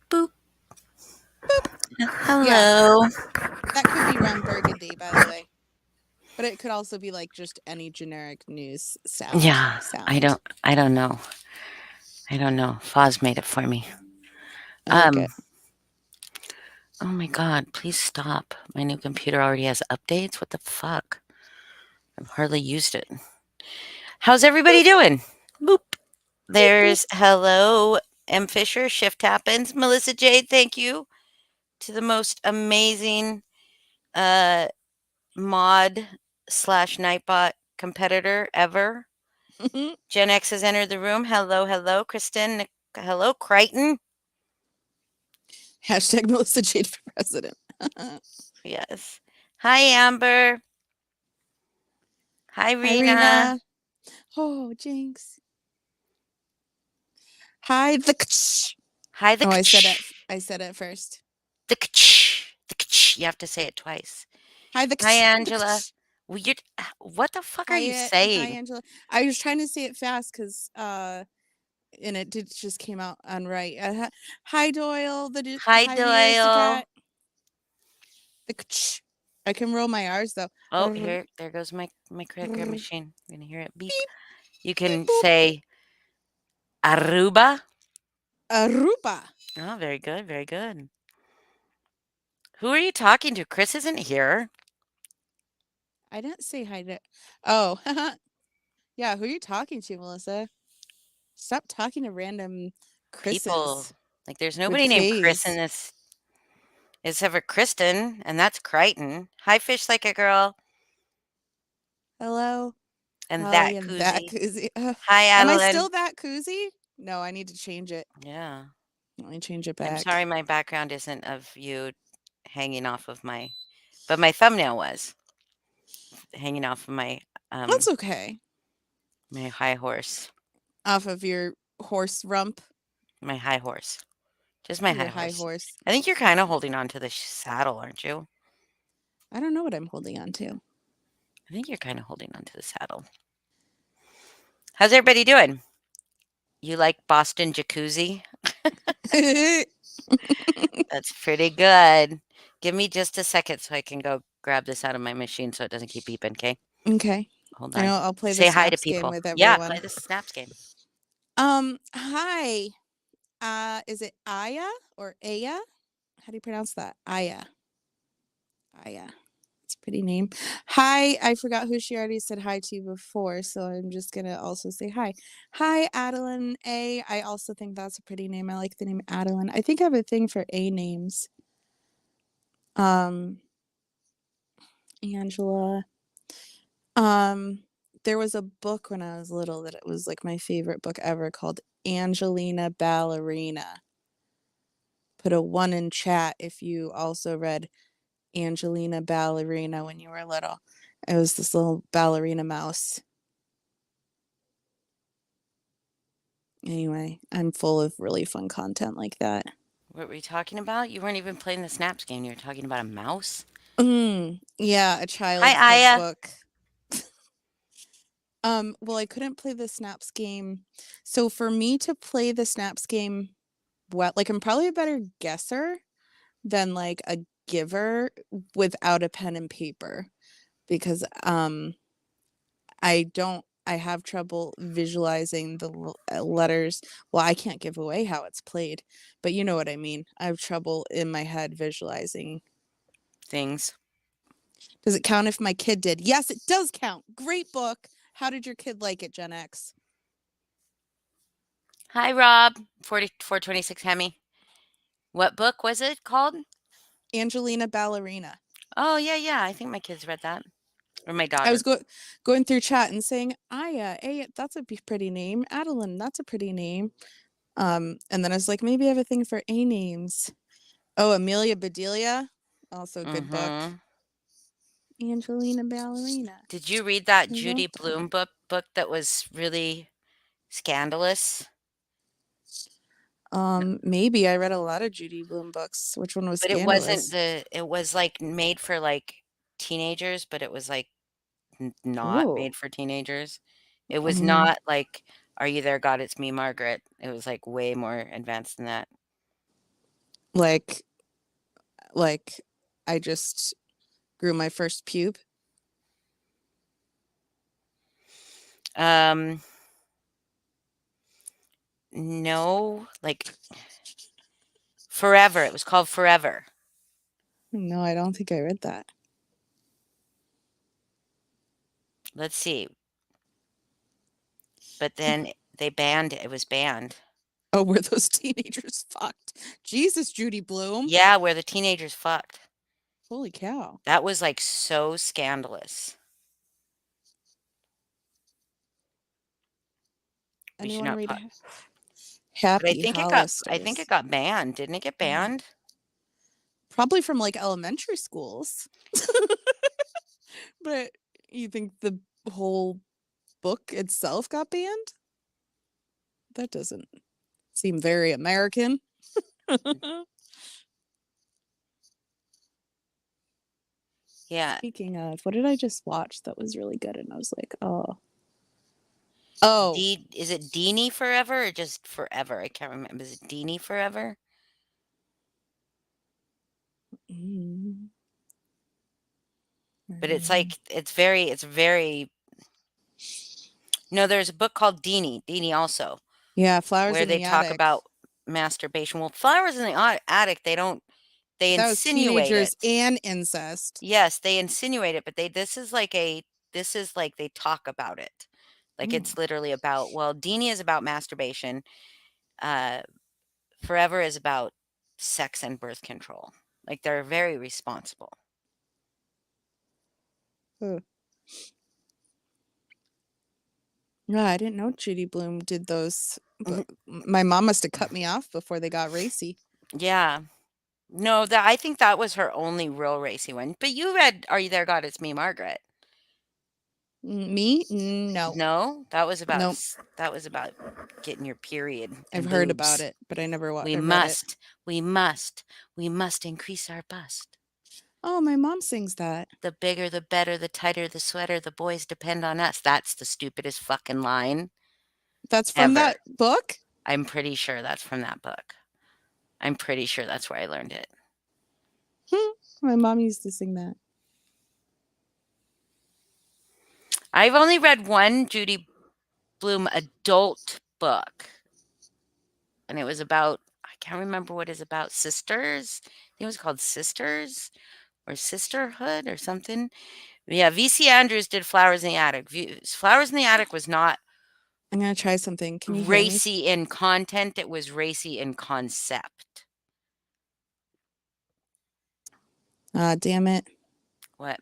Boop. Yeah, Hello. that could be Ron Burgundy, by the way. But it could also be like just any generic news Yeah, sound. I don't know. I don't know. Foz made it for me. Okay. Um, oh my god, please stop. My new computer already has updates. What the fuck? I've hardly used it. How's everybody doing? Boop. Boop, boop. There's hello, M. Fisher. Shift happens. Melissa Jade, thank you to the most amazing uh mod slash Nightbot competitor ever. Gen X has entered the room. Hello, hello, Kristen. Hello, Crichton. Hashtag Melissa Jade for president. Yes. Hi, Amber. Hi, Hi, Rena. Rena. Oh, Jinx. Hi, the. Hi, the Oh, kch. I said it first. The kch. The kch. You have to say it twice. Hi, Hi, the. Angela. Weird. What the fuck are you Hi, saying? Angela. I was trying to say it fast because and it did just came out on right. Hi, Doyle. Hi, Hi, the Doyle. aristocrat. The. I can roll my R's though. Oh, Beep, here, there goes my credit card machine. You're gonna hear it beep. You beep, can boop. say Aruba. Aruba. Oh, very good, very good. Who are you talking to? Chris isn't here. I didn't say hi to. Oh, yeah. Who are you talking to, Melissa? Stop talking to random People. Chris's Like, there's with nobody named Chris in K's. this except for Kristen, and that's Crichton. Hi, Fish Like a Girl. Hello. And Oh, that yeah, that koozie. koozie. Hi, Am I Adeline. still that koozie? No, I need to change it. Yeah. Let me change it I'm sorry back. my background isn't of you hanging off of but my thumbnail was hanging off of That's okay. my high horse. Off of your horse rump, My high horse. Just my high your high horse. horse. I think you're kind of holding on to the saddle, aren't you? I don't know what I'm holding on to. I think you're kind of holding on to the saddle. How's everybody doing? You like Boston jacuzzi? That's pretty good. Give me just a second so I can go grab this out of my machine so it doesn't keep beeping, okay? Okay. Hold I know on. I'll play the Say hi to snaps game people. with Yeah, play everyone. the snaps game. Hi. Is it Aya or Aya? How do you pronounce that? Aya. Aya. It's a pretty name. Hi. I forgot who she already said hi to before, so I'm just gonna also say hi. Hi, Adeline A. I also think that's a pretty name. I like the name Adeline. I think I have a thing for A names. Um, Angela. Um, there was a book when I was little that it was like my favorite book ever called Angelina Ballerina. Put a 1 in chat if you also read Angelina Ballerina when you were little. It was this little ballerina mouse. Anyway, I'm full of really fun content like that. What were you talking about? You weren't even playing the snaps game. You were talking about a mouse? Yeah, a Hi, childhood Aya. book. Well, I couldn't play the Snaps game. So for me to play the Snaps game, well, like I'm probably a better guesser than like a giver without a pen and paper because I have trouble visualizing the letters. Well, I can't give away how it's played, but you know what I mean. I have trouble in my head visualizing. Things. Does it count if my kid did? Yes, it does count. Great book. How did your kid like it, Gen X? Hi, Rob. 4426 Hemi. What book was it called? Angelina Ballerina. Oh, yeah, yeah. I think my kids read that. Or my I was daughter. going through chat and saying, Aya, that's a pretty name. Adeline, that's a pretty name. And then I was like, maybe I have a thing for A names. Oh, Amelia Bedelia, also a good book. Mm-hmm. Angelina Ballerina. Did you read that I Judy wrote that. Blume book that was really scandalous? Maybe I read a lot of Judy Blume books. Which one was But it wasn't scandalous? it was like made for like teenagers, but it was like not Ooh. made for teenagers. It was Um, not like Are You There, God? It's Me, Margaret. It was like way more advanced than that. like I just grew my first pube. No, like Forever. It was called Forever. No, I don't think I read that. Let's see. But then they banned it. It was banned. Oh, were those teenagers fucked? Jesus, Judy Blume. Yeah, where the teenagers fucked. Holy cow. That was like so scandalous. We should Anyone not read put. But Happy I think it Hollister's? got banned. Didn't it get banned? Probably from like elementary schools. But you think the whole book itself got banned? That doesn't seem very American. Yeah. Speaking of, what did I just watch that was really good? And I was like, oh. Oh, Is it Deanie Forever or just Forever? I can't remember. Is it Deanie Forever? mm. But it's like it's very No, there's a book called Deanie also, Yeah, Flowers where in they the talk Attic. about masturbation. Well, Flowers in the Attic, they That was insinuate teenagers it. and incest. Yes, they insinuate it, but this is like they talk about it. Like Mm. it's literally about, well, Deanie is about masturbation. Uh, Forever is about sex and birth control. Like they're very responsible. Ugh. No, I didn't know Judy Blume did those. But my mom must have cut me off before they got racy. Yeah. No, that I think that was her only real racy one. But you read Are You There, God? It's Me, Margaret. Me? No. No, Nope. that was about getting your period I've and heard about boobs. it, but I never We I read it. we must increase our bust. Oh, my mom sings that. The bigger, the better, the tighter the sweater, the boys depend on us. That's the stupidest fucking line That's from ever. that book? I'm pretty sure that's from that book. I'm pretty sure that's where I learned it. My mom used to sing that. I've only read one Judy Blume adult book, and it was about, I can't remember what it's about, sisters. I think it was called Sisters or Sisterhood or something. Yeah, V.C. Andrews did Flowers in the Attic. Flowers in the Attic was not I'm gonna try something. Can you hear me? racy in content, it was racy in concept. Damn it. What?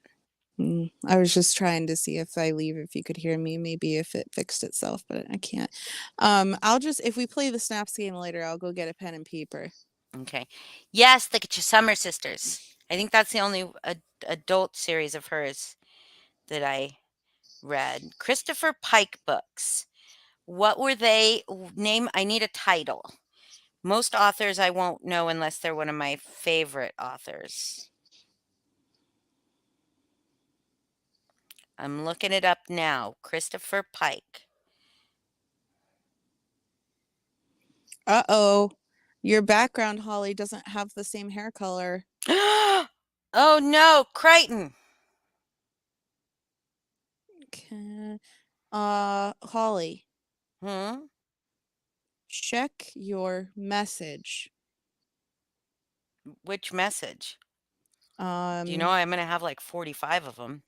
I was just trying to see if I leave, if you could hear me, maybe if it fixed itself, but I can't. I'll just, if we play the Snaps game later, I'll go get a pen and paper. Okay. Yes, the Summer Sisters. I think that's the only adult series of hers that I read. Christopher Pike books. What were they? Name, I need a title. Most authors I won't know unless they're one of my favorite authors. I'm looking it up now. Christopher Pike. Uh-oh. Your background, Holly, doesn't have the same hair color. Oh no, Crichton. Okay. Holly, Hmm? check your message. Which message? Do you know I'm going to have like 45 of them?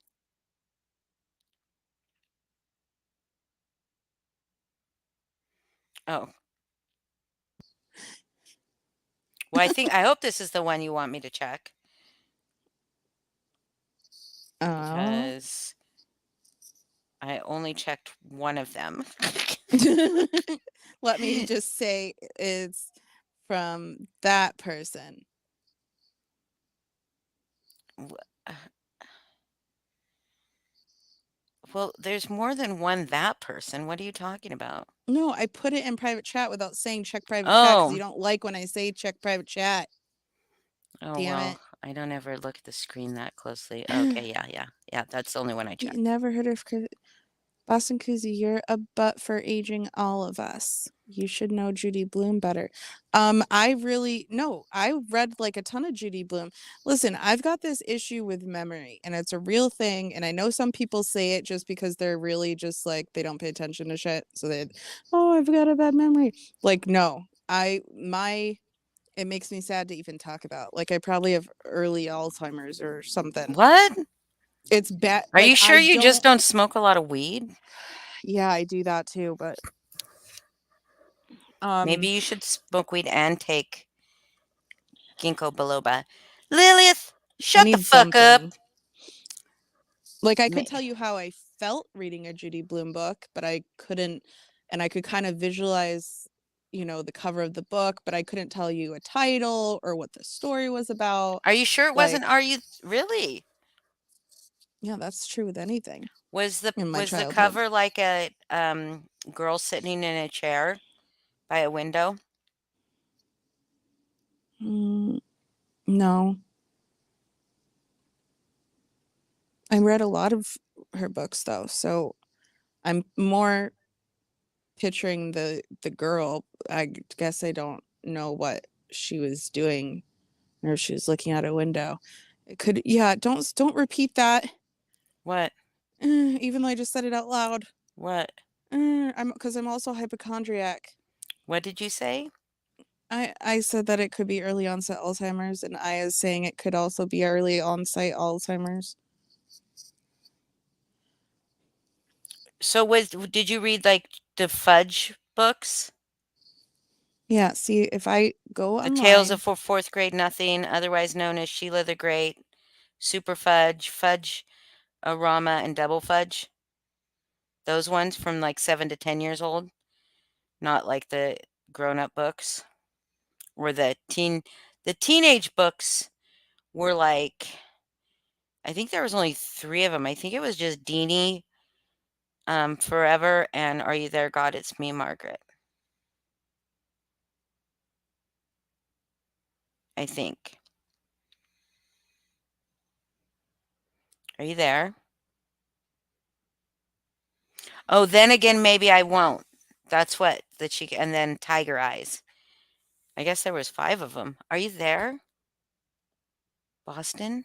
Oh. Well, I hope this is the one you want me to check. Because I only checked one of them. Let me just say it's from that person. Well, there's more than one that person. What are you talking about? No, I put it in private chat without saying check private chat because you Oh. don't like when I say check private chat. Oh, Damn well, it. I don't ever look at the screen that closely. Okay, yeah, that's the only one I You check. never heard of Boston Koozie, you're a butt for aging all of us. You should know Judy Blume better. I read like a ton of Judy Blume. Listen, I've got this issue with memory and it's a real thing. And I know some people say it just because they're really just like they don't pay attention to shit. So I've got a bad memory. Like, no, it makes me sad to even talk about. Like I probably have early Alzheimer's or something. What? It's bad. Are Like you sure I you just don't don't smoke a lot of weed? yeah, I do that too, but Maybe um you should smoke weed and take ginkgo biloba. Lilith, I shut the need fuck up. something. Like I Ma- could tell you how I felt reading a Judy Blume book, but I couldn't, and I could kind of visualize, the cover of the book, but I couldn't tell you a title or what the story was about. Are you sure it wasn't? Like, Are you really? yeah, that's true with anything Was the in my was the childhood. cover like a girl sitting in a chair by a window? Mm, no. I read a lot of her books though, so I'm more picturing the girl. I guess I don't know what she was doing or if she was looking out a window. It could, yeah, don't repeat that. What? Even though I just said it out loud. What? I'm also hypochondriac. What did you say? I said that it could be early onset Alzheimer's, and I is saying it could also be early onset Alzheimer's. So did you read like the Fudge books? Yeah, see, if I go The Tales online, of Fourth Grade Nothing, otherwise known as Sheila the Great, Super Fudge, Fudge Arama, and Double Fudge. Those ones from like 7 to 10 years old, not like the grown-up books. Or the teenage books were like, I think there was only 3 of them. I think it was just Deanie, Forever, and Are You There, God? It's Me, Margaret. I think. Are you there? Oh, then again, maybe I won't. That's what the chick, and then Tiger Eyes. I guess there was 5 of them. Are you there, Boston?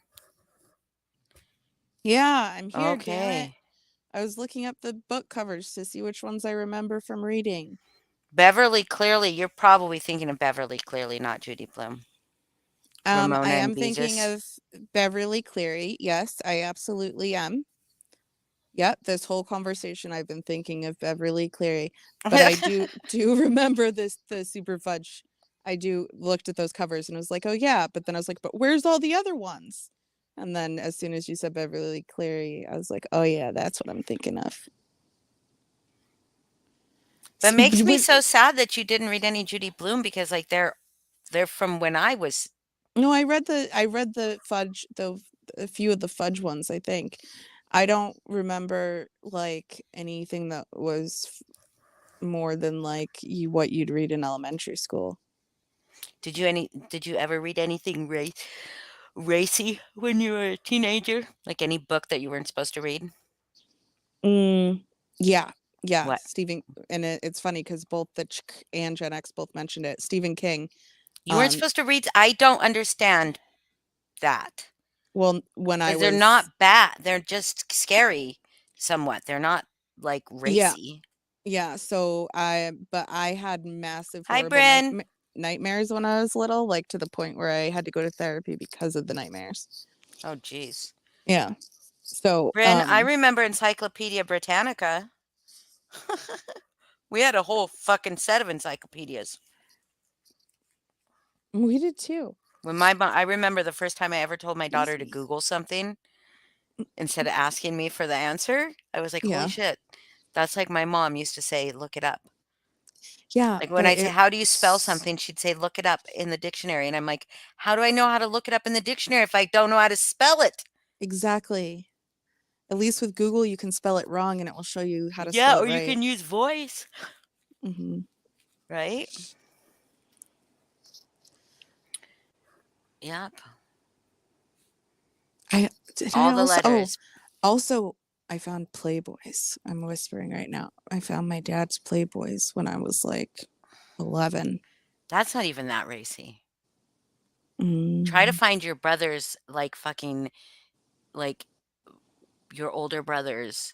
yeah, I'm here, damn it. Okay. I was looking up the book covers to see which ones I remember from reading. Beverly Clearly. You're probably thinking of Beverly Clearly, not Judy Blume. I Ramona and am thinking Beezus. of Beverly Cleary. Yes, I absolutely am. Yep, this whole conversation I've been thinking of Beverly Cleary, but I do remember the Super Fudge. I do looked at those covers and was like, "Oh yeah," but then I was like, "But where's all the other ones?" And then as soon as you said Beverly Cleary, I was like, "Oh yeah, that's what I'm thinking of." But makes me so sad that you didn't read any Judy Blume because like they're from when I was. No, I read the Fudge, a few of the Fudge ones, I think. I don't remember like anything that was more than like what you'd read in elementary school. Did you ever read anything racy when you were a teenager? Like any book that you weren't supposed to read? Mm, yeah, yeah, What? Stephen, and it's funny because both the and Gen X both mentioned it. Stephen King. You weren't Um, supposed to read? I don't understand that. well, when I Because they're was not bad. They're just scary somewhat. They're not like yeah, racy. yeah. But I had massive Hi, horrible Bryn. nightmares when I was little, like to the point where I had to go to therapy because of the nightmares. Oh, geez. Yeah. So, Bryn, I remember Encyclopedia Britannica. We had a whole fucking set of encyclopedias. we did too. When my mom, I remember the first time I ever told my daughter to Easy. Google something instead of asking me for the answer. I was like, holy Yeah. shit. That's like my mom used to say, look it up. Yeah, Like when but I say, how do you spell something? She'd say, look it up in the dictionary. And I'm like, how do I know how to look it up in the dictionary if I don't know how to spell it? exactly. At least with Google, you can spell it wrong and it will show you how to Yeah, spell or it you right. can use voice, hmm right? Yep. Did All I the also? Oh, letters. also, I found Playboys. I'm whispering right now. I found my dad's Playboys when I was like 11. That's not even that racy. Try to Mm. find your brothers, like fucking, like your older brothers,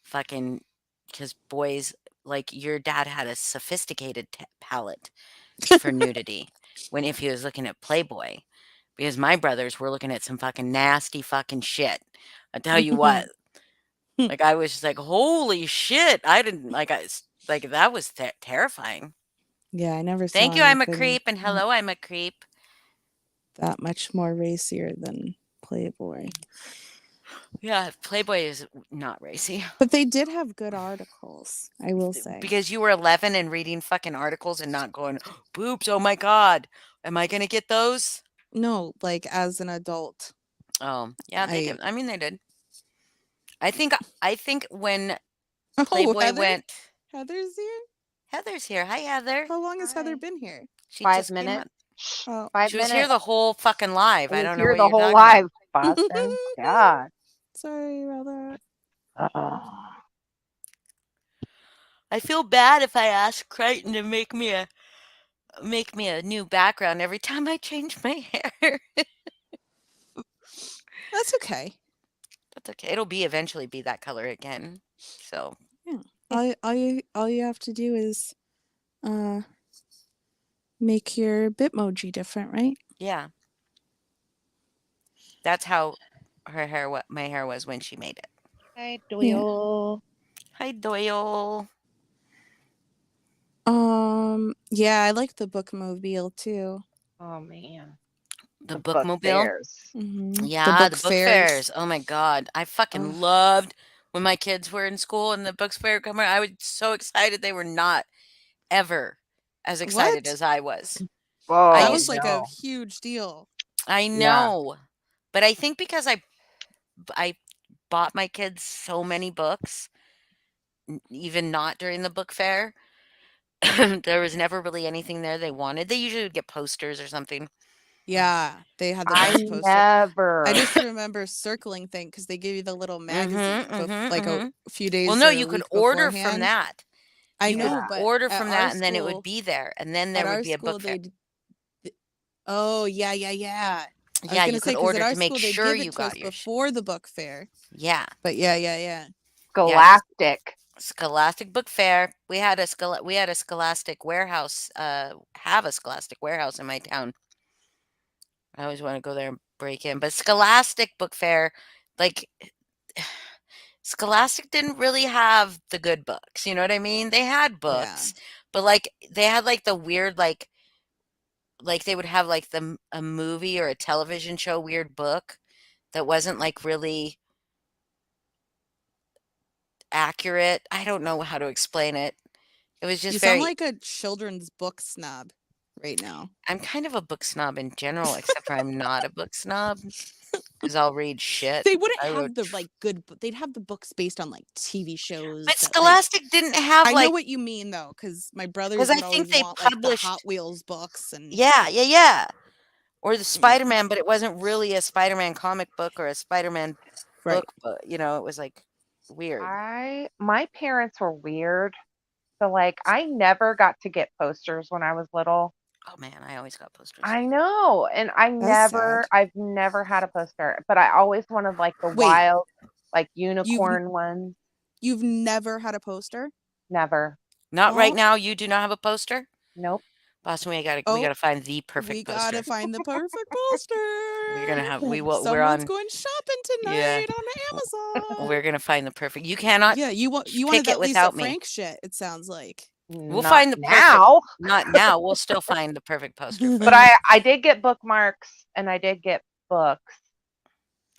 fucking, because boys, like your dad had a sophisticated palette for nudity when if he was looking at Playboy, because my brothers were looking at some fucking nasty fucking shit. I tell you what, like I was just like, holy shit! I didn't like like that was terrifying. Yeah, I never saw Thank you, I'm a anything creep, and hello, I'm a creep. that much more racier than Playboy. Yeah, Playboy is not racy. But they did have good articles, I will say. Because you were 11 and reading fucking articles and not going, boobs, oh my God, am I going to get those? No, like as an adult. Oh, yeah, they I did. I mean, they did. I think when Oh, Playboy Heather? went, Heather's here? Heather's here. Hi, Heather. How long has Heather Hi. been here? She 5 just came minutes. up. Shh, Oh. 5 She was minutes. here the whole fucking live. I I was don't know here what the you're whole talking about. live, Boston. God. Sorry about that. I feel bad if I ask Crichton to make me a new background every time I change my hair. That's okay. That's okay. It'll eventually be that color again. So Yeah. All you have to do is make your Bitmoji different, right? yeah, that's how my hair was when she made it. Hi, Doyle. Hi, Doyle. Yeah, I like the bookmobile too. Oh, man. The book bookmobile. fairs. Yeah, the book book fairs. Oh my God. I fucking Ugh. loved when my kids were in school and the books fair come around. I was so excited. They were not ever as excited What? as I was. Oh, That I was used like no. a huge deal. I Yeah. know. But I think because I bought my kids so many books, even not during the book fair, there was never really anything there they wanted. They usually would get posters or something. Yeah, they had the I best poster. never. I just remember circling thing because they give you the little magazine like a few days. Well, no, or a you could week order from beforehand. that. I You could know, but order at from our that, and then it would school- be there, and then there at would our be a school, book fair. Oh yeah. I was Yeah, gonna you say could 'cause order at our to make school, they'd sure give it you to us got your before the book fair. Yeah. But yeah. Scholastic. Scholastic Book Fair. We had a Scholastic warehouse. Have a Scholastic warehouse in my town. I always want to go there and break in, but Scholastic Book Fair, like Scholastic didn't really have the good books. You know what I mean? They had books, but like they had like the weird like they would have like a movie or a television show weird book that wasn't like really accurate. I don't know how to explain it. It was just You very sound like a children's book snob right now. I'm kind of a book snob in general, except for I'm not a book snob because I'll read shit. They wouldn't I have wrote the like good. They'd have the books based on like TV shows. But that, like- Scholastic didn't have I know like what you mean though, because my brothers 'Cause I would think always they want like the published- Hot Wheels books and Yeah. Or the Spider-Man, but it wasn't really a Spider-Man comic book or a Spider-Man right. book, you know, it was like weird. My parents were weird. So like I never got to get posters when I was little. Oh man, I always got posters. I know. And I've never had a poster, but I always wanted like the Wait. wild, like unicorn ones. You've never had a poster? Never. Not right Oh. now. You do not have a poster? Nope. Boston, we gotta find the perfect We poster. gotta find the perfect poster. We're gonna have we're Someone's on going shopping tonight Yeah. on Amazon. we're gonna find the perfect. You cannot Yeah, you pick wanted it that Lisa without me. Frank shit. It sounds like. We'll Not find the perfect- now. Not now. We'll still find the perfect poster. But I did get bookmarks and I did get books.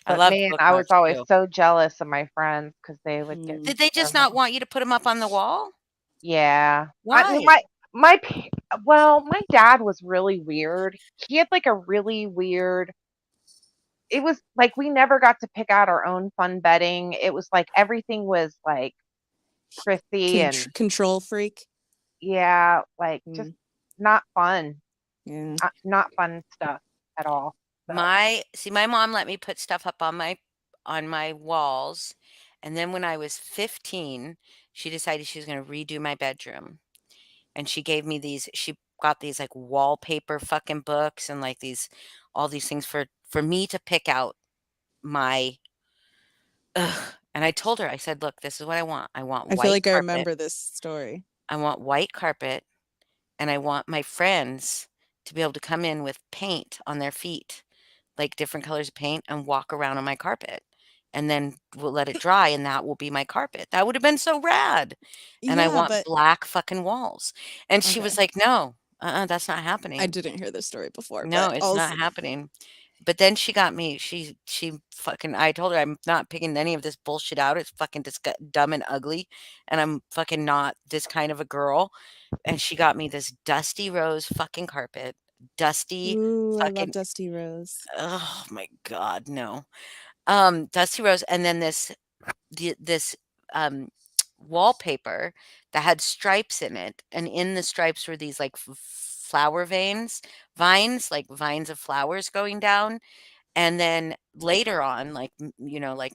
I But love man, I was bookmarks, always too. so jealous of my friends because they would get. Did they just not want you to put them up on the wall? Yeah. Why? My dad was really weird. He had like a really weird it was like we never got to pick out our own fun bedding. It was like everything was like prissy and Control freak. yeah, like just not fun. Yeah. Not fun stuff at all. So. My mom let me put stuff up on my walls, and then when I was 15, she decided she was going to redo my bedroom, and she gave me these. She got these like wallpaper fucking books and like all these things for me to pick out my. Ugh. And I told her, I said, look, this is what I want. I want I feel white like I carpet. remember this story. I want white carpet, and I want my friends to be able to come in with paint on their feet, like different colors of paint, and walk around on my carpet. And then we'll let it dry, and that will be my carpet. That would have been so rad. And I Yeah, want but black fucking walls. And she was okay. like, no, that's not I happening. didn't hear this story before, No, but it's also not happening. But then she got me. She fucking. I told her I'm not picking any of this bullshit out. It's fucking dumb and ugly, and I'm fucking not this kind of a girl. And she got me this dusty rose fucking carpet, dusty ooh, I love fucking. Dusty Rose. Oh my god, no. Dusty rose, and then this um wallpaper that had stripes in it, and in the stripes were these like flower vines, like vines of flowers going down. And then later on, like, like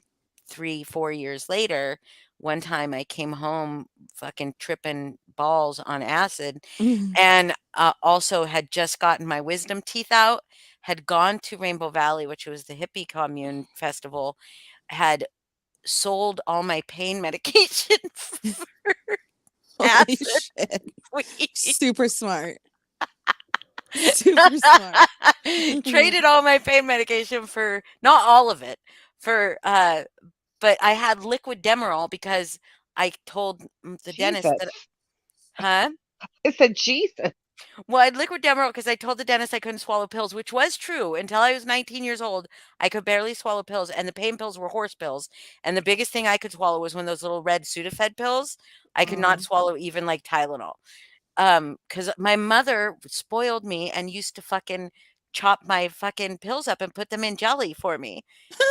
3, 4 years later, one time I came home fucking tripping balls on acid, and also had just gotten my wisdom teeth out, had gone to Rainbow Valley, which was the hippie commune festival, had sold all my pain medication for Holy acid shit. weed. Super smart. Super smart. Traded all my pain medication for not all of it, for but I had liquid Demerol because I told the dentist Jesus. that. Huh? I said Jesus. Well, I had liquid Demerol because I told the dentist I couldn't swallow pills, which was true until I was 19 years old. I could barely swallow pills, and the pain pills were horse pills. And the biggest thing I could swallow was one of those little red Sudafed pills. I could not swallow even like Tylenol. Because my mother spoiled me and used to fucking chop my fucking pills up and put them in jelly for me.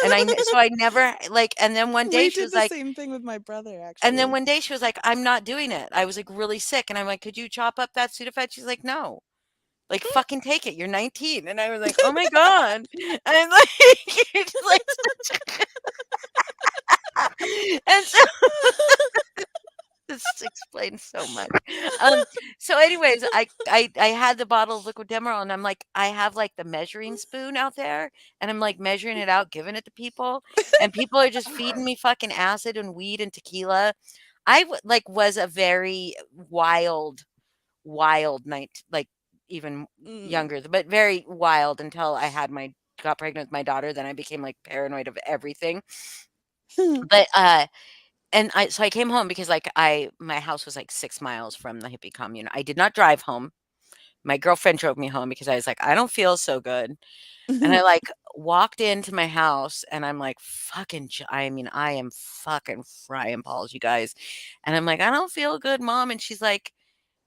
And so I never like, and then one day We she did was the like, same thing with my brother, and then actually. one day she was like, I'm not doing it. I was like really sick. And I'm like, could you chop up that Sudafed? She's like, no. Like, fucking take it. You're 19. And I was like, oh my God. And like, it's like and so this explains so much. So anyways, I had the bottle of liquid Demerol, and I'm like, I have like the measuring spoon out there, and I'm like measuring it out, giving it to people, and people are just feeding me fucking acid and weed and tequila. Was a very wild night, like even younger, but very wild until I got pregnant with my daughter. Then I became like paranoid of everything. But so I came home because like my house was like 6 miles from the hippie commune. I did not drive home. My girlfriend drove me home because I was like, I don't feel so good. And I like walked into my house, and I'm like I mean, I am fucking frying balls, you guys. And I'm like, I don't feel good, Mom. And she's like,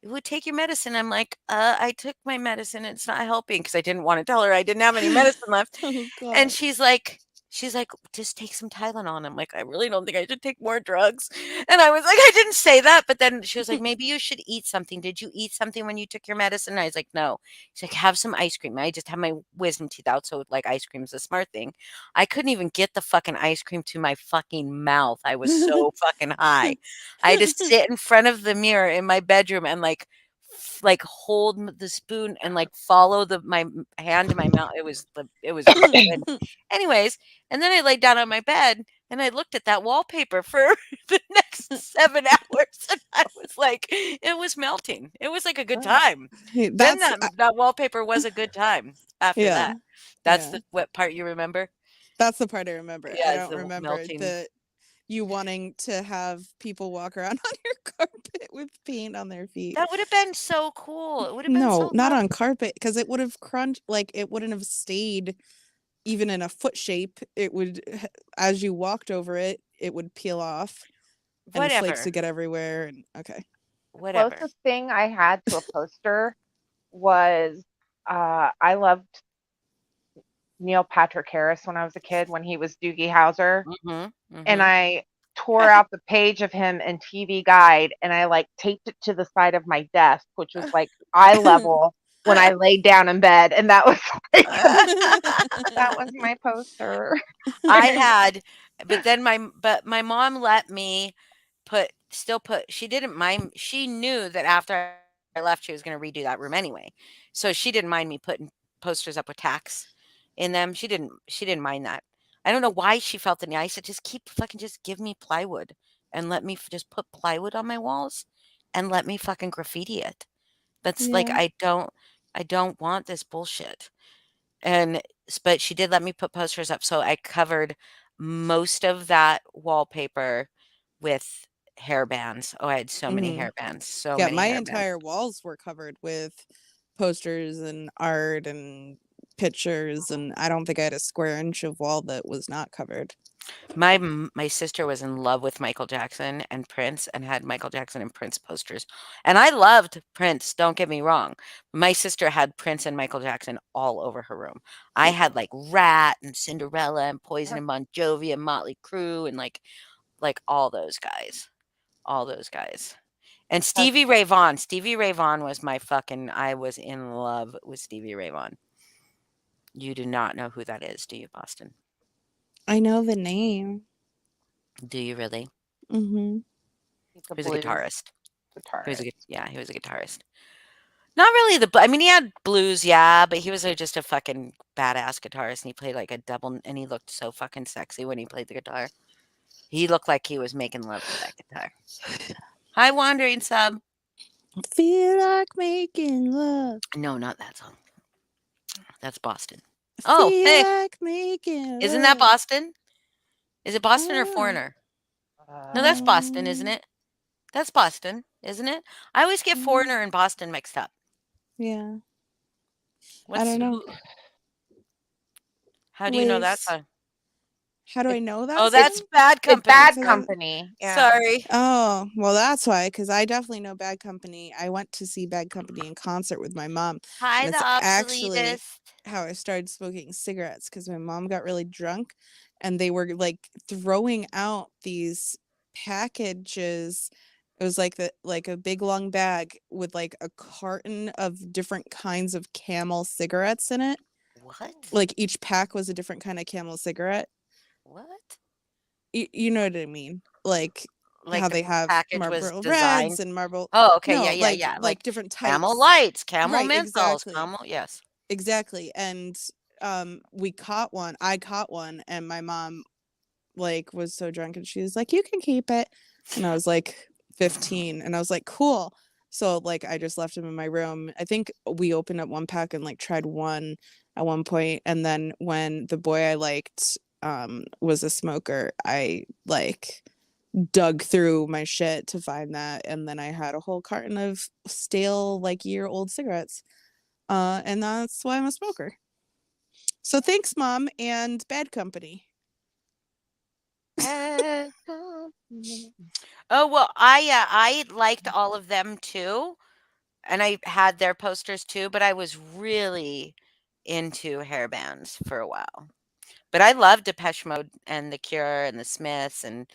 would take your medicine. I'm like, I took my medicine. It's not helping, because I didn't want to tell her I didn't have any medicine left. Oh And God. she's like, just take some Tylenol. And I'm like, I really don't think I should take more drugs. And I was like, I didn't say that. But then she was like, maybe you should eat something. Did you eat something when you took your medicine? And I was like, no. She's like, have some ice cream. I just have my wisdom teeth out. So like ice cream is a smart thing. I couldn't even get the fucking ice cream to my fucking mouth. I was so fucking high. I had to sit in front of the mirror in my bedroom and like hold the spoon and like follow my hand to my mouth. It was good. Anyways, and then I laid down on my bed and I looked at that wallpaper for the next 7 hours, and I was like, it was melting. It was like a good time. Then That's that wallpaper was a good time after yeah. that. That's Yeah. what part you remember? That's the part I remember. Yeah, I it's don't the remember melting. you wanting to have people walk around on your carpet with paint on their feet. That would have been so cool. It would have been No, so not fun. on carpet, because it would have crunched, like it wouldn't have stayed even in a foot shape. It would, as you walked over it, it would peel off and flakes Whatever. would get everywhere. And okay. Whatever. Closest thing I had to a poster was I loved Neil Patrick Harris when I was a kid when he was Doogie Howser, Mhm, and mhm. I tore out the page of him in TV Guide and I like taped it to the side of my desk, which was like eye level when I laid down in bed, and that was like that was my poster. I had, but my mom let me she didn't mind. She knew that after I left, she was gonna redo that room anyway. So she didn't mind me putting posters up with tacks in them. She didn't mind that. I don't know why she felt the need. I said, just give me plywood and let me just put plywood on my walls and let me fucking graffiti it. That's like Yeah. I don't want this bullshit. But she did let me put posters up, so I covered most of that wallpaper with hairbands. Oh, I had so many Mhm. hairbands, so Yeah, many my hairbands. entire walls were covered with posters and art and pictures, and I don't think I had a square inch of wall that was not covered. My sister was in love with Michael Jackson and Prince and had Michael Jackson and Prince posters. And I loved Prince, don't get me wrong. My sister had Prince and Michael Jackson all over her room. I had like Rat and Cinderella and Poison and Bon Jovi and Motley Crue and like all those guys. All those guys. And Stevie Ray Vaughan. Stevie Ray Vaughan was I was in love with Stevie Ray Vaughan. You do not know who that is, do you, Boston? I know the name. Do you really? Mhm. He's a He was a blues guitarist. guitarist. He was a guitarist. Not really I mean, he had blues, yeah, but he was just a fucking badass guitarist, and he played like a double, and he looked so fucking sexy when he played the guitar. He looked like he was making love to that guitar. Hi, Wandering Sub. Feel like making love. No, not that song. That's Boston. Oh, Feel hey, like making isn't that love. Boston? Is it Boston or Oh. Foreigner? No, that's Boston, isn't it? That's Boston, isn't it? I always get Foreigner and Boston mixed up. Yeah. I What's don't know. how do you know that Waves. song? How do I It's know that Oh, song? that's Bad it's Company. Bad 'Cause I Company. Yeah. Sorry. Oh, well, that's why, because I definitely know Bad Company. I went to see Bad Company in concert with my mom, Hi, and the it's actually obsoletist. how I started smoking cigarettes because my mom got really drunk and they were like throwing out these packages. It was like a big long bag with like a carton of different kinds of Camel cigarettes in it. What? Like each pack was a different kind of Camel cigarette. What? You know what I mean? Like Like how the they have package was Marlboro Reds designed. and Marlboro Oh, okay. Yeah, no, yeah, yeah. like different Camel types. Lights, Camel Right, Menthols, exactly. Camel. Yes. Exactly. And we caught one. I caught one and my mom like was so drunk and she was like, "You can keep it." And I was like 15 and I was like, "Cool." So like I just left him in my room. I think we opened up one pack and like tried one at one point, and then when the boy I liked was a smoker, I like dug through my shit to find that, and then I had a whole carton of stale like year-old cigarettes. And that's why I'm a smoker. So thanks, Mom, and Bad Company. Bad Company. Oh, well, I liked all of them too, and I had their posters too, but I was really into hair bands for a while. But I loved Depeche Mode and The Cure and The Smiths and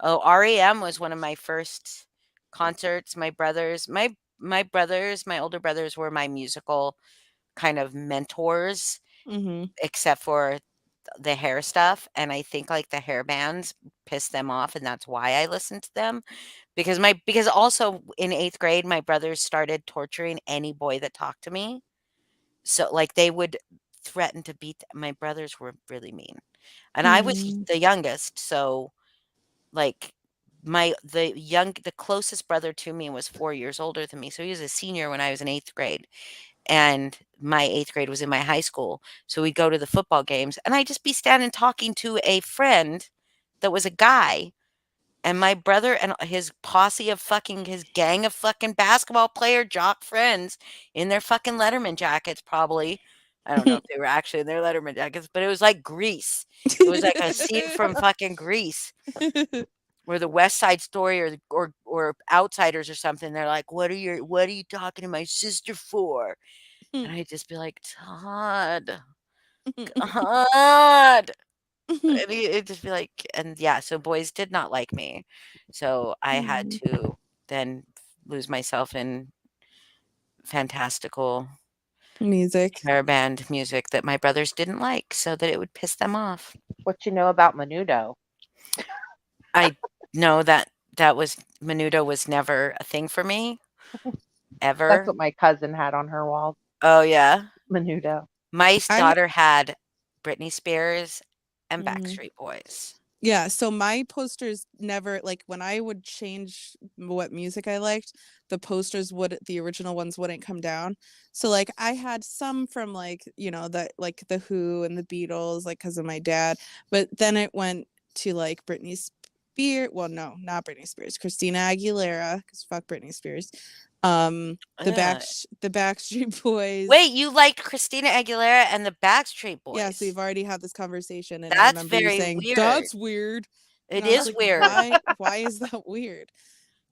REM was one of my first concerts. My older brothers were my musical kind of mentors, Mm-hmm. except for the hair stuff, and I think, like, the hair bands pissed them off, and that's why I listened to them, because also in 8th grade, my brothers started torturing any boy that talked to me. So, like, they would threaten to beat my brothers were really mean, and I was Mm. the youngest, so, like, the closest brother to me was 4 years older than me, so he was a senior when I was in 8th grade, and my 8th grade was in my high school, so we'd go to the football games, and I'd just be standing talking to a friend that was a guy, and my brother and his posse of fucking his gang of fucking basketball player jock friends in their fucking Letterman jackets probably. I don't know if they were actually in their Letterman jackets, but it was like Grease. It was like a scene from fucking Grease or the West Side Story or Outsiders or something. They're like, "What are you talking to my sister for?" And I'd just be like, "Todd, God. And it'd just be like, and yeah, so boys did not like me. So I had to then lose myself in fantastical Music. hair band music that my brothers didn't like so that it would piss them off. What you know about Menudo? I know that Menudo was never a thing for me, That's ever. what my cousin had on her wall. Oh, yeah? Menudo. My I daughter had Britney Spears and Mhm. Backstreet Boys. Yeah, so my posters never like when I would change what music I liked, the original ones wouldn't come down. So like I had some from like, the Who and the Beatles, like because of my dad, but then it went to like Britney Spears. Well, no, not Britney Spears, Christina Aguilera, because fuck Britney Spears. The Ugh. Backstreet Boys. Wait, you liked Christina Aguilera and the Backstreet Yeah, so Boys? we've already had this conversation, and I That's remember you very saying, weird. "That's weird." And It I was is like, weird why is that weird?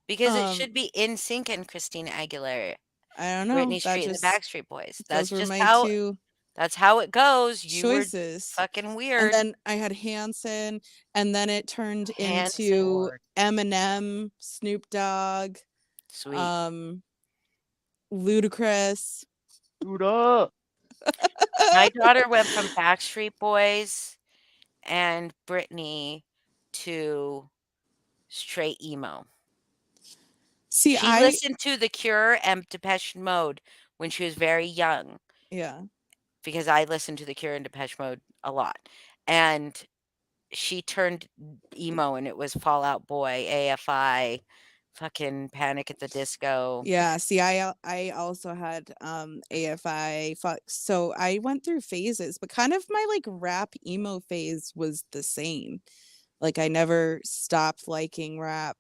because it Um, should be NSYNC and Christina Aguilera, I don't know. Britney That Street and the just Backstreet Boys. those That's were just my how two it goes. You were choices. fucking And weird. then I had Hanson, and then it turned Hanson. into Eminem, Snoop Dogg, Sweet. Ludacris. Duda. My daughter went from Backstreet Boys and Britney to straight emo. See, She listened to The Cure and Depeche Mode when she was very young yeah. because I listened to The Cure and Depeche Mode a lot. And she turned emo and it was Fall Out Boy, AFI, fucking Panic at the Disco. Yeah, see, I also had AFI. So I went through phases, but kind of my like rap emo phase was the same. Like I never stopped liking rap,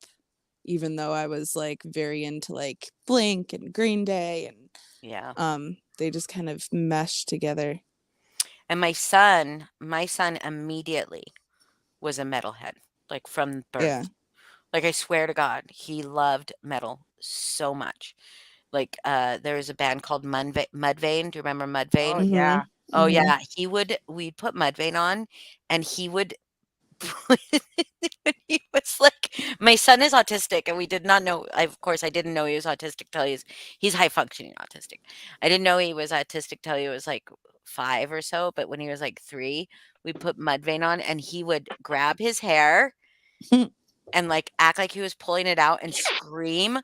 even though I was like very into like Blink and Green Day, and Yeah. they just kind of meshed together. And my son immediately was a metalhead, like from birth. Yeah. Like I swear to God, he loved metal so much. Like there was a band called Mudvayne. Do you remember Mudvayne? Oh yeah. Oh Mhm. yeah, we'd put Mudvayne on and he would he was like, my son is autistic and we did not know, of course I didn't know he was autistic till he's high functioning autistic. I didn't know he was autistic till he was like 5 or so, but when he was like 3, we put Mudvayne on and he would grab his hair and like act like he was pulling it out and scream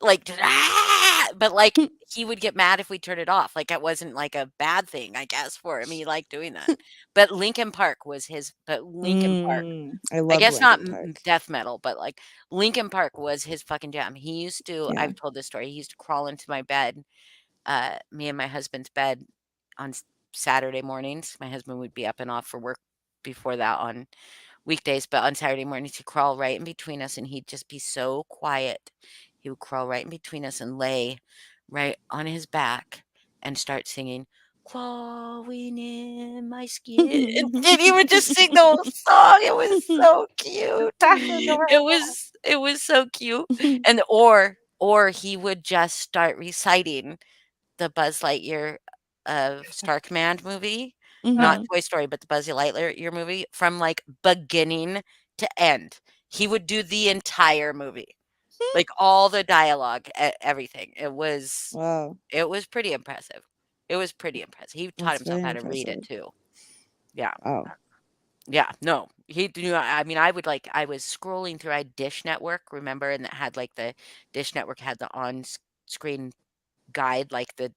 like, "Ah!" But like he would get mad if we turned it off. Like it wasn't like a bad thing, I guess, for him. He liked doing that. But Linkin Park, I I love guess not Linkin Park. death metal, but like Linkin Park was his fucking jam. He used to, Yeah. I've told this story. He used to crawl into my bed, me and my husband's bed on Saturday mornings. My husband would be up and off for work before that on weekdays, but on Saturday mornings he'd crawl right in between us and he'd just be so quiet. He would crawl right in between us and lay right on his back and start singing, "Crawling in my skin." And he would just sing the whole song. It was so cute. That's adorable. It was so cute. And or he would just start reciting the Buzz Lightyear Star Command movie. Not Mhm. Toy Story, but the Buzz Lightyear movie from, like, beginning to end. He would do the entire movie, like, all the dialogue, everything. Wow, It was pretty impressive. It was pretty impressive. He taught that's himself very how to read it impressive. too. Yeah. Wow. Yeah, no. He knew I mean, I was scrolling through I had Dish Network, remember? And it had, like, the Dish Network had the on-screen guide like they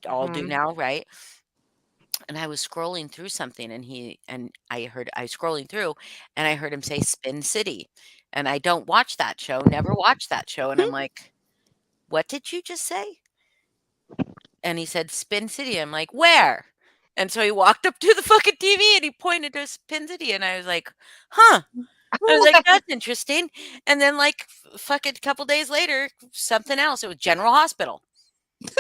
all do Mhm. now, right? And I was scrolling through something and I was scrolling through and I heard him say Spin City. And I don't watch that show, never watched that show. And I'm like, what did you just say? And he said Spin City. I'm like, where? And so he walked up to the fucking TV and he pointed to Spin City. And I was like, huh. I was like, that's interesting. And then like fucking couple days later, something else. It was General Hospital.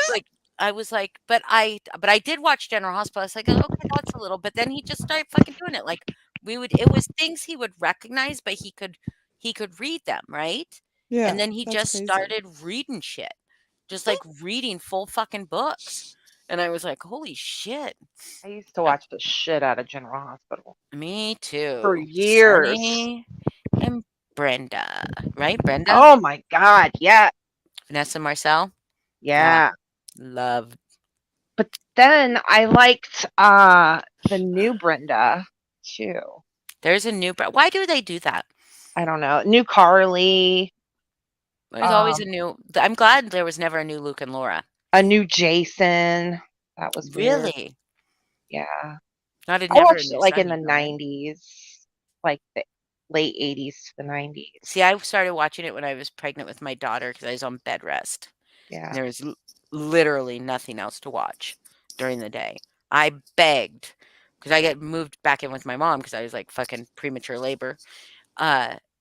Like, I was like, but I did watch General Hospital. I was like, "Oh, okay, that's a little," but then he just started fucking doing it. Like, it was things he would recognize, but he could read them, right? Yeah, And then he that's just crazy. started reading shit. Just like reading full fucking books. And I was like, holy shit. I used to watch the shit out of General Hospital Me too. for years. Sunny and Brenda, right? Brenda? Oh my God. Yeah. Vanessa Marcel? Yeah. Love. But then I liked the new Brenda too. There's a new. Why do they do that? I don't know. New Carly. There's always a new. I'm glad there was never a new Luke and Laura. A new Jason. That was weird. Really? Yeah. Not a I never a watched new it like in the Sunny, right? 90s, like the late 80s to the 90s. See, I started watching it when I was pregnant with my daughter because I was on bed rest. Yeah. There was literally nothing else to watch during the day. I begged because I get moved back in with my mom because I was like fucking premature labor.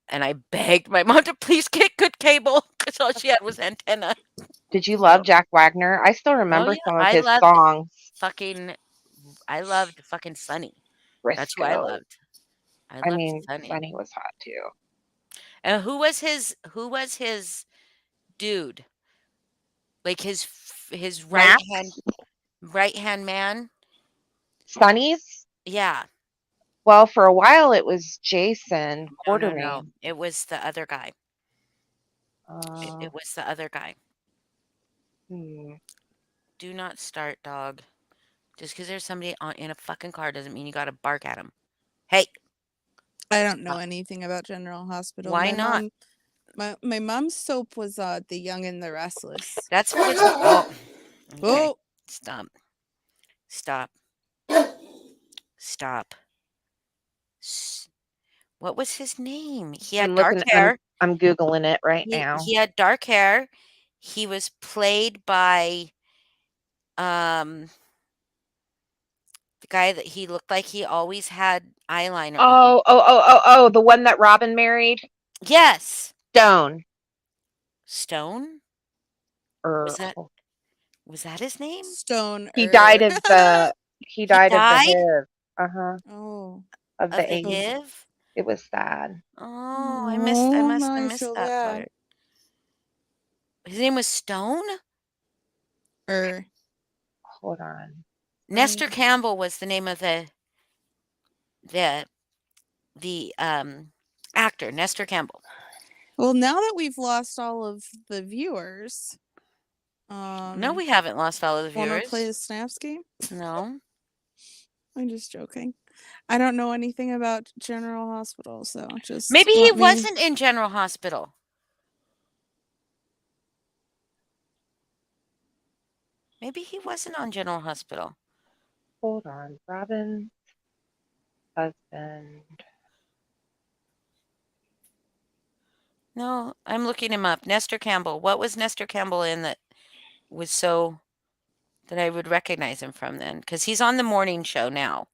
And I begged my mom to please get good cable because all she had was antenna. Did you love Jack Wagner? I still remember yeah, some of I his loved songs. I loved fucking Sunny. That's who I Briscoe. loved. I I loved mean, Sunny. Sunny was hot too. And who was his dude? Like his Max? right hand man? Sunny's? Yeah. Well, for a while it was Jason No. Quartermain. It was the other guy. Uh, It was the other guy. hmm. Do not start, dog. Just because there's somebody in a fucking car doesn't mean you got to bark at him. Hey, I don't know anything about General Hospital. why My not? mom, my mom's soap was The Young and the Restless. That's what it's. Oh, okay. Oh, Stop. Stop. Stop. What was his name? He had I'm dark looking. hair. I'm googling it right now. He had dark hair. He was played by the guy that he looked like he always had eyeliner on. Oh! The one that Robin married. Yes. Stone. Stone? Or Was that his name? Stone. he died of the. He died of the died? HIV. Oh. Of the the AIDS. HIV? It was sad. Oh, I missed So that bad. part. His name was Stone? Hold on. Nestor Campbell was the name of the actor, Nestor Campbell. Well, now that we've lost all of the viewers, No, we haven't lost all of the want viewers. to play the Snaps game? No. I'm just joking. I don't know anything about General Hospital, so just Maybe he wasn't in General Hospital. Maybe he wasn't on General Hospital. Hold on. Robin's husband. No, I'm looking him up. Nestor Campbell. What was Nestor Campbell in that was so that I would recognize him from then? Because he's on the morning show now.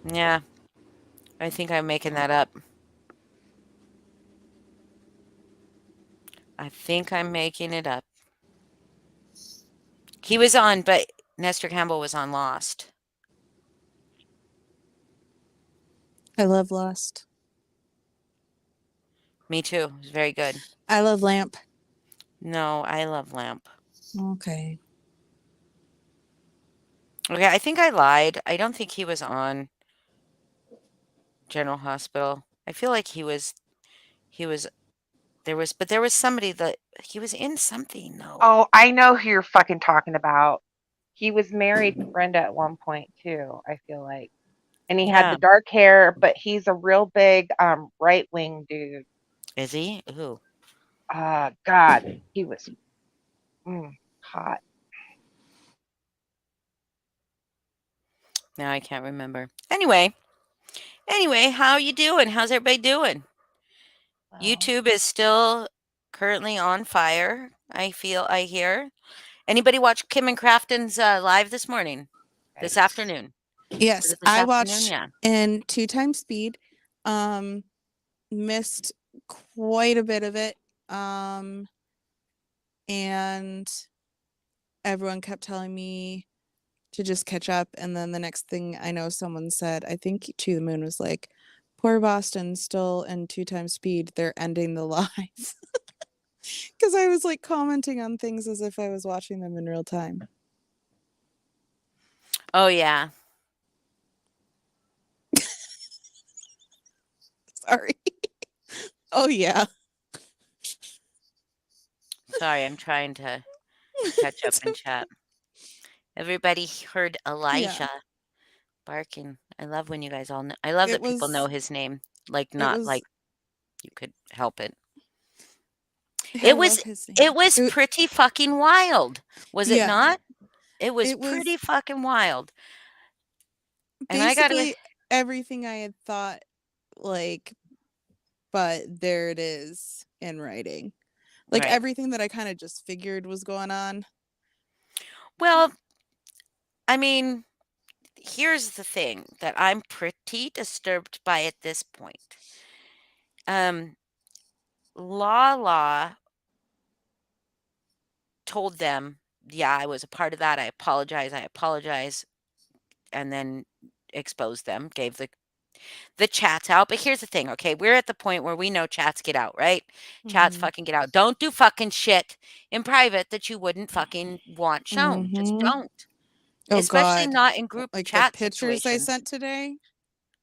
Yeah. I think I'm making that up. I think I'm making it up. He was on, but Nestor Campbell was on Lost. I love Lost. Me too. It was very good. I love Lamp. No, I love Lamp. Okay. Okay, I think I lied. I don't think he was on General Hospital. I feel like there was somebody that he was in something though. Oh, I know who you're fucking talking about. He was married to Brenda at one point too, I feel like. And he had the dark hair, but he's a real big right wing dude. Is he? Who? God, he was hot. Now I can't remember. Anyway, how you doing? How's everybody doing? Well, YouTube is still currently on fire. I hear. Anybody watch Kim and Crafton's live this morning? This afternoon? Yes, I watched in 2x speed. Missed quite a bit of it. And everyone kept telling me to just catch up. And then the next thing I know, someone said, I think To the Moon was like, Poor Boston, still in 2 times speed. They're ending the live. Because I was like commenting on things as if I was watching them in real time. Oh, yeah. Sorry. Oh, yeah. Sorry, I'm trying to catch up It's in chat. Everybody heard Yeah. Elijah barking. I love when you guys all know. I love It that people know was, his name. Like, it not was, like you could help it. I It love was his it name. was pretty fucking wild, was it Yeah. not? It was It was pretty fucking wild. And I gotta basically everything I had thought, like, but there it is in writing. Like Right. everything that I kind of just figured was going on. Well, I mean, here's the thing that I'm pretty disturbed by at this point. Lala told them, "Yeah, I was a part of that. I apologize," and then exposed them, gave the chats out. But here's the thing, okay? We're at the point where we know chats get out, right? Chats Mhm. fucking get out. Don't do fucking shit in private that you wouldn't fucking want shown. Just Mhm. don't. Oh Especially God. not in group Like the chat pictures I situations. sent today.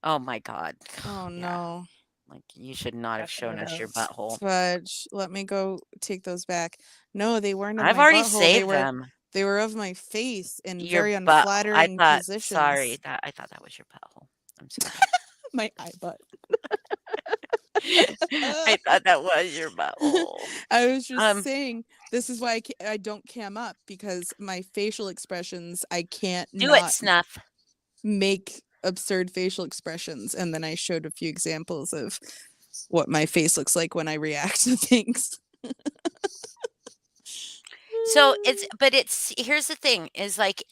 Oh my God. Oh Yeah. no. Like, you should not have shown us your butthole. Fudge. Let me go take those back. No, they weren't of I've my already butthole. saved them. They were of my face in Your very butt. I unflattering thought. positions. Sorry, I thought that was your butthole. I'm sorry. My eye butt. I thought that was your butthole. I was just saying, this is why I don't cam up, because my facial expressions, I can't Do it, not Snuff. make absurd facial expressions. And then I showed a few examples of what my face looks like when I react to things. So here's the thing is like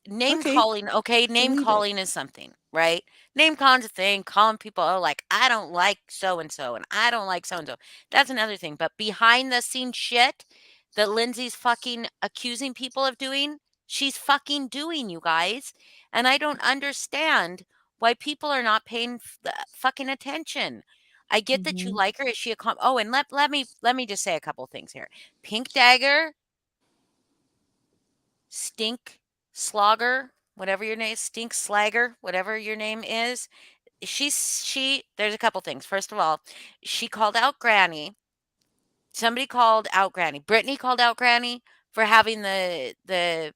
name Okay. calling, okay? Name Believe it. calling is something, right? Name calling's a thing. Calling people, oh, like, I don't like so and so, and I don't like so and so. That's another thing. But behind the scenes shit that Lindsay's fucking accusing people of doing, she's fucking doing, you guys. And I don't understand why people are not paying fucking attention. I get that you Mhm. like her. Is she a oh, and let me just say a couple things here. Pink Dagger, Stink Slogger, whatever your name is, Stink Slagger, whatever your name is. There's a couple things. First of all, she called out Granny. Somebody called out Granny. Brittany called out Granny for having the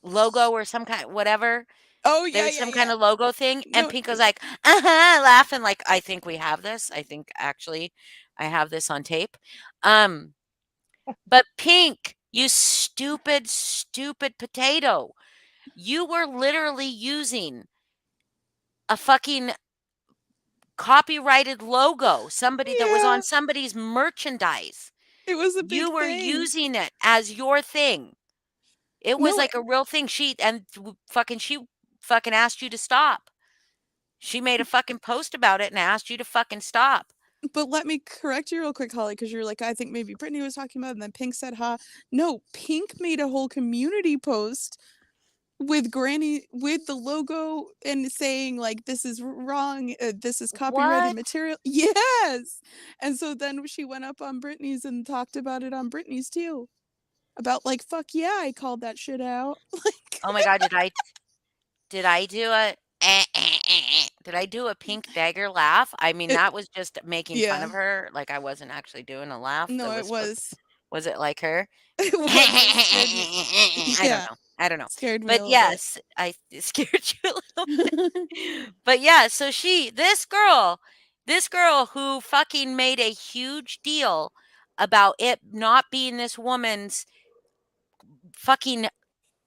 logo or some kind, whatever. Oh There yeah, was yeah, some kind yeah. of logo thing, and No, Pink was like, laughing like, I think we have this. I think actually I have this on tape. But Pink, you stupid, stupid potato. You were literally using a fucking copyrighted logo, somebody that was yeah, on somebody's merchandise. it was a big You were thing. using it as your thing. It was No, like a real thing. She fucking asked you to stop. She made a fucking post about it and asked you to fucking stop. but let me correct you real quick, Holly, because you're like, I think maybe Brittany was talking about it, and then Pink said, "Ha." No, Pink made a whole community post with Granny with the logo and saying like, this is wrong, this is copyrighted What? material. Yes. And so then she went up on Brittany's and talked about it on Brittany's too, about like, fuck yeah, I called that shit out. Like, Oh my God, did I do a did I do a Pink Dagger laugh? I mean, it, that was just making fun yeah, of her. Like, I wasn't actually doing a laugh no, that it was supposed to, was. was it like her? It was. It scared me. Yeah, I don't know. scared me a But little yes, I scared you a little bit. But yeah, so this girl who fucking made a huge deal about it not being this woman's fucking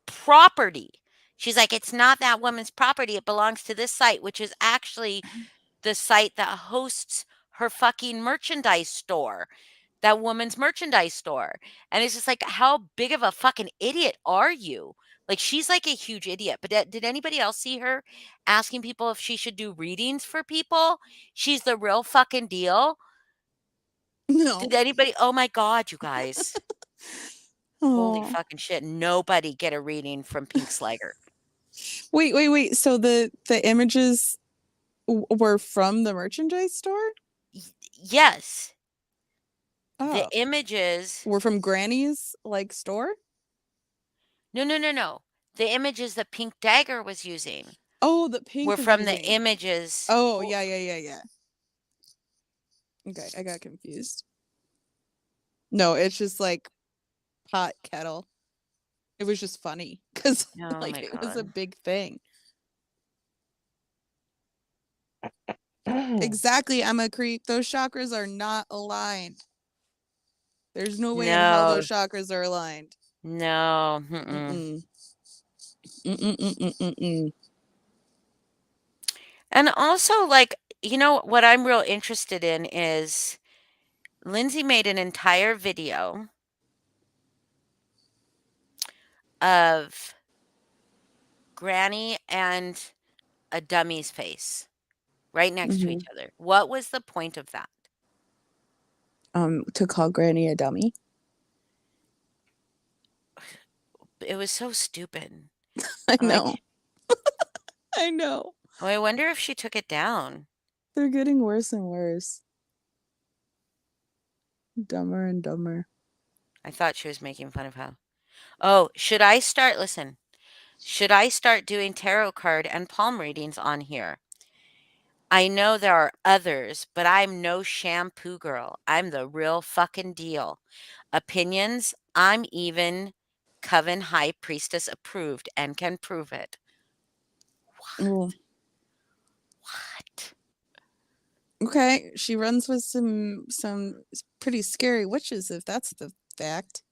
property. She's like, it's not that woman's property. It belongs to this site, which is actually the site that hosts her fucking merchandise store, that woman's merchandise store. And it's just like, how big of a fucking idiot are you? Like, she's like a huge idiot. But did anybody else see her asking people if she should do readings for people? She's the real fucking deal. No. Did anybody? Oh my God, you guys. Holy Oh. fucking shit. Nobody get a reading from Pink Slager. Wait. So the images were from the merchandise store? Yes. Oh, The images. were from Granny's like store? No, no, no, no. The images that Pink Dagger was using Oh, that Pink were was from the using. images. Oh, yeah. Okay, I got confused. No, it's just like pot kettle. It was just funny because Oh like my it was a God. big thing. Exactly, I'm a creep. Those chakras are not aligned. There's no way in hell No, those chakras are aligned. no. Mm-mm. Mm-mm-mm-mm-mm. And also, like, what I'm real interested in is Lindsay made an entire video of Granny and a dummy's face right next to each Mhm. other. What was the point of that? To call Granny a dummy. It was so stupid. I I'm like, know. I know. oh, I wonder if she took it down. They're getting worse and worse. Dumber and dumber. I thought she was making fun of how. Oh, should I start? Listen, should I start doing tarot card and palm readings on here? I know there are others, but I'm no shampoo girl. I'm the real fucking deal. Opinions, I'm even Coven High Priestess approved and can prove it. Ooh. What? Okay, she runs with some pretty scary witches, if that's the fact.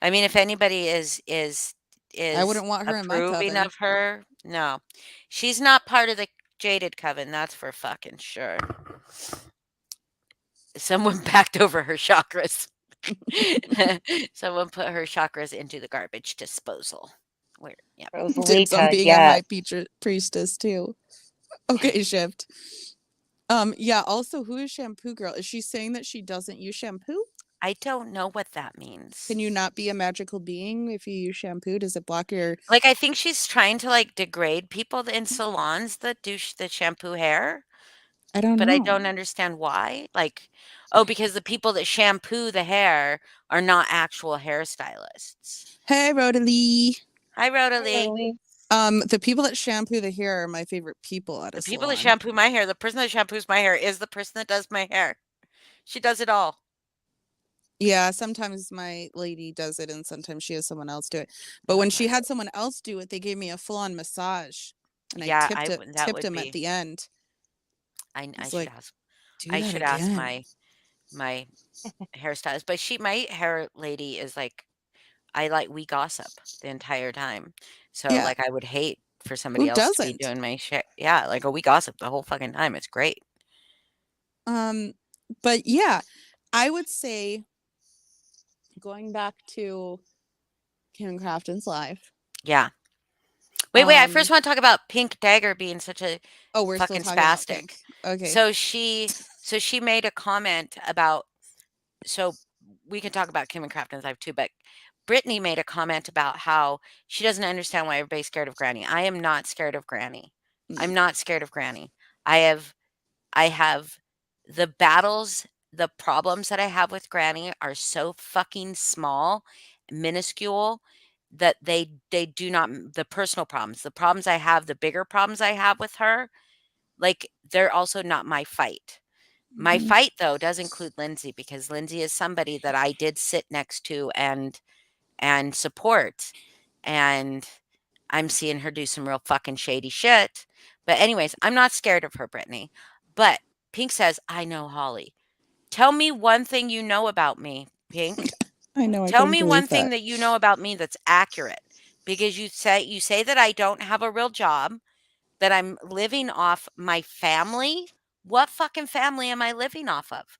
I mean, if anybody I is wouldn't want her in my approving coven. of her, no. She's not part of the Jaded Coven, that's for fucking sure. Someone backed over her chakras. Someone put her chakras into the garbage disposal. Where? Yeah. Dibs on Rosalita, being a yeah. high priestess too. Okay, shift. Yeah, also, who is Shampoo Girl? Is she saying that she doesn't use shampoo? I don't know what that means. Can you not be a magical being if you use shampoo? Does it block your Like, I think she's trying to, like, degrade people in salons that do the shampoo hair, I don't but I know. don't understand why. Like, oh, because the people that shampoo the hair are not actual hairstylists. Hey, Rodalie. Hi, Rodalie. Really? The people that shampoo the hair are my favorite people at a The people that salon. shampoo my hair, the person that shampoos my hair is the person that does my hair. She does it all. Yeah, sometimes my lady does it and sometimes she has someone else do it. But when she had someone else do it, they gave me a full-on massage and Yeah, I that tipped would him at be. the end. I It's should like, ask. do I that should ask again. my hairstylist, but my hair lady is like, we gossip the entire time. So Yeah, like I would hate for somebody who else to be doesn't? doing my shit. Yeah, like, oh, we gossip the whole fucking time. It's great. But yeah, I would say going back to Kim Crafton's live. Yeah. Wait, I first Um, want to talk about Pink Dagger being such a oh, we're still fucking talking about spastic. Pink. Okay. So she made a comment about, so we can talk about Kim and Crafton's live too, but Brittany made a comment about how she doesn't understand why everybody's scared of Granny. I am not scared of Granny. I'm not scared of Granny. I have the battles, the problems that I have with Granny are so fucking small, minuscule that they do not, the personal problems, the problems I have, the bigger problems I have with her, like, they're also not my fight. My Mhm. fight, though, does include Lindsay, because Lindsay is somebody that I did sit next to and support, and I'm seeing her do some real fucking shady shit. But anyways, I'm not scared of her, Brittany. But Pink says, "I know Holly." Tell me one thing you know about me, Pink. I know, I Tell couldn't me one believe thing that. that you know about me that's accurate, because you say that I don't have a real job, that I'm living off my family. What fucking family am I living off of?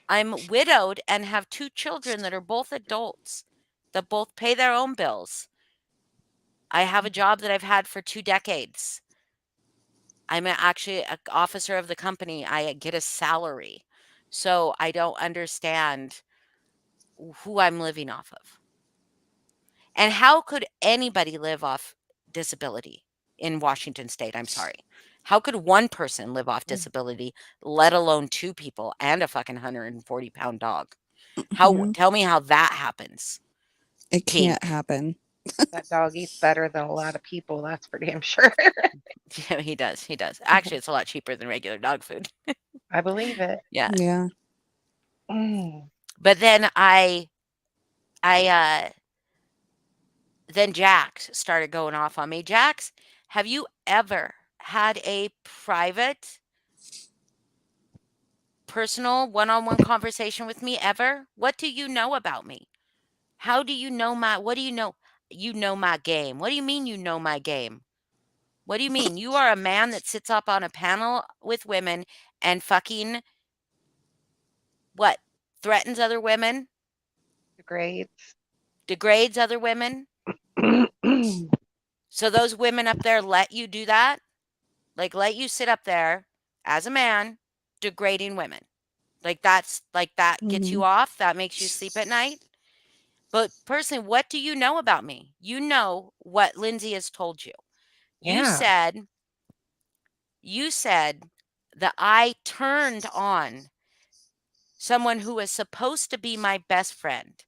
I'm widowed and have 2 children that are both adults, that both pay their own bills. I have a job that I've had for 2 decades. I'm actually an officer of the company. I get a salary. So I don't understand who I'm living off of. And how could anybody live off disability in Washington state? I'm sorry. How could one person live off disability, let alone 2 people and a fucking 140-pound dog? How Mhm. tell me how that happens. It can't Pink. happen. That dog eats better than a lot of people, that's for damn sure. Yeah, he does. Actually, it's a lot cheaper than regular dog food. I believe it. Yeah. Yeah. Mm. But then then Jax started going off on me. Jax, have you ever had a private, personal, one-on-one conversation with me ever? What do you know about me? How do you know what do you know? You know my game. What do you mean you know my game? What do you mean? You are a man that sits up on a panel with women and fucking what? Threatens other women, Grades. degrades other women. So those women up there let you do that? Like let you sit up there as a man degrading women. Like that gets you Mhm. off? That makes you sleep at night? But personally, what do you know about me? You know what Lindsay has told you. You Yeah. said that I turned on someone who was supposed to be my best friend.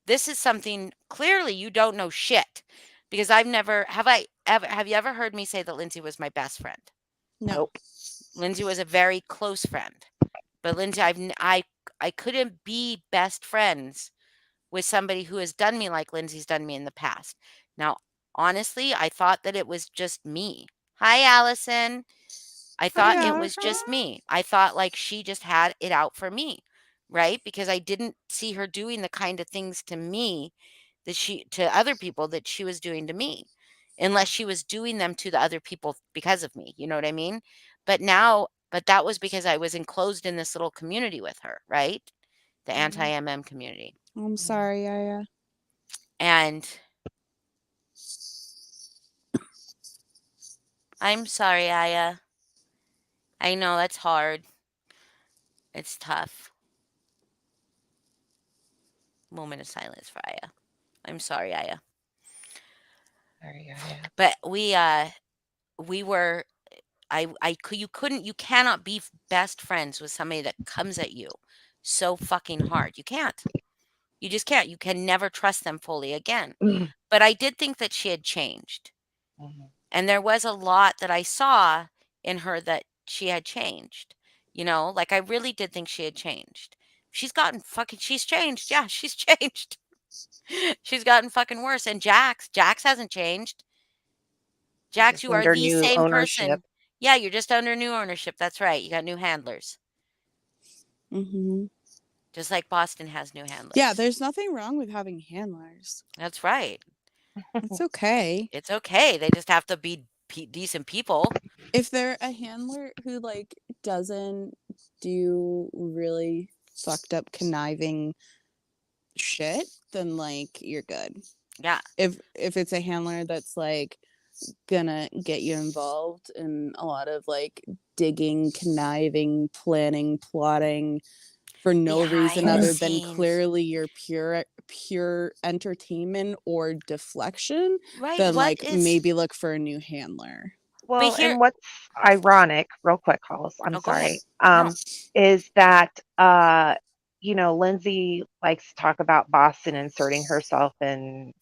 This is something clearly you don't know shit because have you ever heard me say that Lindsay was my best friend? No. Nope. Lindsay was a very close friend. But Lindsay, I couldn't be best friends with somebody who has done me like Lindsay's done me in the past. Now, honestly, I thought that it was just me. Hi, Allison. I thought it was just me. I thought like she just had it out for me, right? Because I didn't see her doing the kind of things to me to other people that she was doing to me, unless she was doing them to the other people because of me. You know what I mean? But that was because I was enclosed in this little community with her, right? The Mhm. anti-MM community. I'm sorry, Aya. And I'm sorry, Aya. I know that's hard. It's tough. Moment of silence for Aya. I'm sorry, Aya. There you go. But we were you cannot be best friends with somebody that comes at you so fucking hard. You can't. You just can't. You can never trust them fully again. Mhm. But I did think that she had changed. And there was a lot that I saw in her that she had changed. You know, like I really did think she had changed. She's changed. Yeah, she's changed. She's gotten fucking worse. And Jax hasn't changed. Jax, Just you are under the new same ownership. person. Yeah, you're just under new ownership. That's right. You got new handlers. Mhm. Just like Boston has new handlers. Yeah, there's nothing wrong with having handlers. That's right. It's okay. It's okay. They just have to be decent people. If they're a handler who like doesn't do really fucked up conniving shit, then like you're good. Yeah. If it's a handler that's like gonna get you involved in a lot of like digging, conniving, planning, plotting for no reason Behind the other than scenes. clearly your pure entertainment or deflection, Right. then What like is maybe look for a new handler. Well, here and what's ironic, real quick, Hollis, I'm Oh, go ahead. sorry, No. is that Lindsay likes to talk about Boston inserting herself in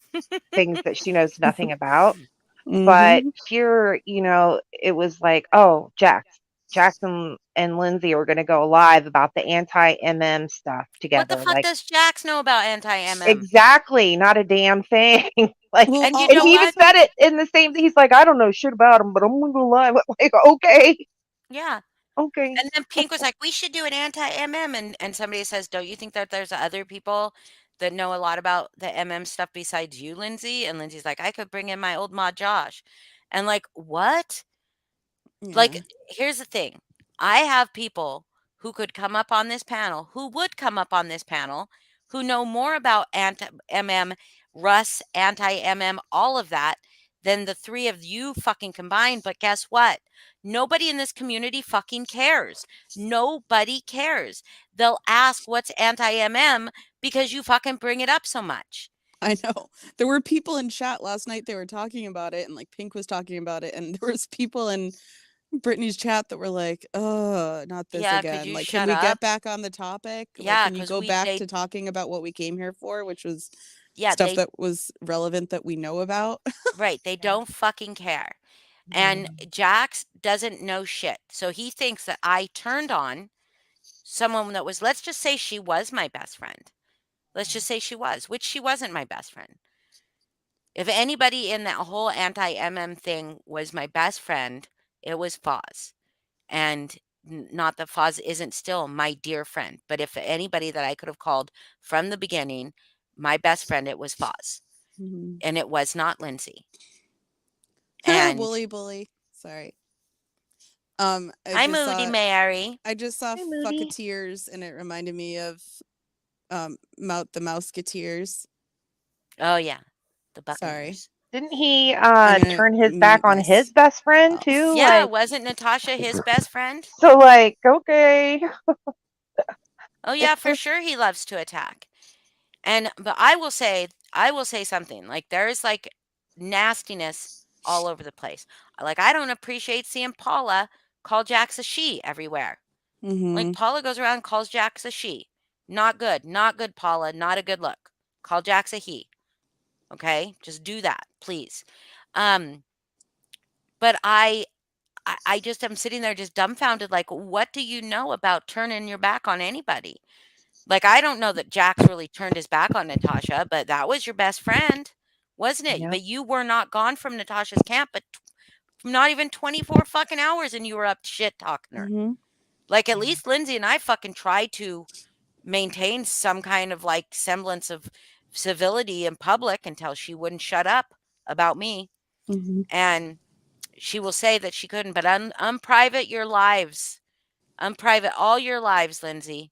things that she knows nothing about. But Mhm. here, it was like, oh, Jackson and Lindsay were going to go live about the anti-MM stuff What the together. fuck Like, does Jax know about anti-MM? exactly, not a damn thing. Like, Well, And you and know he even what? said it in the same. He's like, I don't know shit about him, but I'm gonna go live. Like, okay, Yeah. okay. And then Pink was like, we should do an anti-MM. And somebody says, don't you think that there's other people that know a lot about the MM stuff besides you, Lindsay? And Lindsay's like, I could bring in my old mod Josh. And like, what? yeah. Like, here's the thing. I have people who could come up on this panel, who would come up on this panel, who know more about anti-MM, Russ, anti-MM, all of that than the three of you fucking combined. But guess what? Nobody in this community fucking cares. Nobody cares. They'll ask what's anti-MM because you fucking bring it up so much. I know. There were people in chat last night, they were talking about it, and like Pink was talking about it, and there was people in Brittany's chat that were like, "Oh, not this Yeah, could again." you Like, can shut we get up? back on the topic? Like, Yeah, can you because go back they to talking about what we came here for, which was yeah, stuff they that was relevant that we know about? right, they don't fucking care. And Jax doesn't know shit. So he thinks that I turned on someone that was, let's just say she was my best friend. Let's just say she was, which she wasn't my best friend. If anybody in that whole anti-MM thing was my best friend, it was Foz. And not that Foz isn't still my dear friend, but if anybody that I could have called from the beginning, my best friend, it was Foz. Mhm. And it was not Lindsay. And Wooly bully. Sorry. hi, Moody Mary. I just saw Hey, Moody. Fucketeers, and it reminded me of the Mouseketeers. Oh, yeah. The Sorry. Buccaneers. Didn't he I'm gonna turn his back mute on his best friend too? Yeah, Like, wasn't Natasha his best friend? so like, okay. Oh, yeah, for sure he loves to attack. But I will say something. Like, there's like nastiness all over the place. Like, I don't appreciate seeing Paula call Jax a she everywhere. Like, Mhm. Paula goes around and calls Jax a she. Not good. Not good, Paula. Not a good look. Call Jax a he. Okay? Just do that, please. But I just am sitting there just dumbfounded, like, what do you know about turning your back on anybody? Like, I don't know that Jax really turned his back on Natasha, but that was your best friend, wasn't it? Yep. But you were not gone from Natasha's camp, but not even 24 fucking hours, and you were up shit talking her. Mhm. Like, at least Lindsay and I fucking tried to maintain some kind of like semblance of civility in public until she wouldn't shut up about me. Mhm. And she will say that she couldn't, but unprivate your lives. Unprivate all your lives, Lindsay.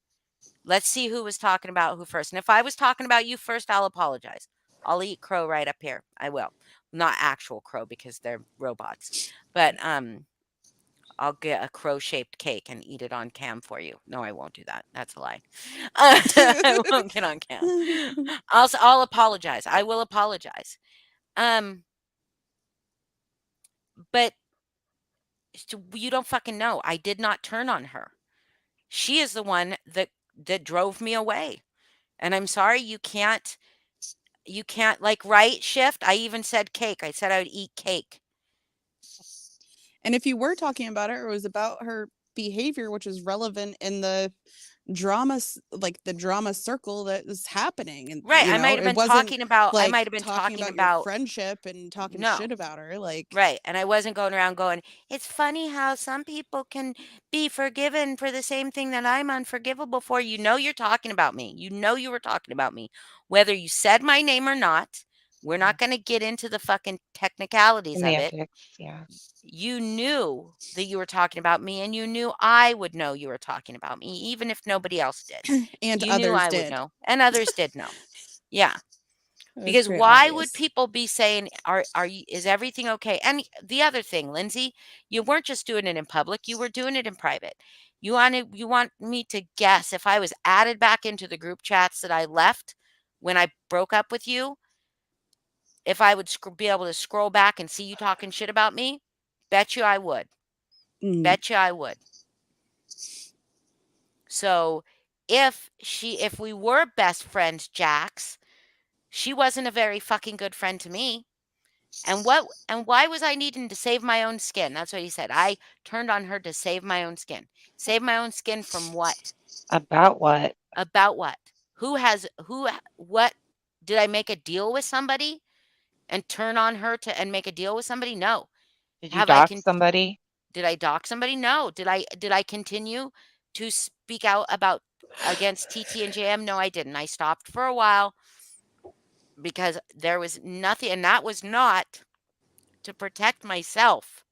Let's see who was talking about who first. And if I was talking about you first, I'll apologize. I'll eat crow right up here. I will. Not actual crow because they're robots. But I'll get a crow-shaped cake and eat it on cam for you. No, I won't do that. That's a lie. I won't get on cam. I'll apologize. I will apologize. But you don't fucking know. I did not turn on her. She is the one that drove me away. And I'm sorry you can't like right shift. I even said cake. I said I would eat cake. And if you were talking about it, or it was about her behavior, which is relevant in the drama, like the drama circle that is happening, and Right. you I know, might have it been wasn't talking about I like might have been talking talking about your about friendship and talking no. shit about her. Like, Right. And I wasn't going around going, it's funny how some people can be forgiven for the same thing that I'm unforgivable for. You know, you're talking about me. You know, you were talking about me. Whether you said my name or not, we're not going to get into the fucking technicalities of it. Semantics, yeah. You knew that you were talking about me, and you knew I would know you were talking about me, even if nobody else did. and You knew others I would did. know, and others did know. Yeah. It was Because pretty why would obvious. people be saying, "Are you? Is everything okay?" And the other thing, Lindsay, you weren't just doing it in public; you were doing it in private. You want me to guess if I was added back into the group chats that I left when I broke up with you, if I would be able to scroll back and see you talking shit about me? Bet you I would. Mm. Bet you I would. So if we were best friends, Jax, she wasn't a very fucking good friend to me. And why was I needing to save my own skin? That's what he said. I turned on her to save my own skin. Save my own skin from what? About what? About what? What did I make a deal with somebody and turn on her to and make a deal with somebody? No. Did you Have I dox somebody? Did I dox somebody? No. Did I continue to speak out against TT and JM? No, I didn't. I stopped for a while because there was nothing, and that was not to protect myself.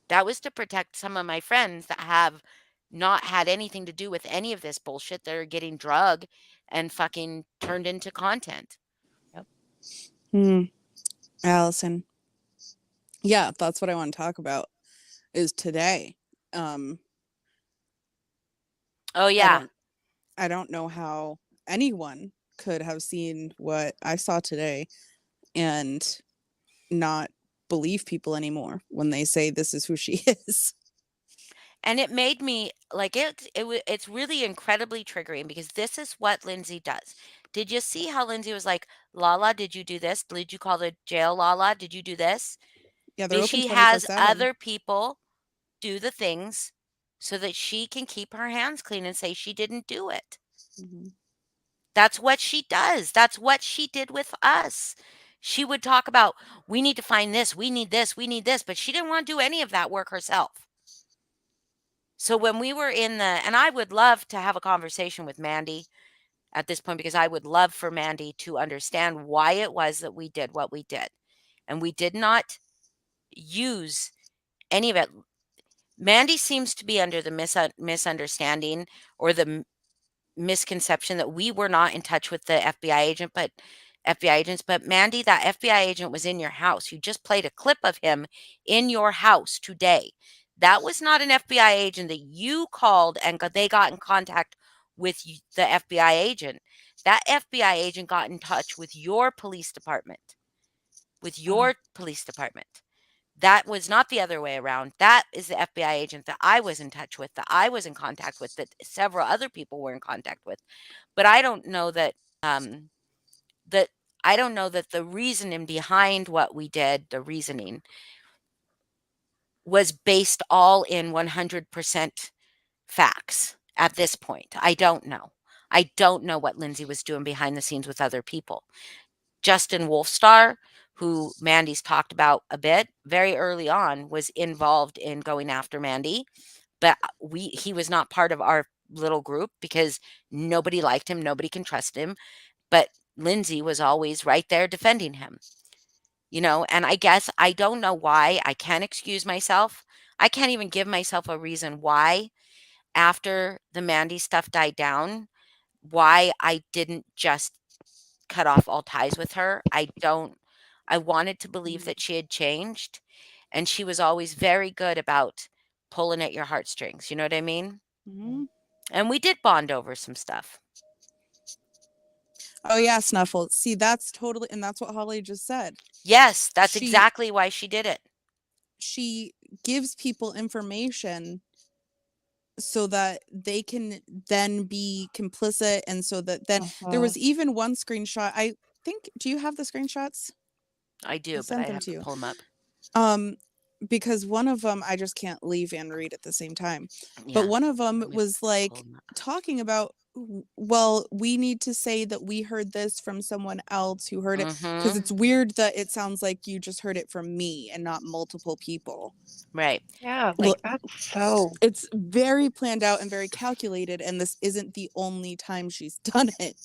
That was to protect some of my friends that have not had anything to do with any of this bullshit that are getting drug and fucking turned into content. Allison. Yeah, that's what I want to talk about is today. Oh yeah. I don't know how anyone could have seen what I saw today and not believe people anymore when they say this is who she is. And it made me like it's really incredibly triggering because this is what Lindsay does. Did you see how Lindsay was like, Lala, did you do this? Did you call the jail, Lala? Did you do this? Yeah, they're Because open she has 24/7. other people do the things so that she can keep her hands clean and say she didn't do it. Mhm. That's what she does. That's what she did with us. She would talk about, we need to find this, we need this, we need this, but she didn't want to do any of that work herself. So when we were in the, and I would love to have a conversation with Mandy at this point because I would love for Mandy to understand why it was that we did what we did. And we did not use any of it. Mandy seems to be under the misunderstanding or the misconception that we were not in touch with the FBI agents, but Mandy, that FBI agent was in your house. You just played a clip of him in your house today. That was not an FBI agent that you called and they got in contact with the FBI agent. That FBI agent got in touch with your police department. That was not the other way around. That is the FBI agent that I was in touch with, that I was in contact with, that several other people were in contact with. But I don't know that that I don't know that the reasoning behind what we did, the reasoning, was based all in 100% facts at this point. I don't know. I don't know what Lindsay was doing behind the scenes with other people. Justin Wolfstar, who Mandy's talked about a bit, very early on was involved in going after Mandy, but he was not part of our little group because nobody liked him, nobody can trust him, but Lindsay was always right there defending him. And I guess I don't know why. I can't excuse myself. I can't even give myself a reason why after the Mandy stuff died down, why I didn't just cut off all ties with her. I wanted to believe that she had changed, and she was always very good about pulling at your heartstrings, you know what I mean? Mhm. And we did bond over some stuff. Oh yeah, Snuffle. See, that's totally, and that's what Holly just said. Yes, that's She- exactly why she did it. She gives people information so that they can then be complicit, and so that then there was even one screenshot. I think, do you have the screenshots? I do, but sent I them have to to you. pull them up. Because one of them I just can't leave and read at the same time. Yeah, But one of them let me was like pull 'em up. talking about, well, we need to say that we heard this from someone else who heard it, because Mhm. it's weird that it sounds like you just heard it from me and not multiple people. Right. Yeah, Well, like that's so. It's very planned out and very calculated, and this isn't the only time she's done it.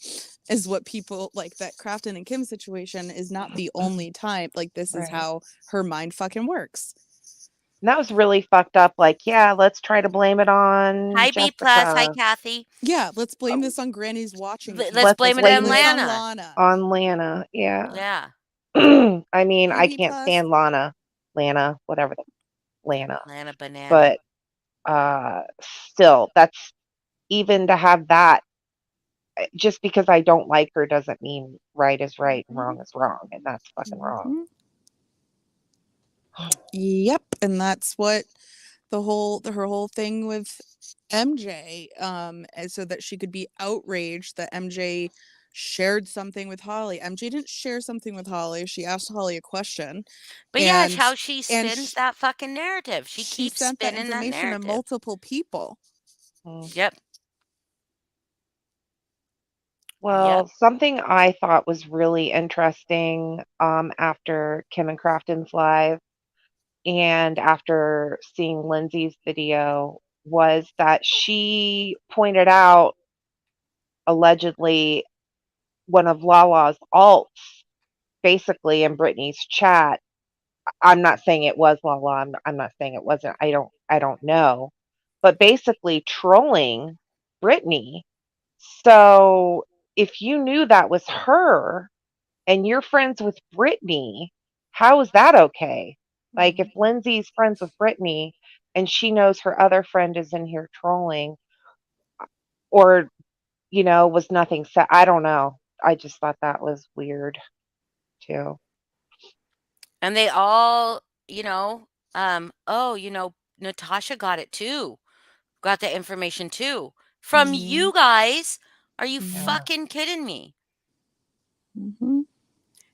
Is what people like, that Crafton and Kim situation is not the only time. Like, this is Right. how her mind fucking works. And that was really fucked up. Like, yeah, let's try to blame it on Hi B plus. Hi Jessica. Kathy. Yeah, let's blame this on Granny's watching. Let's Let's blame it blame on it Lana. Lana. On Lana, yeah. Yeah. I mean, Hey, I B can't plus. stand Lana, whatever, Lana. Lana Banana. But still, that's, even to have that, just because I don't like her doesn't mean right is right and wrong is wrong, and that's fucking wrong. Yep, and that's what her whole thing with MJ, and so that she could be outraged that MJ shared something with Holly. MJ didn't share something with Holly. She asked Holly a question. But yeah, it's how she spins that fucking narrative. She keeps sent that spinning that information to narrative. multiple people. Yep. Well, something I thought was really interesting after Kim and Crafton's live and after seeing Lindsay's video was that she pointed out, allegedly, one of Lala's alts basically in Brittany's chat. I'm not saying it was Lala. I'm not saying it wasn't. I don't know. But basically trolling Brittany. So if you knew that was her and you're friends with Brittany, how is that okay? Like, if Lindsay's friends with Brittany and she knows her other friend is in here trolling, or, was nothing said. I don't know. I just thought that was weird too. And they all, Natasha got it too. got the information too from you guys. Are you Yeah. fucking kidding me? Mhm.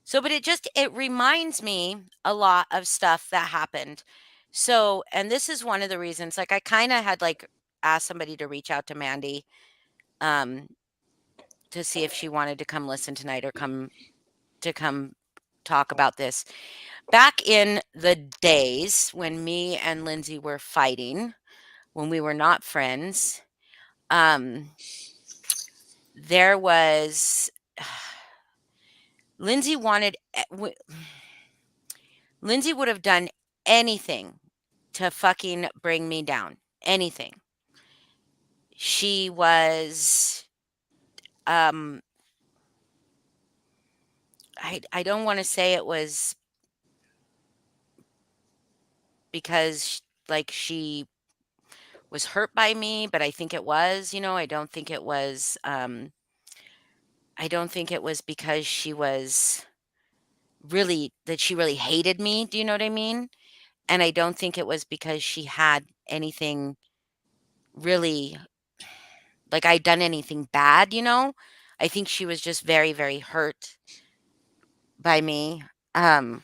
So, but it reminds me a lot of stuff that happened. So, and this is one of the reasons, like, I kind of had like asked somebody to reach out to Mandy, um, to see if she wanted to come listen tonight or come talk about this. Back in the days when me and Lindsay were fighting, when we were not friends, um, there was Lindsay wanted Lindsay would have done anything to fucking bring me down. Anything. She was um I don't want to say it was because like she was hurt by me, but I think it was, I don't think it was I don't think it was because she really hated me, do you know what I mean? And I don't think it was because she had anything really like I'd done anything bad. I think she was just very, very hurt by me. But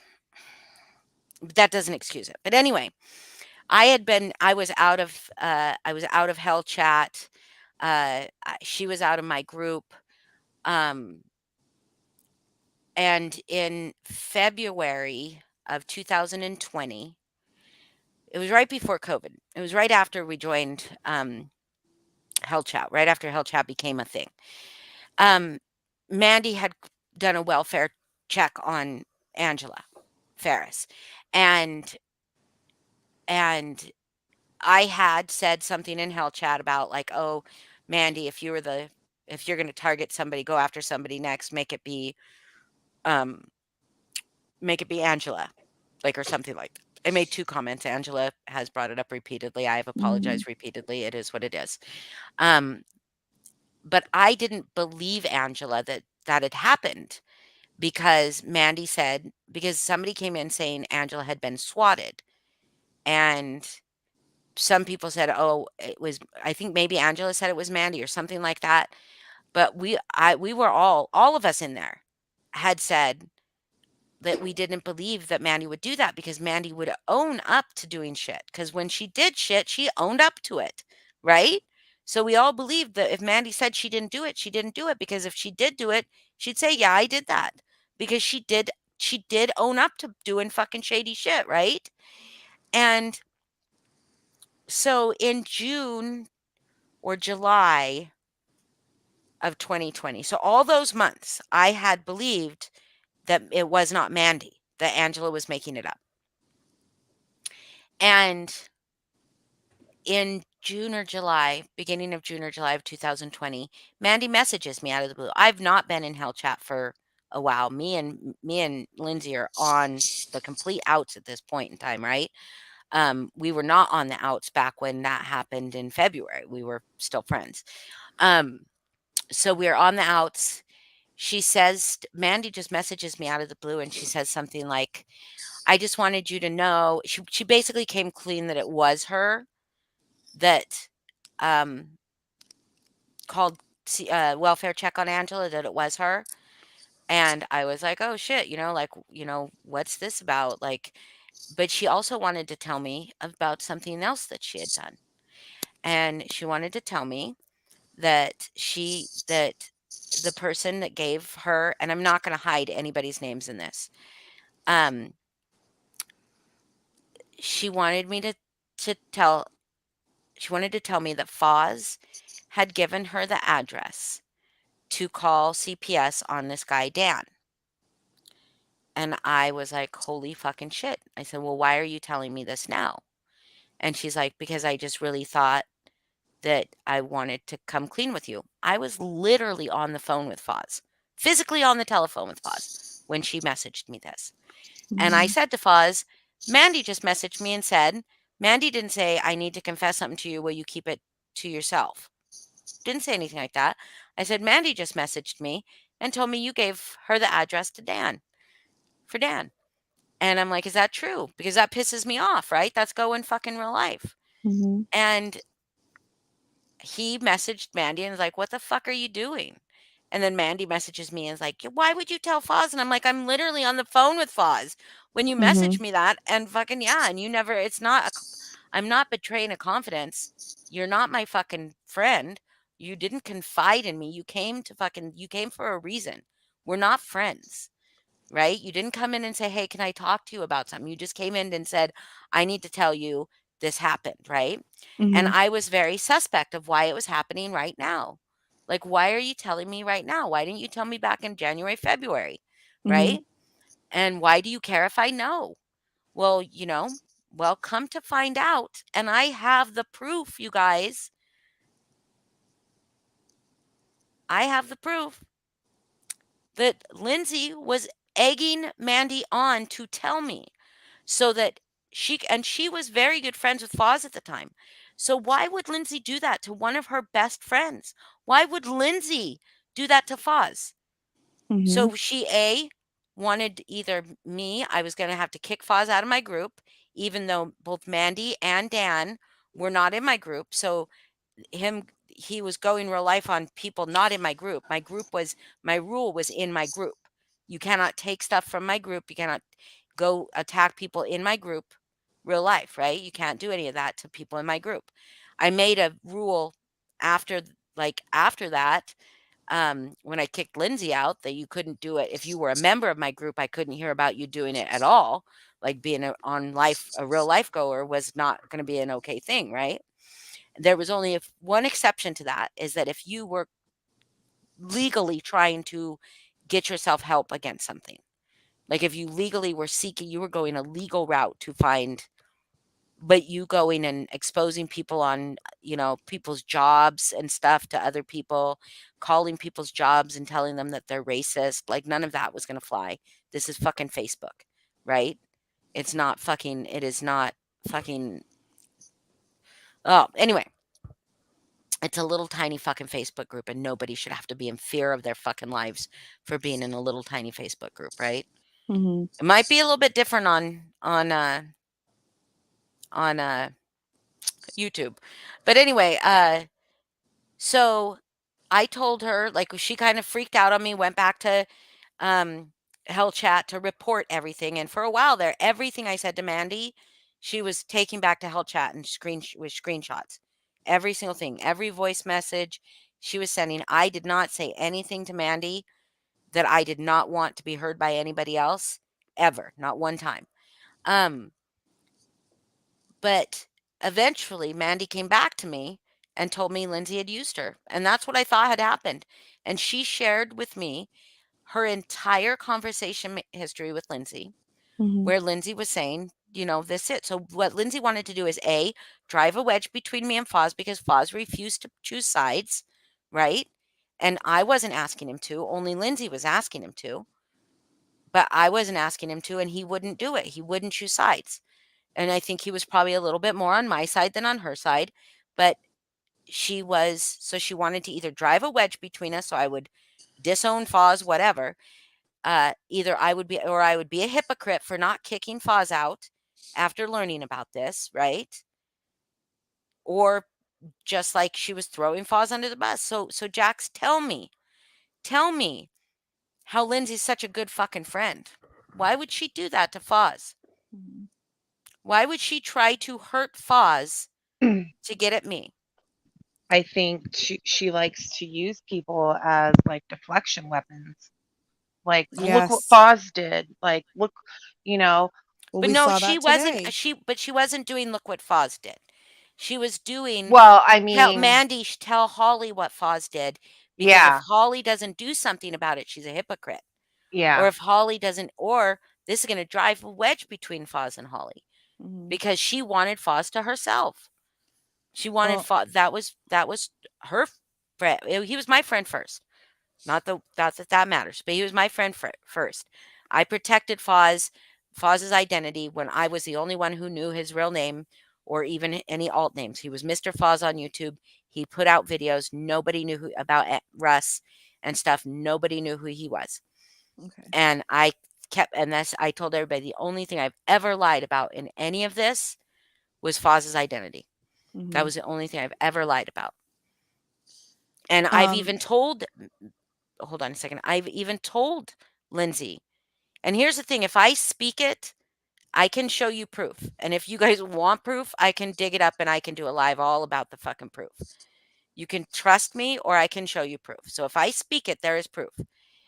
that doesn't excuse it. But anyway, I was out of Hell Chat. She was out of my group. Um, and in February of 2020, it was right before COVID. It was right after we joined Hell Chat, right after Hell Chat became a thing. Mandy had done a welfare check on Angela Ferris, and and I had said something in Hell Chat about like, oh, Mandy, if you're going to target somebody, go after somebody next, um, make it be Angela, like or something like that. I made 2 comments. Angela has brought it up repeatedly. I have apologized repeatedly. It is what it is. But I didn't believe Angela that had happened because Mandy said because somebody came in saying Angela had been swatted, and some people said, "Oh, it was." I think maybe Angela said it was Mandy or something like that. But we were all of us in there had said that we didn't believe that Mandy would do that because Mandy would own up to doing shit. Because when she did shit, she owned up to it, right? So we all believed that if Mandy said she didn't do it, she didn't do it. Because if she did do it, she'd say, "Yeah, I did that," because she did. She did own up to doing fucking shady shit, right? And so in June or July of 2020, so all those months, I had believed that it was not Mandy, that Angela was making it up. And in beginning of June or July of 2020, Mandy messages me out of the blue. I've not been in Hell Chat for a while. Me and Lindsay are on the complete outs at this point in time, right? We were not on the outs back when that happened in February. We were still friends. So we're on the outs. Mandy just messages me out of the blue and she says something like, I just wanted you to know. She basically came clean that it was her that called welfare check on Angela, that it was her. And I was like, oh shit, what's this about? Like, but she also wanted to tell me about something else that she had done. And she wanted to tell me that the person that gave her, and I'm not going to hide anybody's names in this, she wanted me to tell she wanted to tell me that Foz had given her the address to call CPS on this guy Dan. And I was like, holy fucking shit. I said, well, why are you telling me this now? And she's like, because I just really thought that I wanted to come clean with you. I was literally on the phone with Foz, physically on the telephone with Foz when she messaged me this. And I said to Foz, Mandy just messaged me and said, Mandy didn't say, I need to confess something to you. Will you keep it to yourself? Didn't say anything like that. I said, Mandy just messaged me and told me you gave her the address to Dan, for Dan. And I'm like, is that true? Because that pisses me off, right? That's going fucking real life. Mhm. And he messaged Mandy and was like, "What the fuck are you doing?" And then Mandy messages me and is like, "Why would you tell Foz?" And I'm like, "I'm literally on the phone with Foz when you message me that." And fucking yeah, and you never. It's not. I'm not betraying a confidence. You're not my fucking friend. You didn't confide in me. You came to fucking. You came for a reason. We're not friends, right? You didn't come in and say, "Hey, can I talk to you about something?" You just came in and said, "I need to tell you this happened," right? And I was very suspect of why it was happening right now. Like, why are you telling me right now? Why didn't you tell me back in January, February, right? And why do you care if I know? Well, well, come to find out, and I have the proof, you guys. I have the proof that Lindsay was egging Mandy on to tell me so that she was very good friends with Foz at the time. So why would Lindsay do that to one of her best friends? Why would Lindsay do that to Foz? So she wanted either me, I was going to have to kick Foz out of my group, even though both Mandy and Dan were not in my group. So he was going real life on people not in my group. My rule was in my group. You cannot take stuff from my group. You cannot go attack people in my group real life, right? You can't do any of that to people in my group. I made a rule after after that when I kicked Lindsay out that you couldn't do it if you were a member of my group. I couldn't hear about you doing it at all. Like being a real life goer was not going to be an okay thing, right? There was only one exception to that, is that if you were legally trying to get yourself help against something, like if you legally were seeking, you were going a legal route to find, but you going and exposing people on, people's jobs and stuff to other people, calling people's jobs and telling them that they're racist, like none of that was going to fly. This is fucking Facebook, right? It is not fucking, oh, anyway. It's a little tiny fucking Facebook group, and nobody should have to be in fear of their fucking lives for being in a little tiny Facebook group, right? It might be a little bit different on YouTube. But anyway, so I told her, like, she kind of freaked out on me, went back to Hell Chat to report everything. And for a while there, everything I said to Mandy, she was taking back to Hell Chat and with screenshots. Every single thing, every voice message she was sending. I did not say anything to Mandy that I did not want to be heard by anybody else ever, not one time. But eventually Mandy came back to me and told me Lindsay had used her. And that's what I thought had happened. And she shared with me her entire conversation history with Lindsay, where Lindsay was saying, this it. So what Lindsay wanted to do is drive a wedge between me and Foz because Foz refused to choose sides, right? And I wasn't asking him to, only Lindsay was asking him to. But I wasn't asking him to, and he wouldn't do it. He wouldn't choose sides. And I think he was probably a little bit more on my side than on her side. But she wanted to either drive a wedge between us so I would disown Foz, whatever. Either I would be a hypocrite for not kicking Foz out after learning about this, right? Or just like she was throwing Foz under the bus. So Jax, tell me how Lindsay's such a good fucking friend. Why would she do that to Foz? Why would she try to hurt Foz to get at me? I think she likes to use people as like deflection weapons. Like, look what Foz did. Like, look, Well, but we no, saw she that wasn't. today. She wasn't doing. Look what Foz did. She was doing. well, I Tell mean, Mandy, tell Holly what Foz did, because if yeah, Holly doesn't do something about it, she's a hypocrite. Or yeah. if Holly doesn't, or this is going to drive a wedge between Foz and Holly, because she wanted Foz to herself. She wanted Well, Foz. That was her friend. He was my friend first. Not that matters, but he was my friend first. I protected Foz's identity when I was the only one who knew his real name or even any alt names. He was Mr. Foz on YouTube. He put out videos. Nobody knew about Russ and stuff. Nobody knew who he was. okay. And I told everybody the only thing I've ever lied about in any of this was Foz's identity. That was the only thing I've ever lied about. And I've Um, even told, hold on a second, I've even told Lindsay. And here's the thing, if I speak it, I can show you proof. And if you guys want proof, I can dig it up and I can do a live all about the fucking proof. You can trust me or I can show you proof. So if I speak it, there is proof.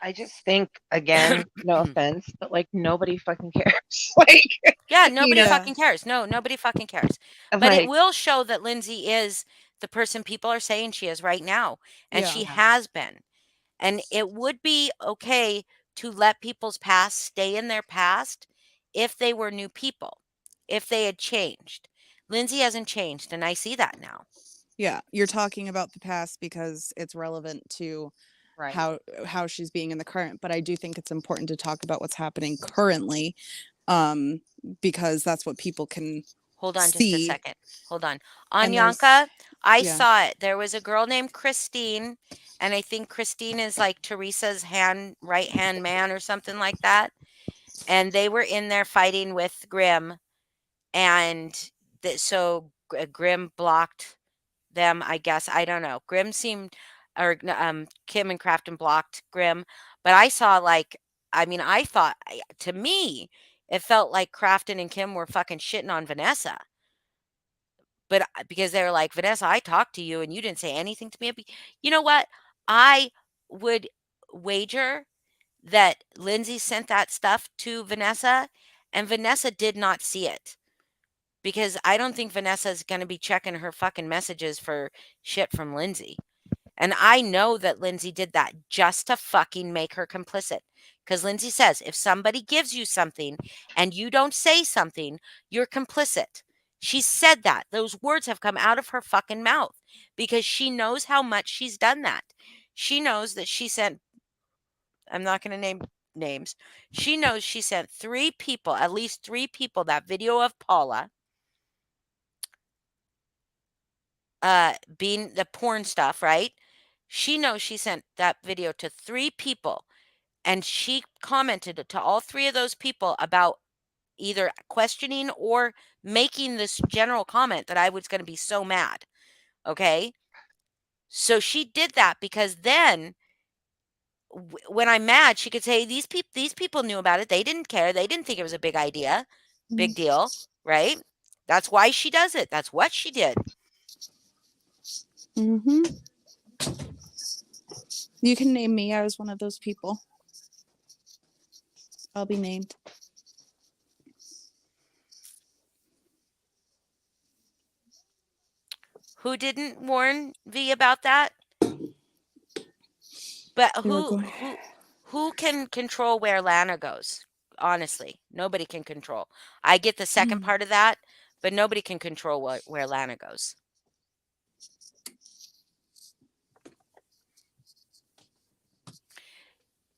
I just think, again, no offense, but like nobody fucking cares. Like, Yeah, nobody know. fucking cares. No, nobody fucking cares. I'm But it like, will show that Lindsay is the person people are saying she is right now. And Yeah. she has been. And it would be okay to let people's past stay in their past if they were new people, if they had changed. Lindsay hasn't changed, and I see that now. Yeah, you're talking about the past because it's relevant to right. how she's being in the current, but I do think it's important to talk about what's happening currently, because that's what people can Hold on just a see. second. Hold on. On And there's- Yanka, I yeah. saw it. There was a girl named Christine, and I think Christine is like Teresa's right hand man or something like that. And they were in there fighting with Grim, and so Grim blocked them, I guess. I don't know. Grim seemed, or Kim and Crafton blocked Grim, but I saw I thought, to me, it felt like Crafton and Kim were fucking shitting on Vanessa. But because they were like, Vanessa, I talked to you and you didn't say anything to me. You know what? I would wager that Lindsay sent that stuff to Vanessa and Vanessa did not see it. Because I don't think Vanessa's going to be checking her fucking messages for shit from Lindsay. And I know that Lindsay did that just to fucking make her complicit. Because Lindsay says, if somebody gives you something and you don't say something, you're complicit. She said that. Those words have come out of her fucking mouth because she knows how much she's done that. She knows that she sent, I'm not going to name names. She knows she sent 3 people, at least 3 people, that video of Paula being the porn stuff, right? She knows she sent that video to 3 people and she commented to all 3 of those people about either questioning or making this general comment that I was going to be so mad. Okay? So she did that because then when I'm mad, she could say these people knew about it. They didn't care. They didn't think it was a big idea, big deal, right? That's why she does it. That's what she did. Mm-hmm. You can name me. I was one of those people. I'll be named. Who didn't warn V about that? But who can control where Lana goes? Honestly, nobody can control. I get the second part of that, but nobody can control where Lana goes.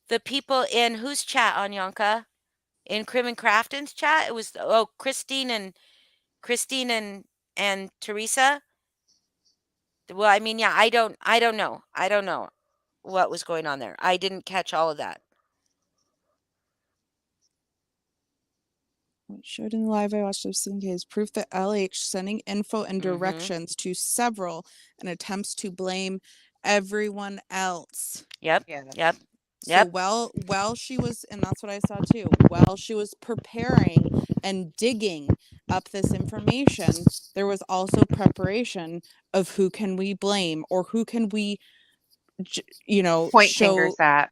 The people in whose chat on Yonka? In Crim and Crafton's chat? It was Christine and Teresa. Well, I mean, yeah, I don't know. I don't know what was going on there. I didn't catch all of that. What showed in the live I watched of CNK is proof that LH sending info and directions to several and attempts to blame everyone else. Yep. Yeah. Yep. So Yep. while she was, and that's what I saw too, while she was preparing and digging up this information, there was also preparation of who can we blame or who can we, Point fingers at,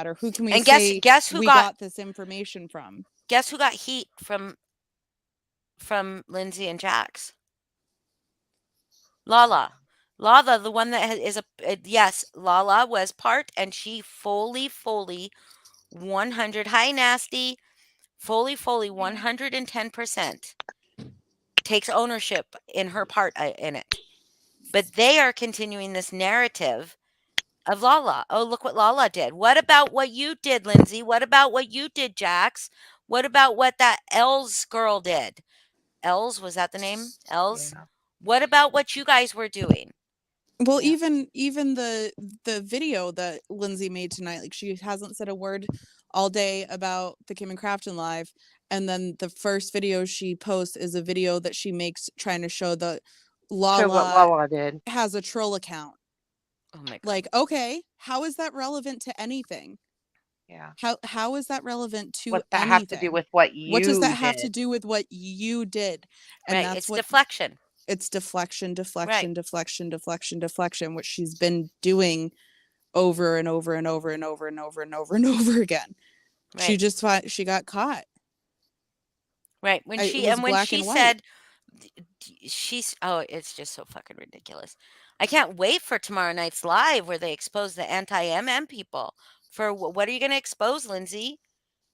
or who can we And say guess who we got this information from? Guess who got heat from Lindsay and Jax? Lala. Lala, the one that is yes, Lala was part, and she fully 100. Hi, Nasty. Fully 110% takes ownership in her part in it. But they are continuing this narrative of Lala. Oh, look what Lala did. What about what you did, Lindsay? What about what you did, Jax? What about what that Els girl did? Els, was that the name? Els? Yeah. What about what you guys were doing? Well, Yeah. even the video that Lindsay made tonight, like she hasn't said a word all day about the Kim and Crafton live, and then the first video she posts is a video that she makes trying to show that Show what Lala Lala did. has a troll account. Oh my God. Like, okay, how is that relevant to anything? Yeah. How is that relevant to What's that anything? have to do with what What does you that have to did? do with what you did? And Right. that's It's what deflection. it's deflection, Right. deflection, deflection, deflection, deflection, which she's been doing over and over and over and over and over and over and over again. She Right. just thought she got caught. Right. When It she was and when black she and white. said she's it's just so fucking ridiculous. I can't wait for tomorrow night's live where they expose the anti-MM people for what are you going to expose, Lindsay?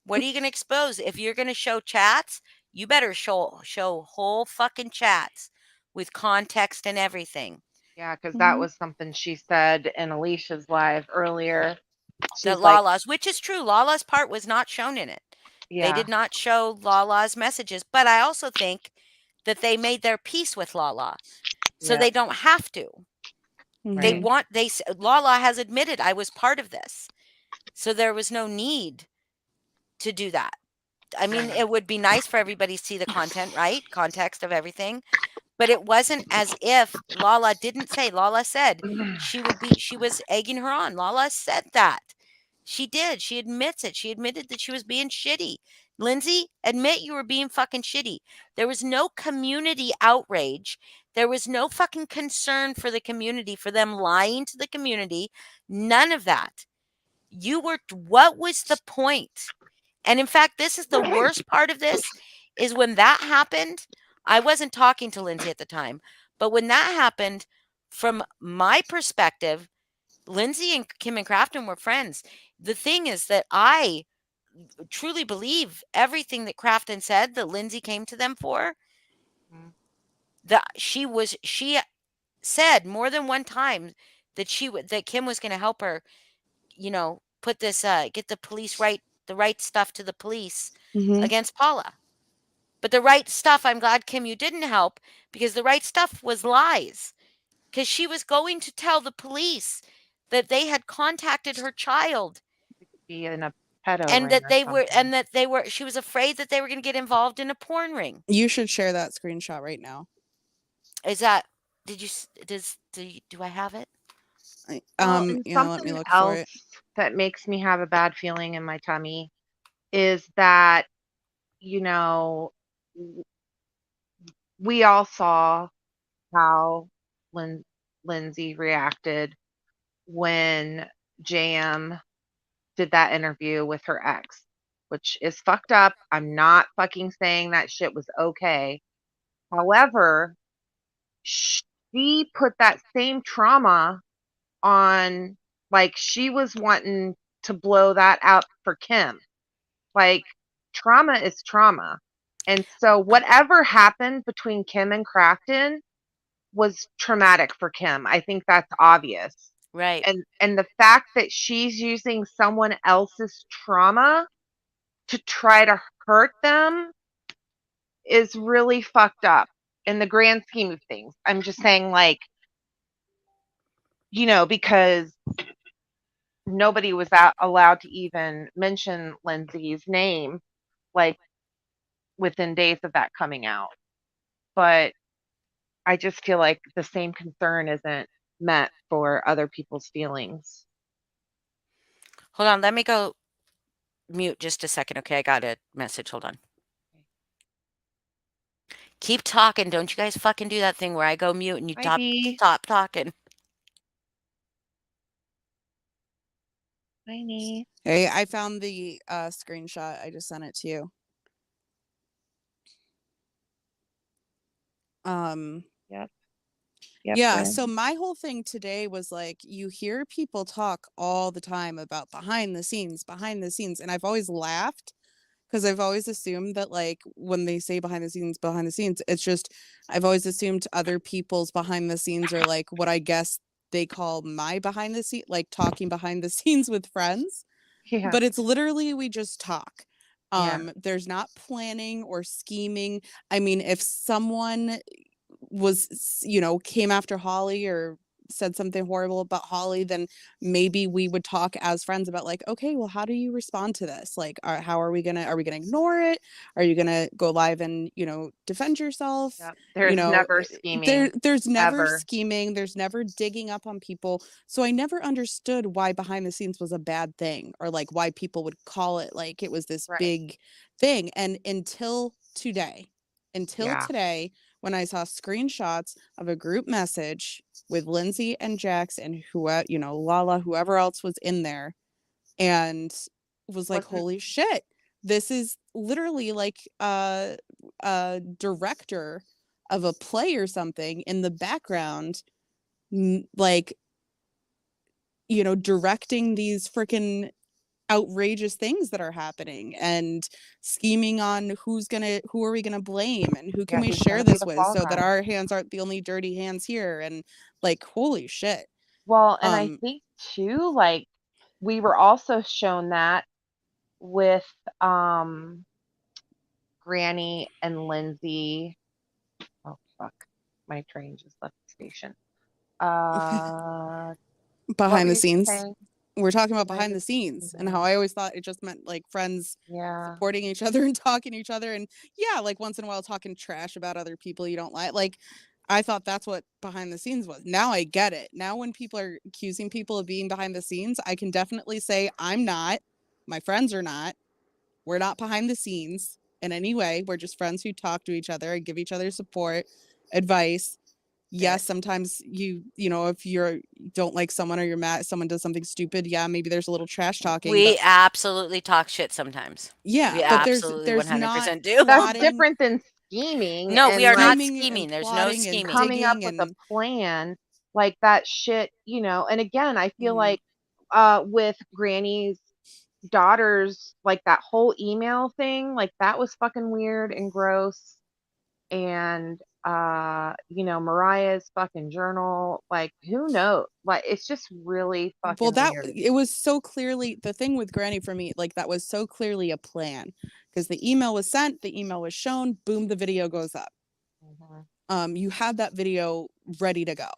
What are you going to expose? If you're going to show chats, you better show whole fucking chats with context and everything. Yeah, because that Mhm. was something she said in Alicia's live earlier. The She's like, Lala's, which is true. Lala's part was not shown in it. They yeah, did not show Lala's messages, but I also think that they made their peace with Lala. So yeah, they don't have to. They Mhm. right. Lala has admitted I was part of this. So there was no need to do that. I mean, Right. it would be nice for everybody to see the content, right? Context of everything. But it wasn't as if Lala didn't say. Lala said she was egging her on. Lala said that. She did. She admits it. She admitted that she was being shitty. Lindsay, admit you were being fucking shitty. There was no community outrage. There was no fucking concern for the community, for them lying to the community. None of that. What was the point? And in fact, this is the worst part of this is when that happened, I wasn't talking to Lindsay at the time, but when that happened, from my perspective, Lindsay and Kim and Crafton were friends. The thing is that I truly believe everything that Crafton said that Lindsay came to them for. Mhm. That she said more than one time that that Kim was going to help her, put this get the right stuff to the police Mhm. against Paula. But the right stuff, I'm glad, Kim, you didn't help because the right stuff was lies. Because she was going to tell the police that they had contacted her child Be in a pedo and ring or something. she was afraid that they were going to get involved in a porn ring. You should share that screenshot right now. Is that, did you, do I have it? Well, and Let me something look for else it. that makes me have a bad feeling in my tummy is that, you know, w- we all saw how Lindsay reacted when JM did that interview with her ex, which is fucked up. I'm not fucking saying that shit was okay. However, she put that same trauma on, like, she was wanting to blow that out for Kim. Like, trauma is trauma. And so whatever happened between Kim and Crafton was traumatic for Kim. I think that's obvious. Right. And the fact that she's using someone else's trauma to try to hurt them is really fucked up in the grand scheme of things. I'm just saying, like, because nobody was allowed to even mention Lindsay's name, like, within days of that coming out. But I just feel like the same concern isn't met for other people's feelings. Hold on. Let me go mute just a second. Okay. I got a message. Hold on. Keep talking. Don't you guys fucking do that thing where I go mute and you Hi, Bee. stop talking. Hi, Nee. Hey, I found the screenshot. I just sent it to you. Yep. Yeah, Friend. so my whole thing today was like, you hear people talk all the time about behind the scenes, and I've always laughed because I've always assumed that, like, when they say behind the scenes, it's just, I've always assumed other people's behind the scenes are like what I guess they call my behind the scene, like talking behind the scenes with friends. Yeah. But it's literally we just talk. Yeah. There's not planning or scheming. I mean, if someone was, came after Holly or said something horrible about Holly, then maybe we would talk as friends about like, okay, well, how do you respond to this? Like, how are we gonna ignore it? Are you gonna go live and, defend yourself? Yep. There's never scheming. There's never ever. scheming. There's never digging up on people. So I never understood why behind the scenes was a bad thing, or like why people would call it like it was this Right. big thing. And until today, Yeah. when I saw screenshots of a group message with Lindsay and Jax and Lala, whoever else was in there, and was like, Wasn't holy shit, this is literally like a director of a play or something in the background, like, directing these freaking outrageous things that are happening and scheming on who are we gonna blame and who can we who's share gonna be this the with fall so that guy. our hands aren't the only dirty hands here, and like, holy shit. Well, and I think too, like, we were also shown that with Granny and Lindsay. Oh fuck, my train just left the station. What were behind the you scenes. saying? We're talking about behind the scenes and how I always thought it just meant like friends Yeah. supporting each other and talking to each other, and yeah, like once in a while talking trash about other people you don't like. Like, I thought that's what behind the scenes was. Now I get it. Now when people are accusing people of being behind the scenes, I can definitely say I'm not. My friends are not. We're not behind the scenes in any way. We're just friends who talk to each other and give each other support, advice. Yes, sometimes if you don't like someone or you're mad, someone does something stupid, yeah, maybe there's a little trash talking. We but absolutely talk shit sometimes. yeah, We but absolutely there's not 100% do. That's plotting. different than scheming. No, and we are not like, scheming. and There's no plotting and scheming. coming up digging with a and plan like that shit, and again, I feel Mhm. like with Granny's daughters, like that whole email thing, like that was fucking weird and gross. And Mariah's fucking journal, like, who knows? Like, it's just really fucking weird. it was so clearly the thing with Granny for me, like that was so clearly a plan, because the email was sent, the email was shown, boom, the video goes up. You had that video ready to go.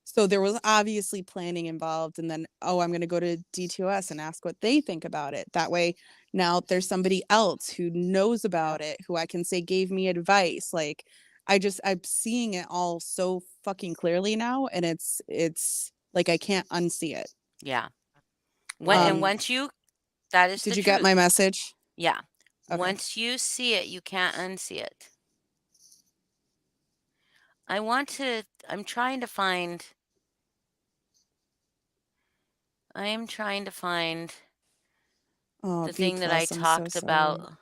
So there was obviously planning involved, and then, I'm going to go to DTOS and ask what they think about it. That way, now there's somebody else who knows about it, who I can say gave me advice. Like, I'm seeing it all so fucking clearly now, and it's like I can't unsee it. Yeah. Um, that is Did the you get truth. my message? Yeah. Okay. Once you see it, you can't unsee it. I'm trying to find. I am trying to find Oh, the B thing that I plus, I'm so talked sorry. about.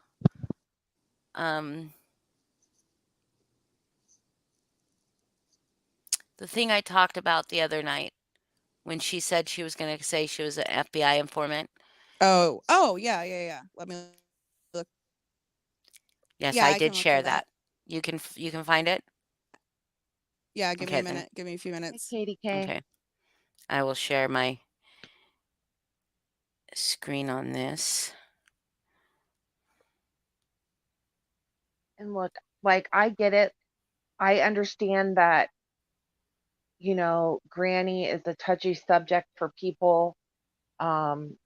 The thing I talked about the other night when she said she was going to say she was an FBI informant. Oh, yeah. Let me look. Yes, Yeah, I I did can look share for that. You can find it? Yeah, give me Okay, a then. minute. Give me a few minutes. Katie K. Okay. I will share my screen on this. And look, like, I get it. I understand that, Granny is a touchy subject for people. And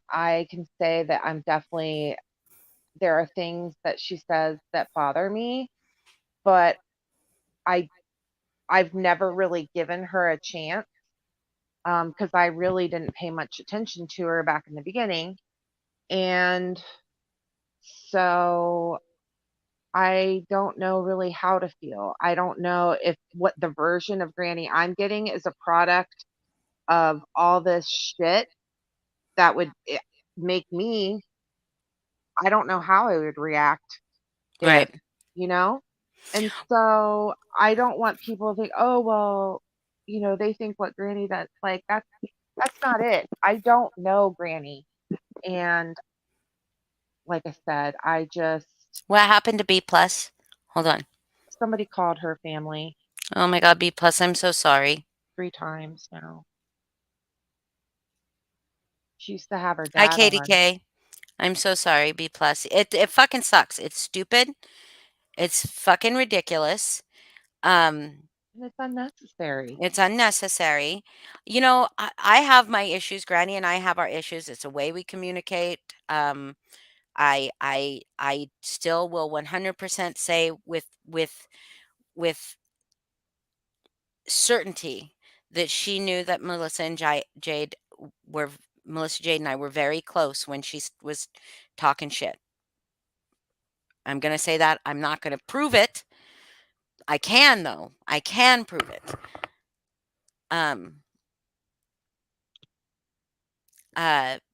I can say that there are things that she says that bother me, but I've never really given her a chance, because I really didn't pay much attention to her back in the beginning. And so I don't know really how to feel. I don't know if what the version of Granny I'm getting is a product of all this shit that would make me, I don't know how I would react Right. if. And so I don't want people to think, oh, well, they think what Granny does. Like, that's not it. I don't know Granny. And like I said, What happened to B plus? Hold on. somebody called her family Oh my God, B plus, I'm so sorry. 3 times now. She used to have her Hi, dad Katie on. K. I'm so sorry, B plus. It fucking sucks. It's stupid. It's fucking ridiculous. And it's unnecessary. It's unnecessary. You know, I have my issues. Granny and I have our issues. It's a way we communicate. I still will 100% say with certainty that she knew that Melissa and Jade were Melissa Jade and I were very close when she was talking shit. I'm going to say that. I'm not going to prove it. I can though. I can prove it.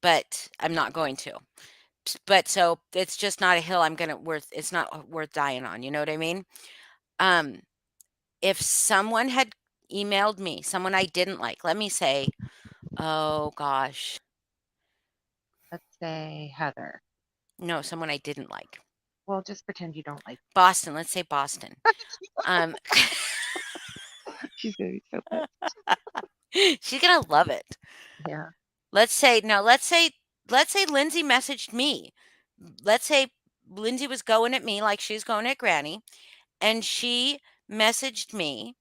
But I'm not going to. But so it's just not a hill it's not worth dying on. You know what I mean? If someone had emailed me, someone I didn't like, let me say, oh gosh, Let's say Heather. no, someone I didn't like. Well, just pretend you don't like. Boston, let's say Boston. She's gonna be so pissed. She's gonna love it. Yeah. Let's say Lindsay messaged me. Let's say Lindsay was going at me like she's going at Granny, and she messaged me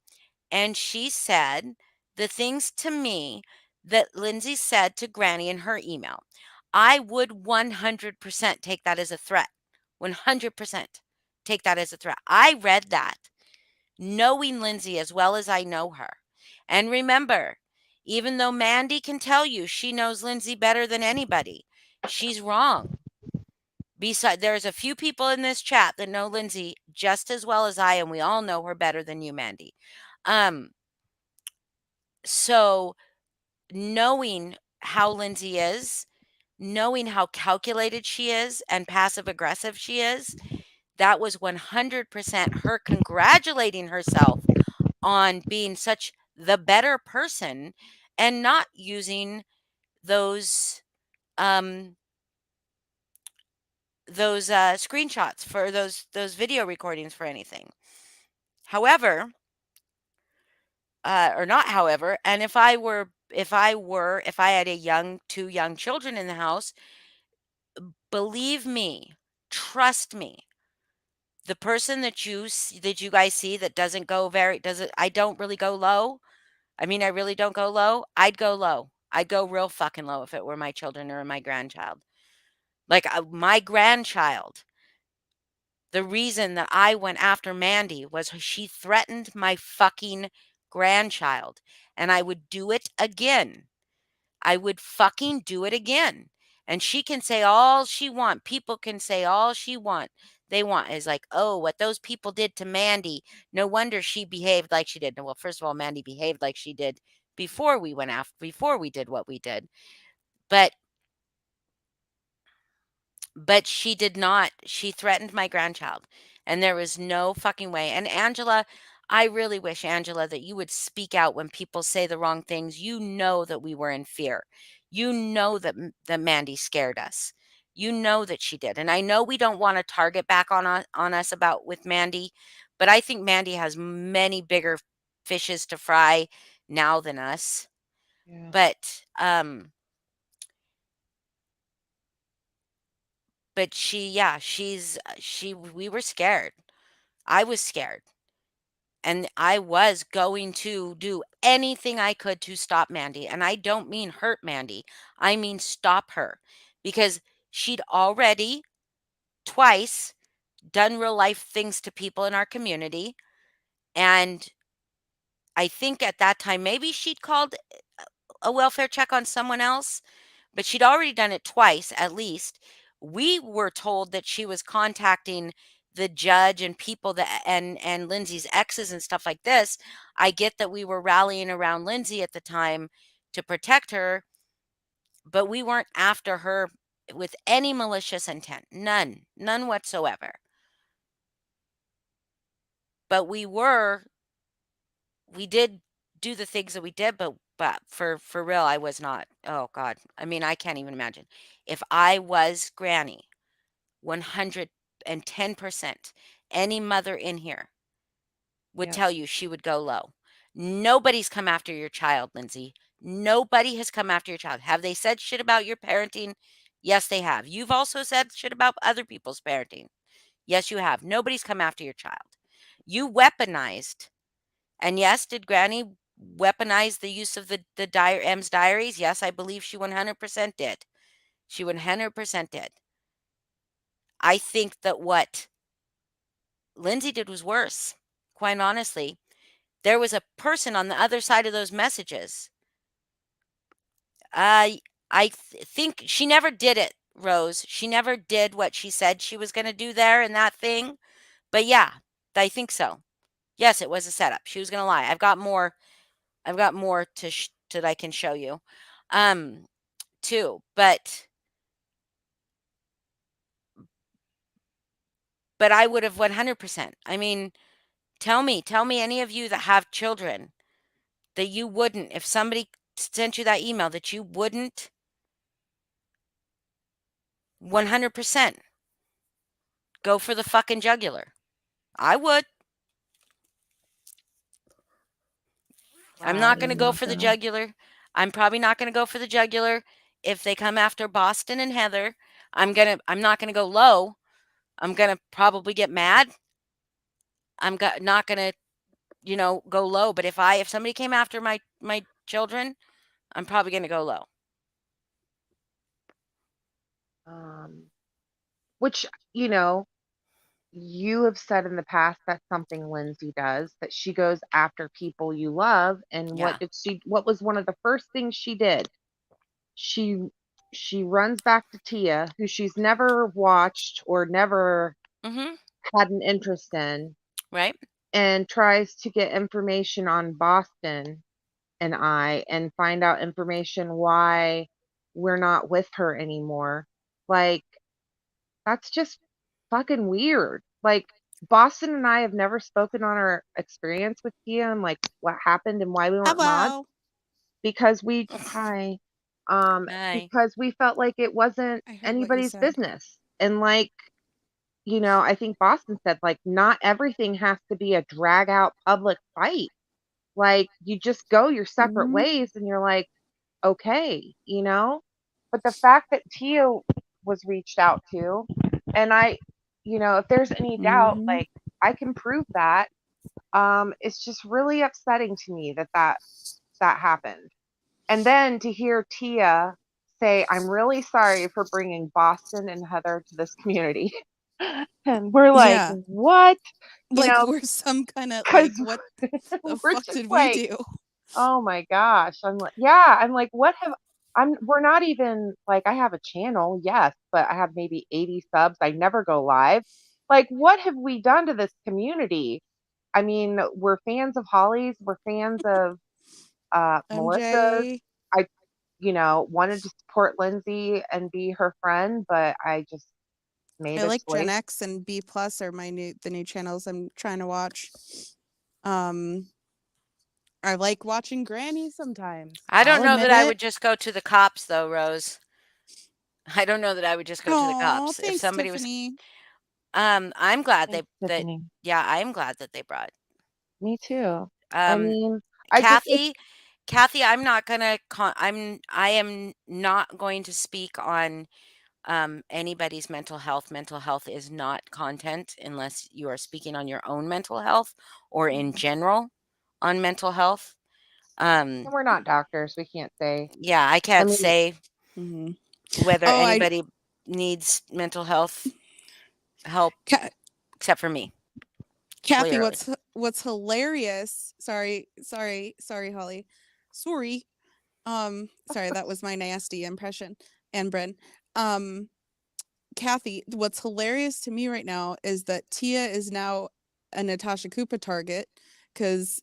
and she said the things to me that Lindsay said to Granny in her email. I would 100% take that as a threat. 100% take that as a threat. I read that knowing Lindsay as well as I know her. And remember, even though Mandy can tell you she knows Lindsay better than anybody, she's wrong. Besides, there's a few people in this chat that know Lindsay just as well as I, and we all know her better than you, Mandy. So knowing how Lindsay is, knowing how calculated she is and passive aggressive she is, that was 100% her congratulating herself on being such the better person and not using those screenshots for those video recordings for anything. However, or not however, and if I had two young children in the house, believe me, trust me, the person that you guys see that I don't really go low. I mean, I really don't go low. I'd go low. I'd go real fucking low if it were my children or my grandchild. Like my grandchild, the reason that I went after Mandy was she threatened my fucking grandchild, and I would do it again. I would fucking do it again. And she can say all she want. People can say all they want is like, oh, what those people did to Mandy. No wonder she behaved like she did. Well, first of all, Mandy behaved like she did before we did what we did. But she did not. She threatened my grandchild. And there was no fucking way. And Angela, I really wish, Angela, that you would speak out when people say the wrong things. You know that we were in fear. You know that Mandy scared us. You know that she did. And I know we don't want to target back on us with Mandy, but I think Mandy has many bigger fishes to fry now than us. Yeah. But we were scared. I was scared. And I was going to do anything I could to stop Mandy. And I don't mean hurt Mandy. I mean stop her. Because she'd already twice done real life things to people in our community. And I think at that time, maybe she'd called a welfare check on someone else, but she'd already done it twice at least. We were told that she was contacting the judge and people and Lindsay's exes and stuff like this. I get that we were rallying around Lindsay at the time to protect her, but we weren't after her with any malicious intent. None whatsoever. But we did do the things that we did, but for real, I was not. Oh God. I mean, I can't even imagine. If I was Granny, 110%, any mother in here would Yep. tell you she would go low. Nobody's come after your child, Lindsay. Nobody has come after your child. Have they said shit about your parenting? Yes, they have. You've also said shit about other people's parenting. Yes, you have. Nobody's come after your child. You weaponized And yes, did Granny weaponize the use of the M's diaries? Yes, I believe she 100% did. She 100% did. I think that what Lindsay did was worse, quite honestly. There was a person on the other side of those messages. I think she never did it, Rose. She never did what she said she was going to do there in that thing. But yeah, I think so. Yes, it was a setup. She was going to lie. I've got more. I've got more that I can show you, too. But I would have 100%. I mean, tell me any of you that have children that you wouldn't, if somebody sent you that email, that you wouldn't 100% go for the fucking jugular. I would. I'm not going to go for the jugular. I'm probably not going to go for the jugular if they come after Boston and Heather. I'm not going to go low. I'm going to probably get mad. I'm not going to, go low, but if somebody came after my children, I'm probably going to go low. Which, you have said in the past that's something Lindsay does, that she goes after people you love. And Yeah. what was one of the first things she did? She runs back to Tia, who she's never watched or never had an interest in. Right. And tries to get information on Boston and find out information why we're not with her anymore. Like, that's just fucking weird. Like, Boston and I have never spoken on our experience with Tia and like what happened and why we weren't mods, because Hi. because we felt like it wasn't anybody's business. And like, I think Boston said, like, not everything has to be a drag out public fight. Like, you just go your separate ways and you're like, okay, But the fact that Tia was reached out to, and if there's any doubt, like, I can prove that. It's just really upsetting to me that happened. And then to hear Tia say, I'm really sorry for bringing Boston and Heather to this community. And we're like, what? We're some kind of like, what the fuck did we do? Oh my gosh. I'm like, we're not even like, I have a channel, yes, but I have maybe 80 subs. I never go live. Like, what have we done to this community? I mean, we're fans of Holly's, we're fans of Melissa's. I wanted to support Lindsay and be her friend, but I just made I like Gen X and B Plus are the new channels I'm trying to watch. I like watching Granny sometimes. I don't know that I would just go to the cops though, Rose. I don't know that I would just go to the cops. Thanks, if somebody Tiffany. I'm glad Tiffany. I am glad that they brought. Me too. Kathy, I'm not gonna I am not going to speak on anybody's mental health. Mental health is not content unless you are speaking on your own mental health or in general on mental health. We're not doctors. We can't say. Yeah, I can't say whether anybody needs mental health help except for me. Kathy, clearly. What's hilarious? Sorry, Holly. Sorry. Sorry, that was my nasty impression. And Bren. Kathy, what's hilarious to me right now is that Tia is now a Natasha Koopa target because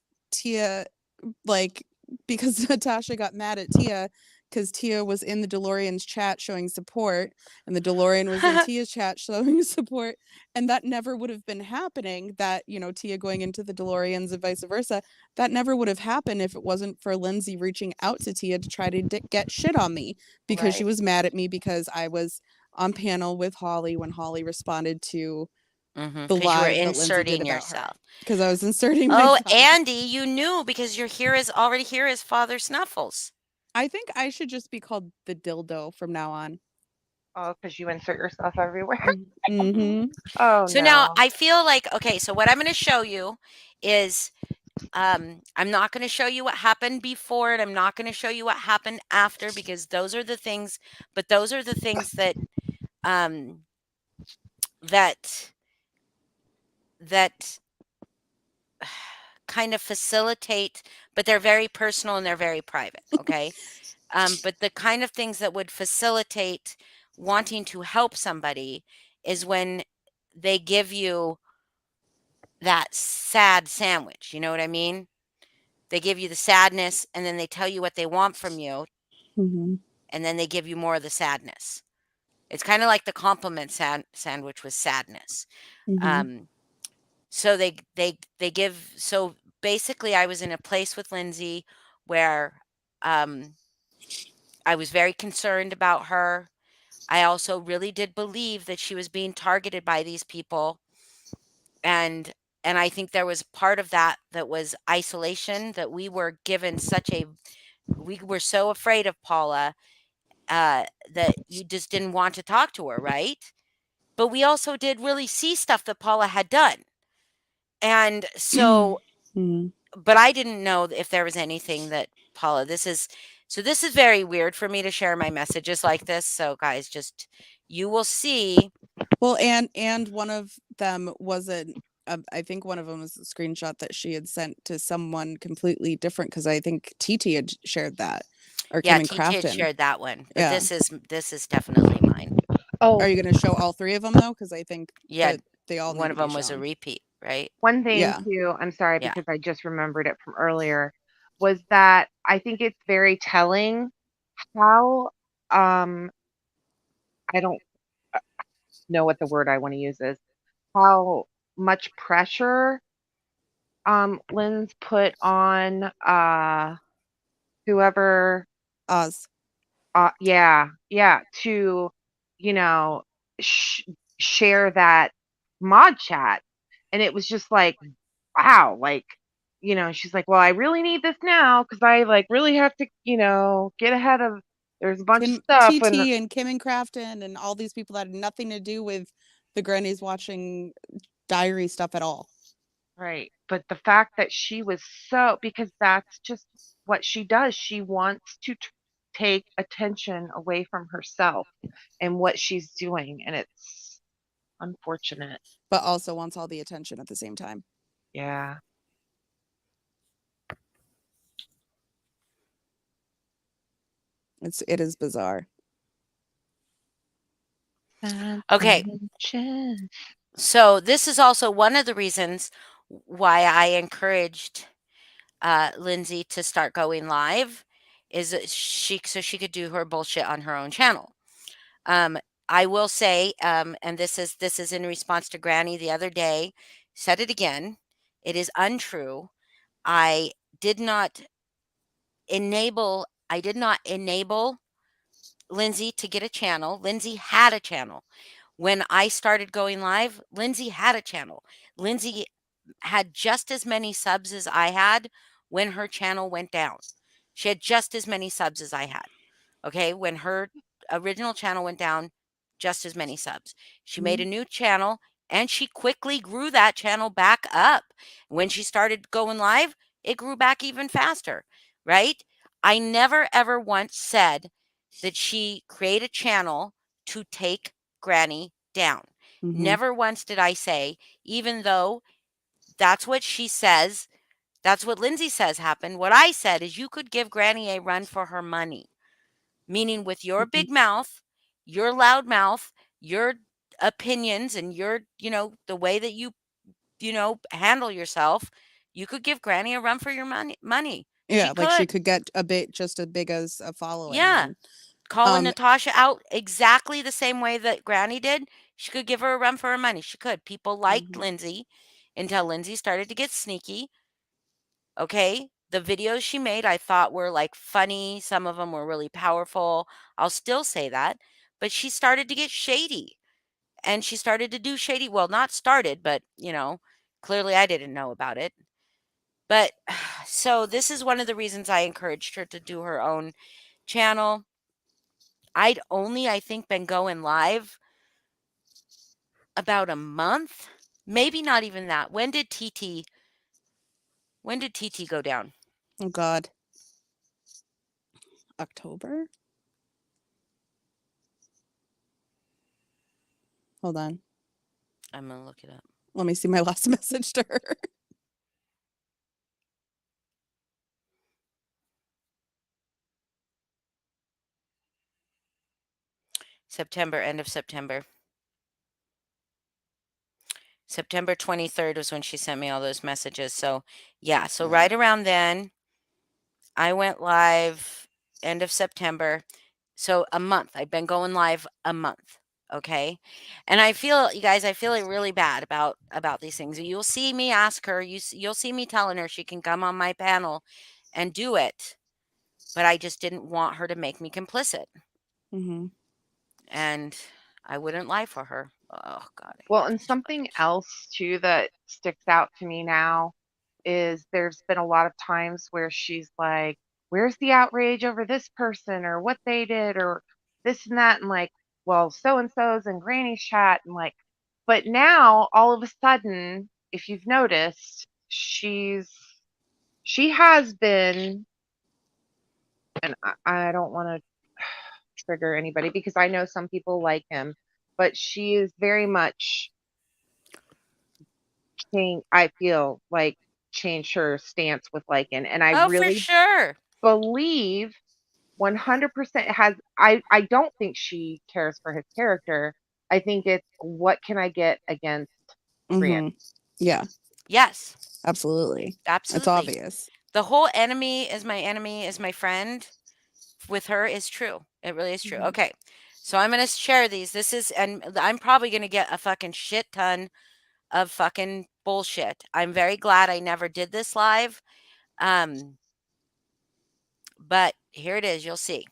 Natasha got mad at Tia because Tia was in the DeLorean's chat showing support, and the DeLorean was in Tia's chat showing support, and that never would have been happening. That Tia going into the DeLoreans and vice versa, that never would have happened if it wasn't for Lindsay reaching out to Tia to try to get shit on me because she was mad at me because I was on panel with Holly when Holly responded to the live you were inserting yourself. Because I was inserting myself. Oh, Andy, you knew because you're already here as Father Snuffles. I think I should just be called the dildo from now on. Oh, because you insert yourself everywhere. Mm-hmm. Oh, so now I feel like, okay, so what I'm going to show you is I'm not going to show you what happened before, and I'm not going to show you what happened after, because those are the things, but those are the things that, that, that kind of facilitate, but they're very personal and they're very private. Okay. But the kind of things that would facilitate wanting to help somebody is when they give you that sad sandwich. You know what I mean? They give you the sadness and then they tell you what they want from you, Mhm. and then they give you more of the sadness. It's kind of like the compliment sandwich with sadness. Mhm. So they give, so basically I was in a place with Lindsay where I was very concerned about her. I also really did believe that she was being targeted by these people, and I think there was part of that that was isolation, that we were given such a, we were so afraid of Paula, that you just didn't want to talk to her, right? But we also did really see stuff that Paula had done. And so, Mhm. but I didn't know if there was anything that Paula, this is, so this is very weird for me to share my messages like this. So guys, just, you will see. Well, and one of them wasn't. I think one of them was a screenshot that she had sent to someone completely different, because I think TT had shared that, or Yeah, Kim and TT had Crafton. shared that one, but Yeah. this is definitely mine. Oh, Are you going to show all three of them though? Because I think Yeah, that they all one need of to be them was a shown. repeat, right? one thing Yeah. too, I'm sorry Yeah. because I just remembered it from earlier, was that I think it's very telling how I don't know what the word I want to use is, how much pressure Lynn's put on whoever, Oz. yeah, to, you know, sh- share that mod chat. And it was just like, wow, like, she's like, well, I really need this now because I like really have to, get ahead of, there's a bunch of Kim, stuff. TT, And and Kim and Crafton, and all these people that had nothing to do with the grannies watching diary stuff at all. right. But the fact that she was so, because that's just what she does. She wants to take attention away from herself and what she's doing. And it's unfortunate. But also wants all the attention at the same time. Yeah. It is bizarre. Okay. So this is also one of the reasons why I encouraged Lindsay to start going live, is that so she could do her bullshit on her own channel. I will say, and this is in response to Granny the other day, said it again. It is untrue. I did not I did not enable Lindsay to get a channel. Lindsay had a channel. When I started going live, Lindsay had a channel. Lindsay had just as many subs as I had when her channel went down. She had just as many subs as I had. Okay. When her original channel went down, just as many subs. She made a new channel and she quickly grew that channel back up. When she started going live, it grew back even faster. Right. I never ever once said that she create a channel to take Granny down. Never once did I say, even though that's what she says, that's what Lindsay says happened. What I said is you could give Granny a run for her money, meaning with your big mouth, your loud mouth, your opinions, and your, the way that you, handle yourself, you could give Granny a run for your money. She Yeah, like she could. could get a bit just as big as a following. Yeah. And, Calling Natasha out exactly the same way that Granny did. She could give her a run for her money. She could. People liked Lindsay until Lindsay started to get sneaky. Okay. The videos she made, I thought were like funny. Some of them were really powerful. I'll still say that. But she started to get shady, and she started to do shady. Well, not started, but, clearly I didn't know about it. But so this is one of the reasons I encouraged her to do her own channel. I'd only, I think, been going live about a month, maybe not even that. When did TT When did TT go down? Oh God. October? Hold on. I'm gonna look it up. Let me see my last message to her. September, end of September. September 23rd was when she sent me all those messages. So, yeah. So, Yeah. right around then, I went live end of September. So, a month. I've been going live a month. Okay. And I feel, you guys, I feel really bad about these things. You'll see me ask her, you'll see me telling her she can come on my panel and do it. But I just didn't want her to make me complicit. Mm-hmm. And I wouldn't lie for her. Oh, God. I hate Well, and these something fuckers. else too that sticks out to me now is there's been a lot of times where she's like, where's the outrage over this person or what they did or this and that? And like, well, so and so's in Granny's chat. And like, but now all of a sudden, if you've noticed, she has been, and I don't want to trigger anybody because I know some people like him, but she is very much I feel like changed her stance with Lycan, and I Oh, for really sure. believe 100% has. I don't think she cares for his character. I think it's what can I get against Brienne. Mm-hmm. Yeah, Yes, absolutely. It's absolutely. obvious. The whole enemy is my friend with her is true. It really is true. Mhm. Okay. So I'm going to share these. This is, and I'm probably going to get a fucking shit ton of fucking bullshit. I'm very glad I never did this live. But here it is. You'll see.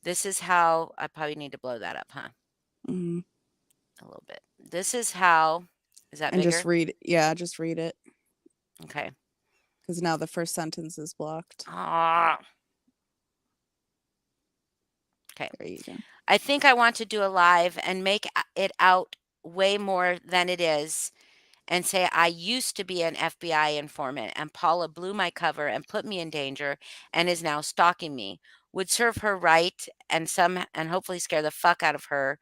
This is how I probably need to blow that up, huh? Mhm. A little bit. This is how, is that And bigger? just read it. Yeah, just read it. Okay. Because now the first sentence is blocked. Ah. Okay. There you go. I think I want to do a live and make it out way more than it is and say I used to be an FBI informant and Paula blew my cover and put me in danger and is now stalking me. Would serve her right and hopefully scare the fuck out of her.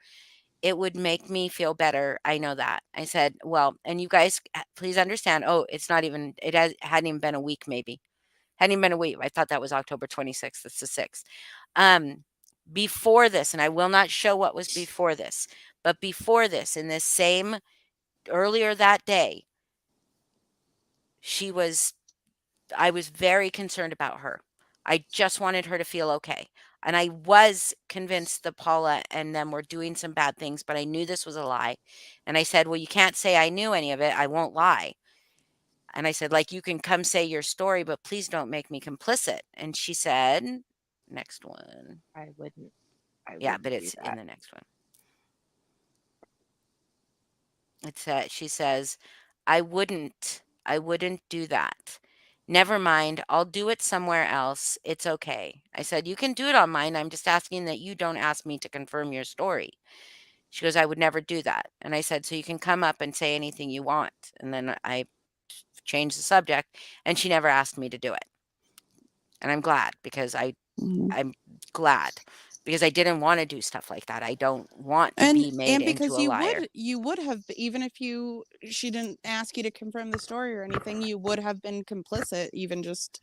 It would make me feel better. I know that. I said, well, and you guys please understand. Oh, hadn't even been a week maybe. Hadn't even been a week. I thought that was October 26th. It's the 6th. Before this, and I will not show what was before this, but before this, in this same earlier that day, I was very concerned about her. I just wanted her to feel okay. And I was convinced that Paula and them were doing some bad things, but I knew this was a lie. And I said, well, you can't say I knew any of it. I won't lie. And I said, like, you can come say your story, but please don't make me complicit. And she said, next one. I wouldn't. Yeah, but do it's that. in the next one. She says, I wouldn't do that. Never mind. I'll do it somewhere else. It's okay. I said, you can do it on mine. I'm just asking that you don't ask me to confirm your story. She goes, I would never do that. And I said, so you can come up and say anything you want. And then I changed the subject and she never asked me to do it. And I'm glad because Mhm. I'm glad because I didn't want to do stuff like that. I don't want to be made And into because a liar. you would have, even if she didn't ask you to confirm the story or anything, you would have been complicit, even just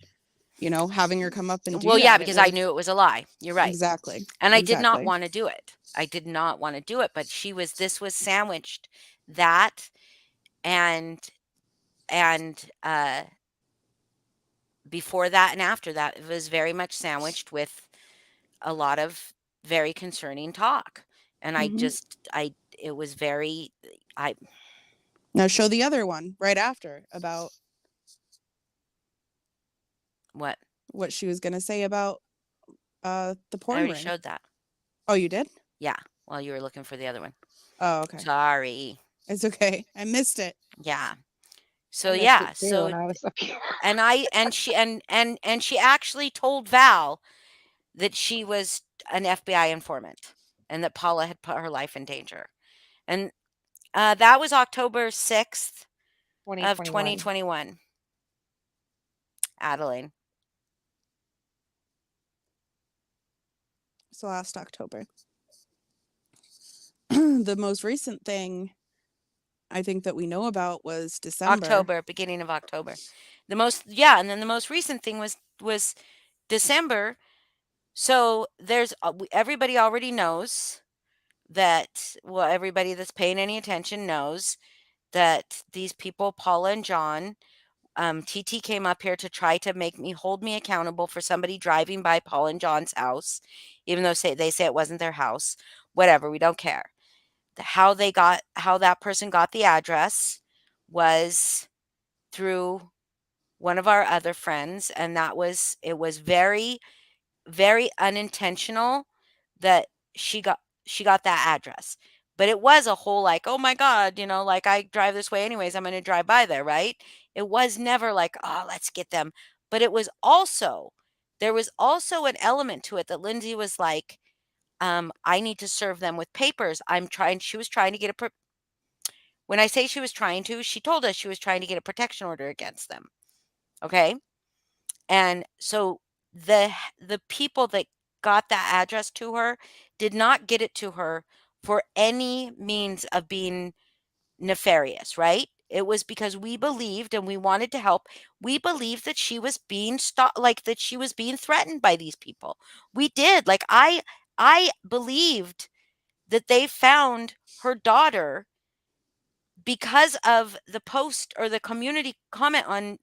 having her come up and do Well, yeah, that. because I knew it was a lie. You're right. Exactly. And I did not Exactly. want to do it. I did not want to do it, but this was sandwiched that and before that and after that, it was very much sandwiched with a lot of very concerning talk. And Mhm. it was very, I, Now show the other one right after about what she was going to say about the I porn already ring. showed that. Oh, you did? Yeah. While you were looking for the other one. Oh, okay. Sorry. It's okay. I missed it. Yeah. So I missed yeah. it too So when I was up here. and she actually told Val that she was an FBI informant and that Paula had put her life in danger. And that was October 6th of 2021. 2021. Adeline? So last October. The most recent thing I think that we know about was December. October, beginning of October. And then the most recent thing was December. So there's everybody already knows that, well, everybody that's paying any attention knows that these people, Paula and John, TT came up here to try to hold me accountable for somebody driving by Paul and John's house, even though they say it wasn't their house. Whatever, we don't care. How that person got the address was through one of our other friends, and it was very, very unintentional that she got that address. But it was a whole like, oh my God, like I drive this way anyways, I'm going to drive by there, right? It was never like, oh, let's get them. But there was also an element to it that Lindsay was like, I need to serve them with papers. She was trying to get when I say she was trying to, she told us she was trying to get a protection order against them. Okay. And so the people that got that address to her did not get it to her for any means of being nefarious, right? It was because we believed and we wanted to help. We believed that she was being that she was being threatened by these people. We did. Like I believed that they found her daughter because of the post or the community comment on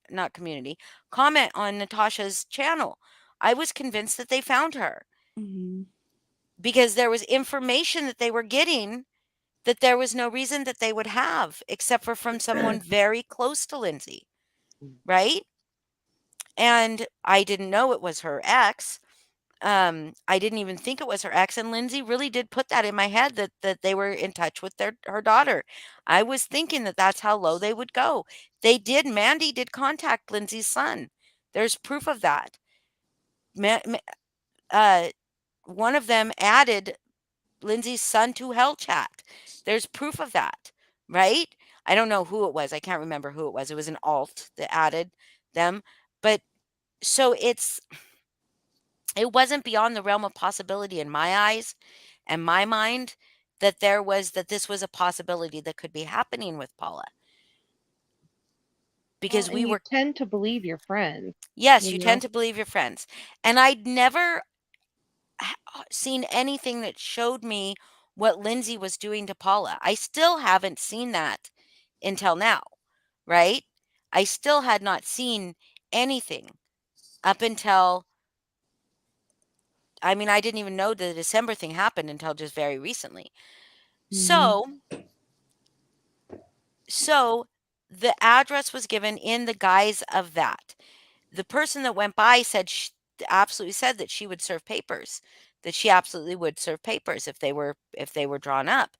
Natasha's channel. I was convinced that they found her because there was information that they were getting that there was no reason that they would have except for from someone very close to Lindsay, right? And I didn't know it was her ex. I didn't even think it was her ex, and Lindsay really did put that in my head that they were in touch with her daughter. I was thinking that that's how low they would go. They did. Mandy did contact Lindsay's son. There's proof of that. One of them added Lindsay's son to Hell Chat. There's proof of that, right? I don't know who it was. I can't remember who it was. It was an alt that added them, but so it wasn't beyond the realm of possibility in my eyes and my mind that this was a possibility that could be happening with Paula. Because we tend to believe your friends. Yes, you tend to believe your friends. And I'd never seen anything that showed me what Lindsay was doing to Paula. I still haven't seen that until now, right? I still had not seen anything up until I didn't even know the December thing happened until just very recently. So the address was given in the guise of that. The person that went by absolutely said that she would serve papers, that she absolutely would serve papers if they were drawn up.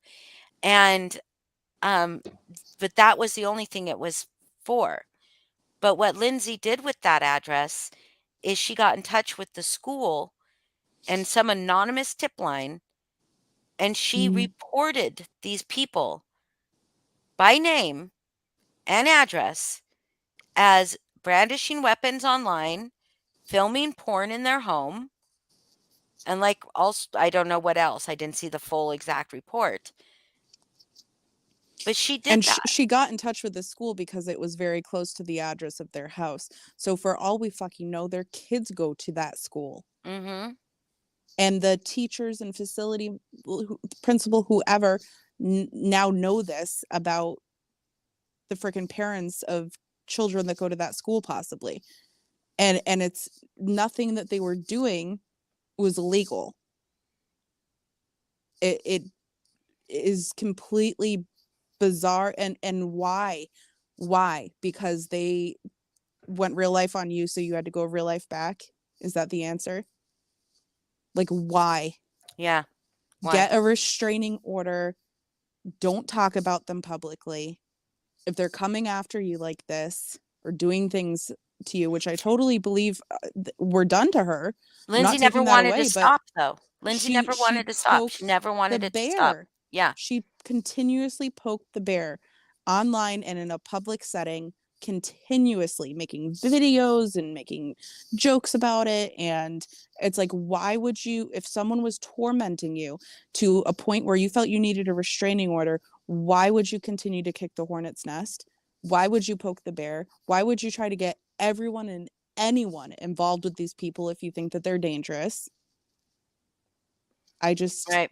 And, but that was the only thing it was for. But what Lindsay did with that address is she got in touch with the school and some anonymous tip line, and she reported these people by name and address as brandishing weapons online, filming porn in their home, and also, I don't know what else. I didn't see the full exact report. But she did that. She got in touch with the school because it was very close to the address of their house. So for all we fucking know, their kids go to that school. Mm-hmm. And the teachers and facility principal, whoever, now know this about the freaking parents of children that go to that school, possibly. And it's nothing that they were doing was illegal. It is completely bizarre. And why? Because they went real life on you, so you had to go real life back? Is that the answer? Like, why? Yeah. Why? Get a restraining order. Don't talk about them publicly. If they're coming after you like this or doing things to you, which I totally believe were done to her. Lindsay never wanted to stop, though. Lindsay never wanted to stop. She never wanted it to stop. Yeah. She continuously poked the bear online and in a public setting continuously making videos and making jokes about it. And it's like, why would you, if someone was tormenting you to a point where you felt you needed a restraining order, why would you continue to kick the hornet's nest? Why would you poke the bear? Why would you try to get everyone and anyone involved with these people if you think that they're dangerous? I just, Right.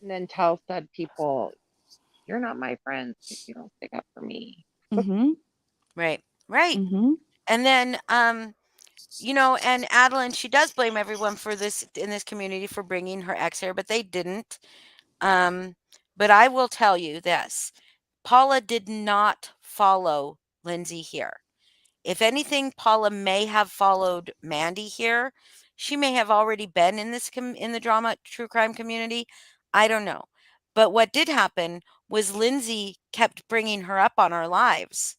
And then tell said people, you're not my friends if you don't stick up for me. mm-hmm, Right. Right. mm-hmm. And then, you know, and Adeline, she does blame everyone for this in this community for bringing her ex here, but they didn't. But I will tell you this. Paula did not follow Lindsay here. If anything, Paula may have followed Mandy here. She may have already been in this in the drama true crime community. I don't know. But what did happen was Lindsay kept bringing her up on our lives.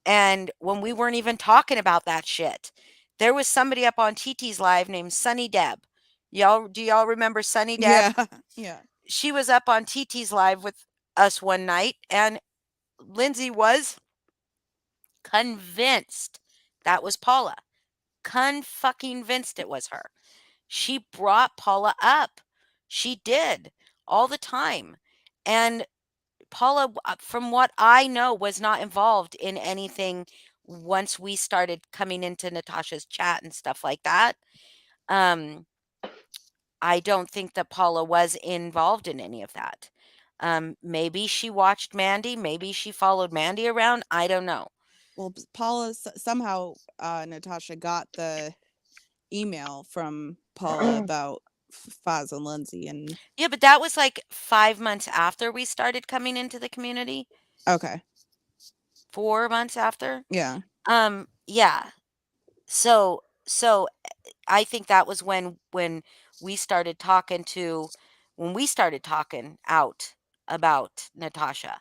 And when we weren't even talking about that shit, there was somebody up on TT's live named Sunny Deb. Do y'all remember Sunny Deb? Yeah, yeah. She was up on TT's live with us one night, and Lindsay was convinced that was Paula. Confucking-vinced it was her. She brought Paula up. She did all the time. And Paula, from what I know, was not involved in anything once we started coming into Natasha's chat and stuff like that. I don't think that Paula was involved in any of that. Maybe she watched Mandy. Maybe she followed Mandy around. I don't know. Well, Paula, somehow Natasha got the email from Paula about Faz and Lindsay. And Yeah, but that was like 5 months after we started coming into the community. okay. 4 months after. Yeah. Yeah. So I think that was when we started talking out about Natasha.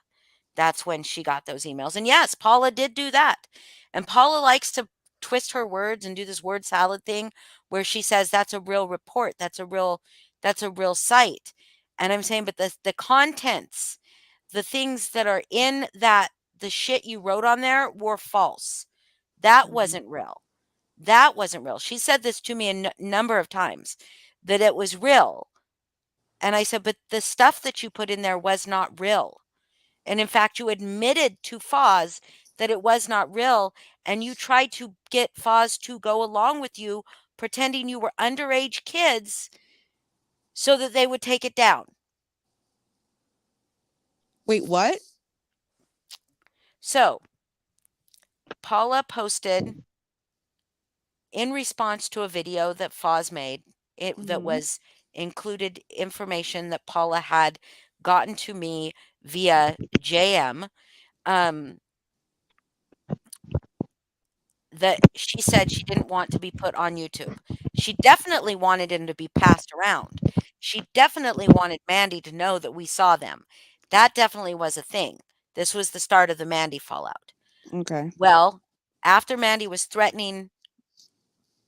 That's when she got those emails. And yes, Paula did do that. And Paula likes to twist her words and do this word salad thing where she says that's a real report, that's a real site. And I'm saying, but the contents, the things that are in that, the shit you wrote on there were false. That wasn't real. That wasn't real. She said this to me a number of times, that it was real. And I said, but the stuff that you put in there was not real. And in fact, you admitted to Foz that it was not real. And you tried to get Foz to go along with you, pretending you were underage kids so that they would take it down. Wait, what? So Paula posted in response to a video that Foz made, that was included information that Paula had gotten to me via JM, that she said she didn't want to be put on YouTube. She definitely wanted him to be passed around. She definitely wanted Mandy to know that we saw them. That definitely was a thing. This was the start of the Mandy fallout. Okay. Well, after Mandy was threatening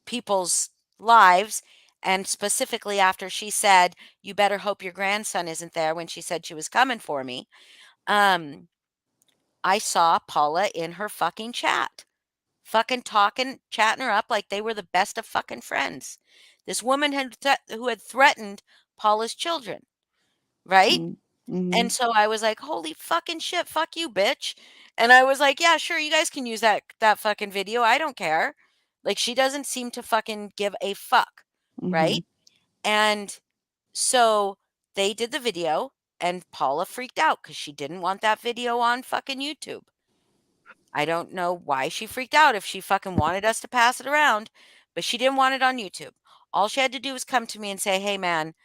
people's lives, and specifically after she said, "You better hope your grandson isn't there," when she said she was coming for me, I saw Paula in her fucking chat, fucking talking, chatting her up like they were the best of fucking friends. This woman who had threatened Paula's children, right? And so I was like, "Holy fucking shit, fuck you, bitch." And I was like, "Yeah, sure, you guys can use that fucking video. I don't care." Like, she doesn't seem to fucking give a fuck, right? And so they did the video, and Paula freaked out because she didn't want that video on fucking YouTube. I don't know why she freaked out, if she fucking wanted us to pass it around, but she didn't want it on YouTube. All she had to do was come to me and say, "Hey, man,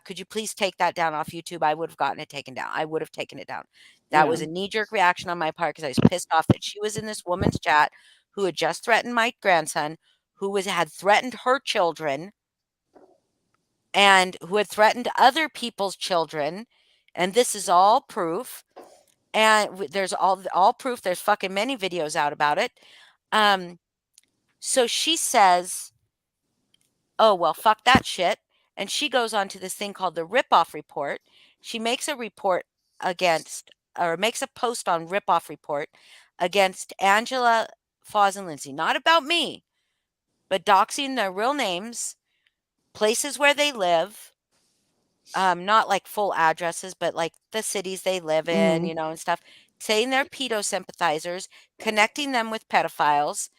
could you please take that down off YouTube?" I would have gotten it taken down. I would have taken it down. That was a knee-jerk reaction on my part because I was pissed off that she was in this woman's chat who had just threatened my grandson, who had threatened her children, and who had threatened other people's children. And this is all proof. And there's all proof. There's fucking many videos out about it. So she says, "Oh, well, fuck that shit." And she goes on to this thing called the Ripoff Report. She makes a report makes a post on Ripoff Report against Angela, Foz, and Lindsay. Not about me, but doxing their real names, places where they live, not like full addresses, but like the cities they live in, Mhm. and stuff, saying they're pedo sympathizers, connecting them with pedophiles,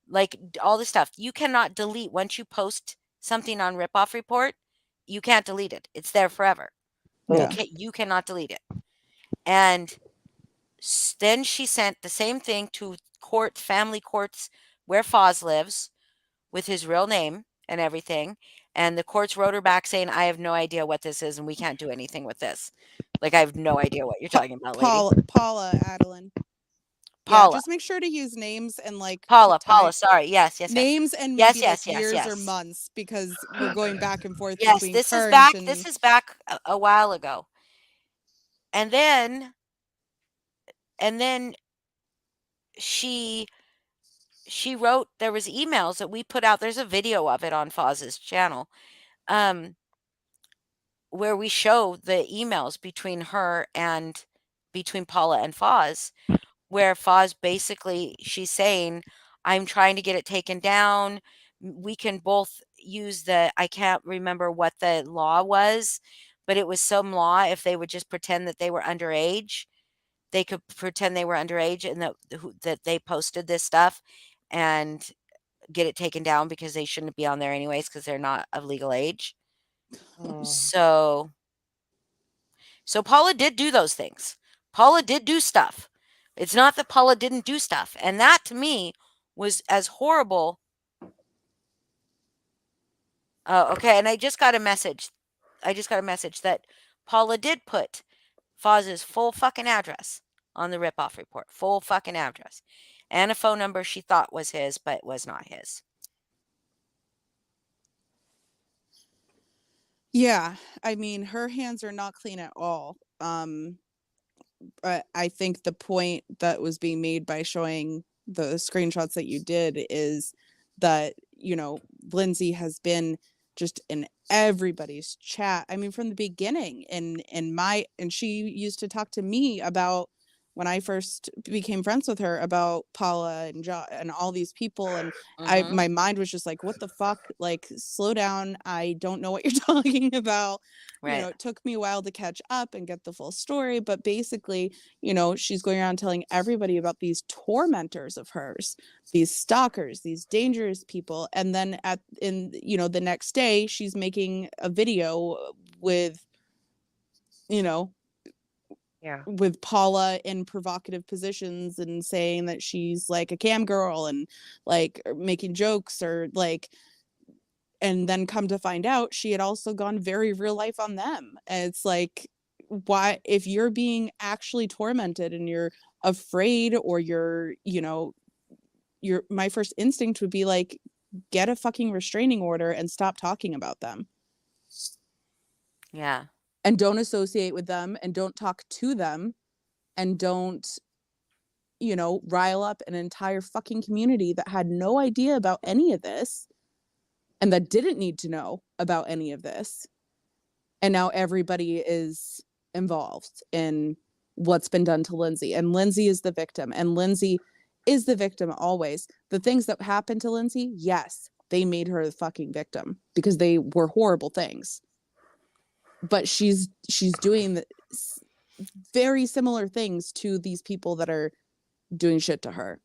like all this stuff. You cannot delete once you post something on Ripoff Report, you can't delete it. It's there forever. Yeah. You cannot delete it. And then she sent the same thing to family courts where Foz lives with his real name and everything. And the courts wrote her back saying, I have no idea what this is and we can't do anything with this. Like, I have no idea what you're talking about, lady. Paula Adeline. Yeah, Paula. just make sure to use names and like Paula, sorry. Yes. names and Yes, maybe like yes, yes, years or yes. months, because we're going back and forth Yes, between this is current back a while ago. And then she wrote, there was emails that we put out. There's a video of it on Foz's channel, where we show the emails between Paula and Foz, where Foz basically, she's saying, I'm trying to get it taken down. We can both use I can't remember what the law was, but it was some law. If they would just pretend that they were underage, they could pretend they were underage and that they posted this stuff and get it taken down because they shouldn't be on there anyways because they're not of legal age. So Paula did do those things. Paula did do stuff. It's not that Paula didn't do stuff. And that to me was as horrible. Okay. And I just got a message. That Paula did put Foz's full fucking address on the ripoff report. Full fucking address. And a phone number she thought was his, but was not his. Yeah, I mean, her hands are not clean at all. But I think the point that was being made by showing the screenshots that you did is that, Lindsay has been just in everybody's chat. I mean, from the beginning, and she used to talk to me about when I first became friends with her about Paula and and all these people, and my mind was just like, what the fuck? Like, slow down. I don't know what you're talking about. Right. It took me a while to catch up and get the full story, but basically, she's going around telling everybody about these tormentors of hers, these stalkers, these dangerous people. And then the next day, she's making a video with, with Paula in provocative positions and saying that she's like a cam girl and like making jokes or like, and then come to find out she had also gone very real life on them. And it's like, why, if you're being actually tormented and you're afraid, or my first instinct would be like, get a fucking restraining order and stop talking about them. Yeah. And don't associate with them and don't talk to them and don't, rile up an entire fucking community that had no idea about any of this and that didn't need to know about any of this. And now everybody is involved in what's been done to Lindsay. And Lindsay is the victim. And Lindsay is the victim always. The things that happened to Lindsay, yes, they made her the fucking victim because they were horrible things. But she's doing very similar things to these people that are doing shit to her.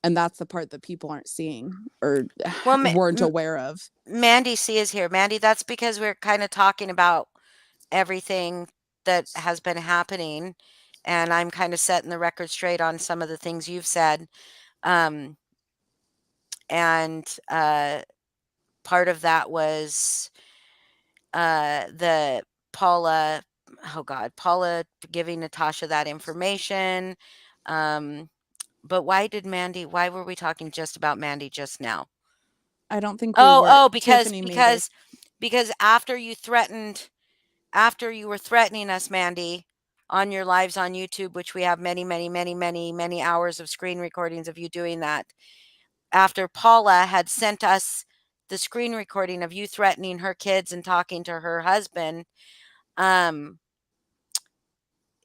And that's the part that people aren't seeing or weren't aware of. Mandy C is here. Mandy, that's because we're kind of talking about everything that has been happening. And I'm kind of setting the record straight on some of the things you've said. And part of that was the Paula giving Natasha that information. But why were we talking just about Mandy just now? I don't think we were. Because after you were threatening us, Mandy, on your lives on YouTube, which we have many, many, many, many, many hours of screen recordings of you doing that. After Paula had sent us the screen recording of you threatening her kids and talking to her husband,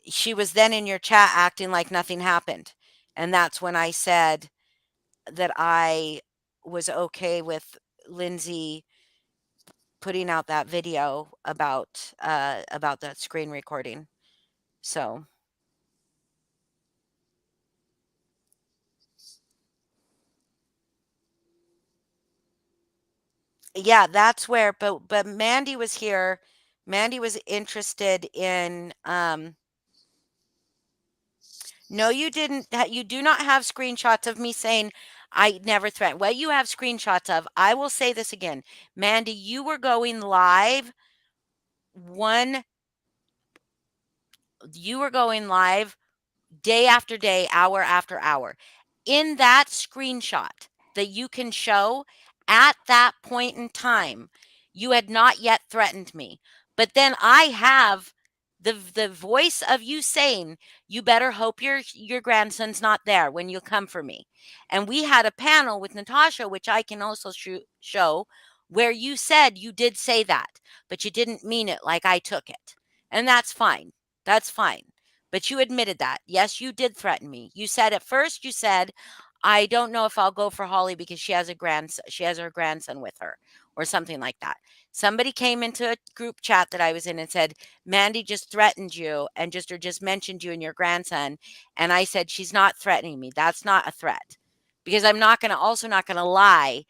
she was then in your chat acting like nothing happened. And that's when I said that I was okay with Lindsay putting out that video about that screen recording. So yeah, that's where, but Mandy was here. Mandy was interested in no, you didn't. You do not have screenshots of me saying I never threatened. What you have screenshots of, I will say this again. Mandy, you were going live you were going live day after day, hour after hour. In that screenshot that you can show, at that point in time, you had not yet threatened me. But then I have the voice of you saying, "You better hope your grandson's not there when you come for me." And we had a panel with Natasha, which I can also show, where you said you did say that, but you didn't mean it like I took it. And that's fine. That's fine. But you admitted that. Yes, you did threaten me. You said at first, you said, "I don't know if I'll go for Holly because she has her grandson with her," or something like that. Somebody came into a group chat that I was in and said, "Mandy just threatened you and just mentioned you and your grandson." And I said, "She's not threatening me. That's not a threat." Because I'm not going to lie.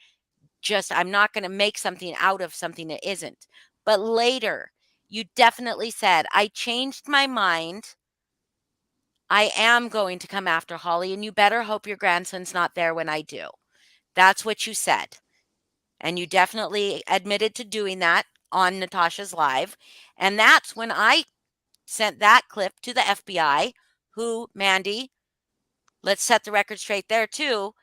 I'm not going to make something out of something that isn't. But later, you definitely said, "I changed my mind. I am going to come after Holly, and you better hope your grandson's not there when I do." That's what you said. And you definitely admitted to doing that on Natasha's live. And that's when I sent that clip to the FBI, who, Mandy, let's set the record straight there too.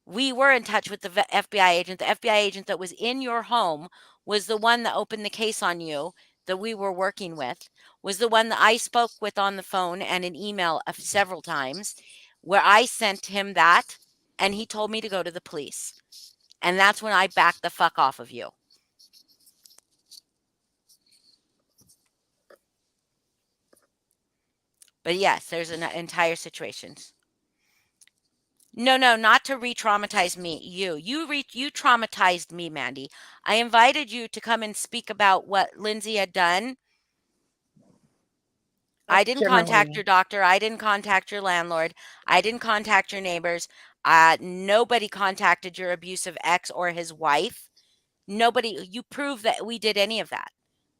We were in touch with the FBI agent. The FBI agent that was in your home was the one that opened the case on you, that we were working with, was the one that I spoke with on the phone and an email several times, where I sent him that and he told me to go to the police. And that's when I backed the fuck off of you. But yes, there's an entire situations. No, not to re-traumatize me. You traumatized me, Mandy. I invited you to come and speak about what Lindsay had done. I That's didn't contact Kimberly. your doctor. I didn't contact your landlord. I didn't contact your neighbors. Nobody contacted your abusive ex or his wife. Nobody. You prove that we did any of that.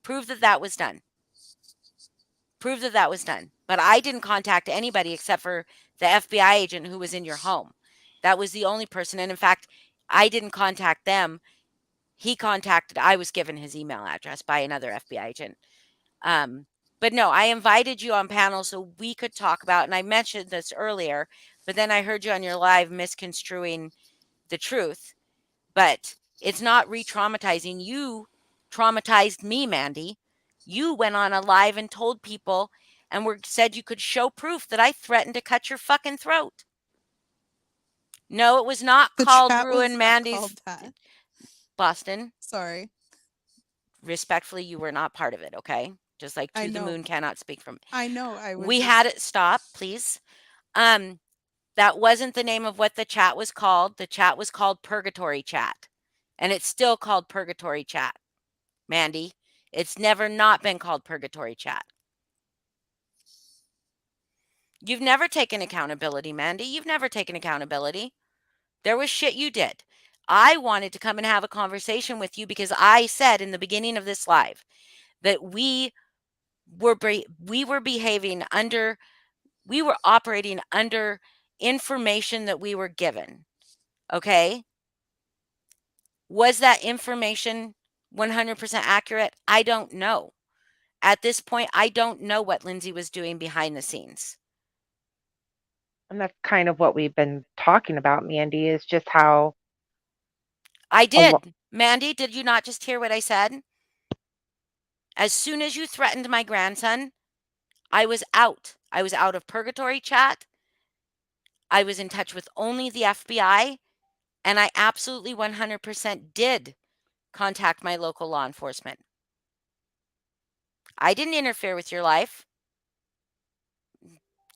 Prove that that was done. Prove that that was done. But I didn't contact anybody except for the FBI agent who was in your home. That was the only person. And in fact, I didn't contact them. I was given his email address by another FBI agent. But no, I invited you on panel so we could talk about, and I mentioned this earlier, but then I heard you on your live misconstruing the truth. But it's not re-traumatizing. You traumatized me, Mandy. You went on a live and told people and said you could show proof that I threatened to cut your fucking throat. No, it was not The called chat was Ruin not Mandy's called that. Boston. Sorry. Respectfully, you were not part of it, okay? Just like I To the know. Moon cannot speak from. I know. I was We just had it stop, please. That wasn't the name of what the chat was called. The chat was called Purgatory Chat. And it's still called Purgatory Chat, Mandy. It's never not been called Purgatory Chat. You've never taken accountability, Mandy. You've never taken accountability. There was shit you did. I wanted to come and have a conversation with you because I said in the beginning of this live that we were operating under information that we were given. Okay? Was that information 100% accurate? I don't know. At this point, I don't know what Lindsay was doing behind the scenes. And that's kind of what we've been talking about, Mandy, is just how I a lo- did. Mandy, did you not just hear what I said? As soon as you threatened my grandson, I was out. I was out of Purgatory Chat. I was in touch with only the FBI. And I absolutely 100% did contact my local law enforcement. I didn't interfere with your life.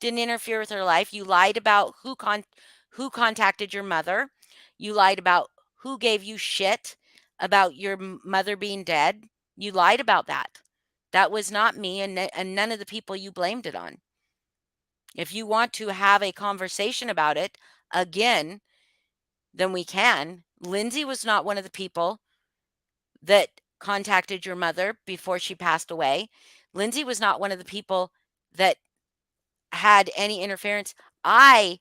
didn't interfere with her life. You lied about who contacted your mother. You lied about who gave you shit about your mother being dead. You lied about that. That was not me and none of the people you blamed it on. If you want to have a conversation about it again, then we can. Lindsay was not one of the people that contacted your mother before she passed away. Lindsay was not one of the people that had any interference. I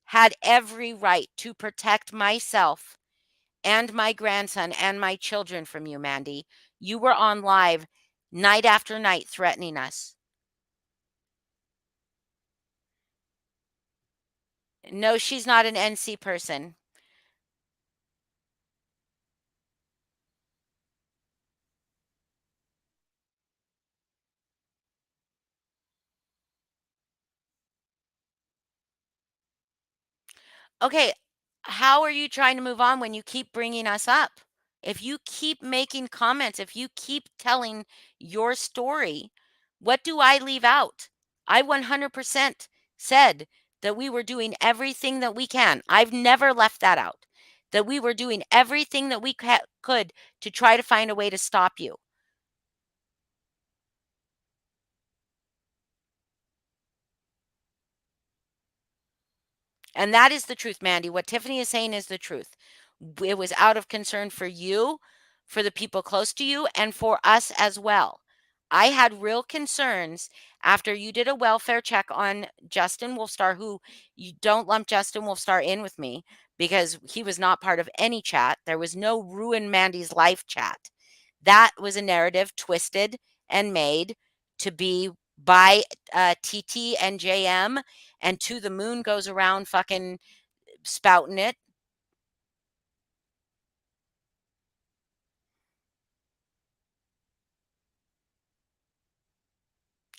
had every right to protect myself and my grandson and my children from you, Mandy. You were on live night after night threatening us. No, she's not an NC person. Okay, how are you trying to move on when you keep bringing us up? If you keep making comments, if you keep telling your story, what do I leave out? I 100% said that we were doing everything that we can. I've never left that out. That we were doing everything that we could to try to find a way to stop you. And that is the truth, Mandy. What Tiffany is saying is the truth. It was out of concern for you, for the people close to you, and for us as well. I had real concerns after you did a welfare check on Justin Wolfstar, who you don't lump Justin Wolfstar in with me because he was not part of any chat. There was no Ruin Mandy's Life chat. That was a narrative twisted and made to be by TT and JM, and To the Moon goes around fucking spouting it.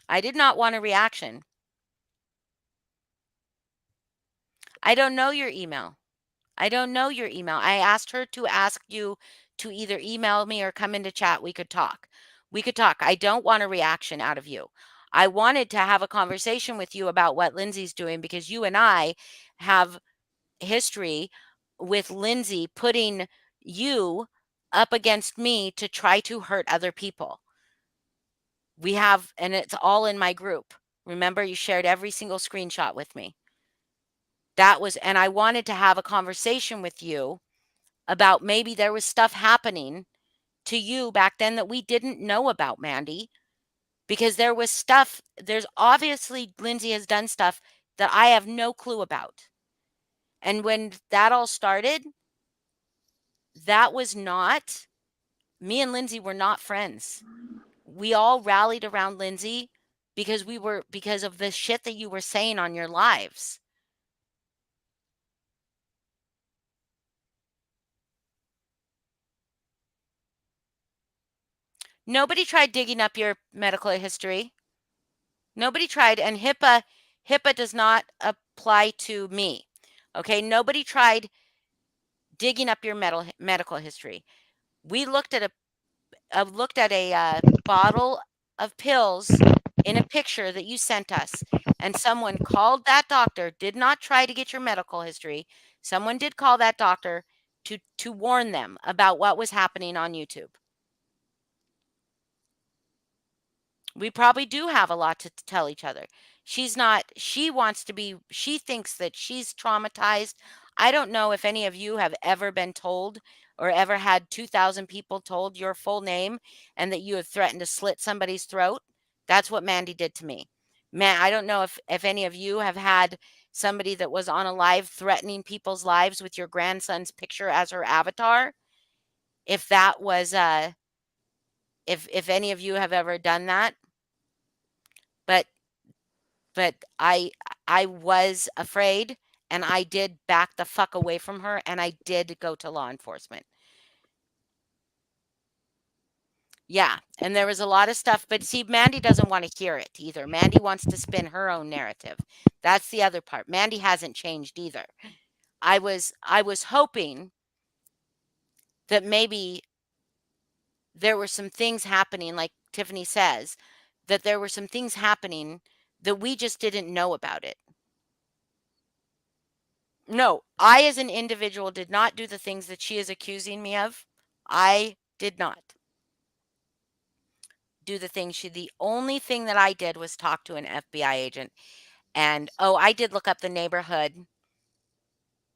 I did not want a reaction. I don't know your email. I don't know your email. I asked her to ask you to either email me or come into chat. We could talk. We could talk. I don't want a reaction out of you. I wanted to have a conversation with you about what Lindsay's doing because you and I have history with Lindsay putting you up against me to try to hurt other people. We have, and it's all in my group. Remember, you shared every single screenshot with me. That was, and I wanted to have a conversation with you about maybe there was stuff happening to you back then that we didn't know about, Mandy, because there was stuff, there's obviously Lindsay has done stuff that I have no clue about. And when that all started, that was not, me and Lindsay were not friends. We all rallied around Lindsay because of the shit that you were saying on your lives. Nobody tried digging up your medical history. Nobody tried, and HIPAA does not apply to me. Okay, nobody tried digging up your medical history. We looked at a bottle of pills in a picture that you sent us, and someone called that doctor, did not try to get your medical history. Someone did call that doctor to warn them about what was happening on YouTube. We probably do have a lot to tell each other. She thinks that she's traumatized. I don't know if any of you have ever been told or ever had 2,000 people told your full name and that you have threatened to slit somebody's throat. That's what Mandy did to me. Man, I don't know if any of you have had somebody that was on a live threatening people's lives with your grandson's picture as her avatar. If that was if any of you have ever done that. But I was afraid and I did back the fuck away from her and I did go to law enforcement. Yeah, and there was a lot of stuff, but see, Mandy doesn't want to hear it either. Mandy wants to spin her own narrative. That's the other part. Mandy hasn't changed either. I was hoping that maybe there were some things happening, like Tiffany says, that there were some things happening that we just didn't know about it. No, I as an individual did not do the things that she is accusing me of. I did not do the things the only thing that I did was talk to an FBI agent. And I did look up the neighborhood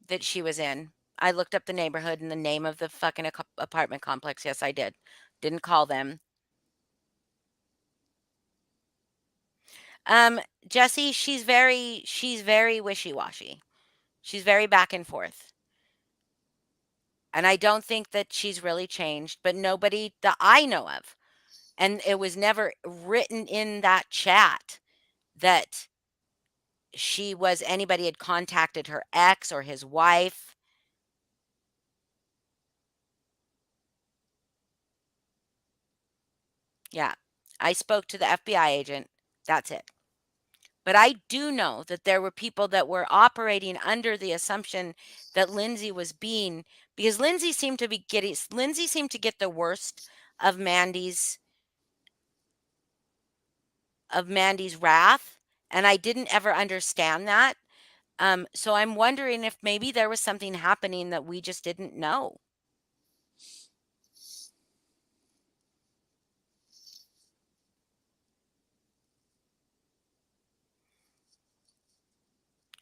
that she was in. I looked up the neighborhood and the name of the fucking apartment complex. Yes, I did. Didn't call them. Jesse, she's very wishy-washy. She's very back and forth. And I don't think that she's really changed, but nobody that I know of, and it was never written in that chat that anybody had contacted her ex or his wife. Yeah. I spoke to the FBI agent. That's it. But I do know that there were people that were operating under the assumption that Lindsay was being, because Lindsay seemed to get the worst of Mandy's wrath, and I didn't ever understand that. So I'm wondering if maybe there was something happening that we just didn't know.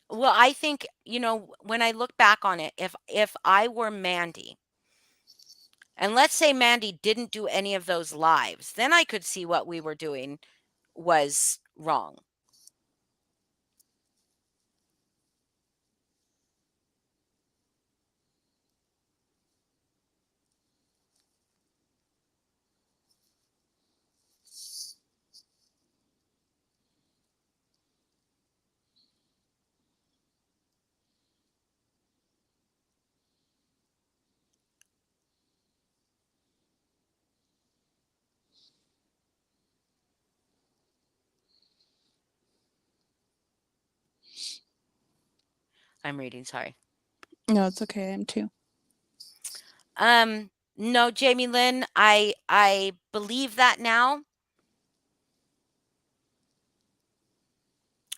Well, I think, when I look back on it, if I were Mandy, and let's say Mandy didn't do any of those lives, then I could see what we were doing was wrong. I'm reading, sorry. No, it's okay. I am too. No, Jamie Lynn, I believe that now.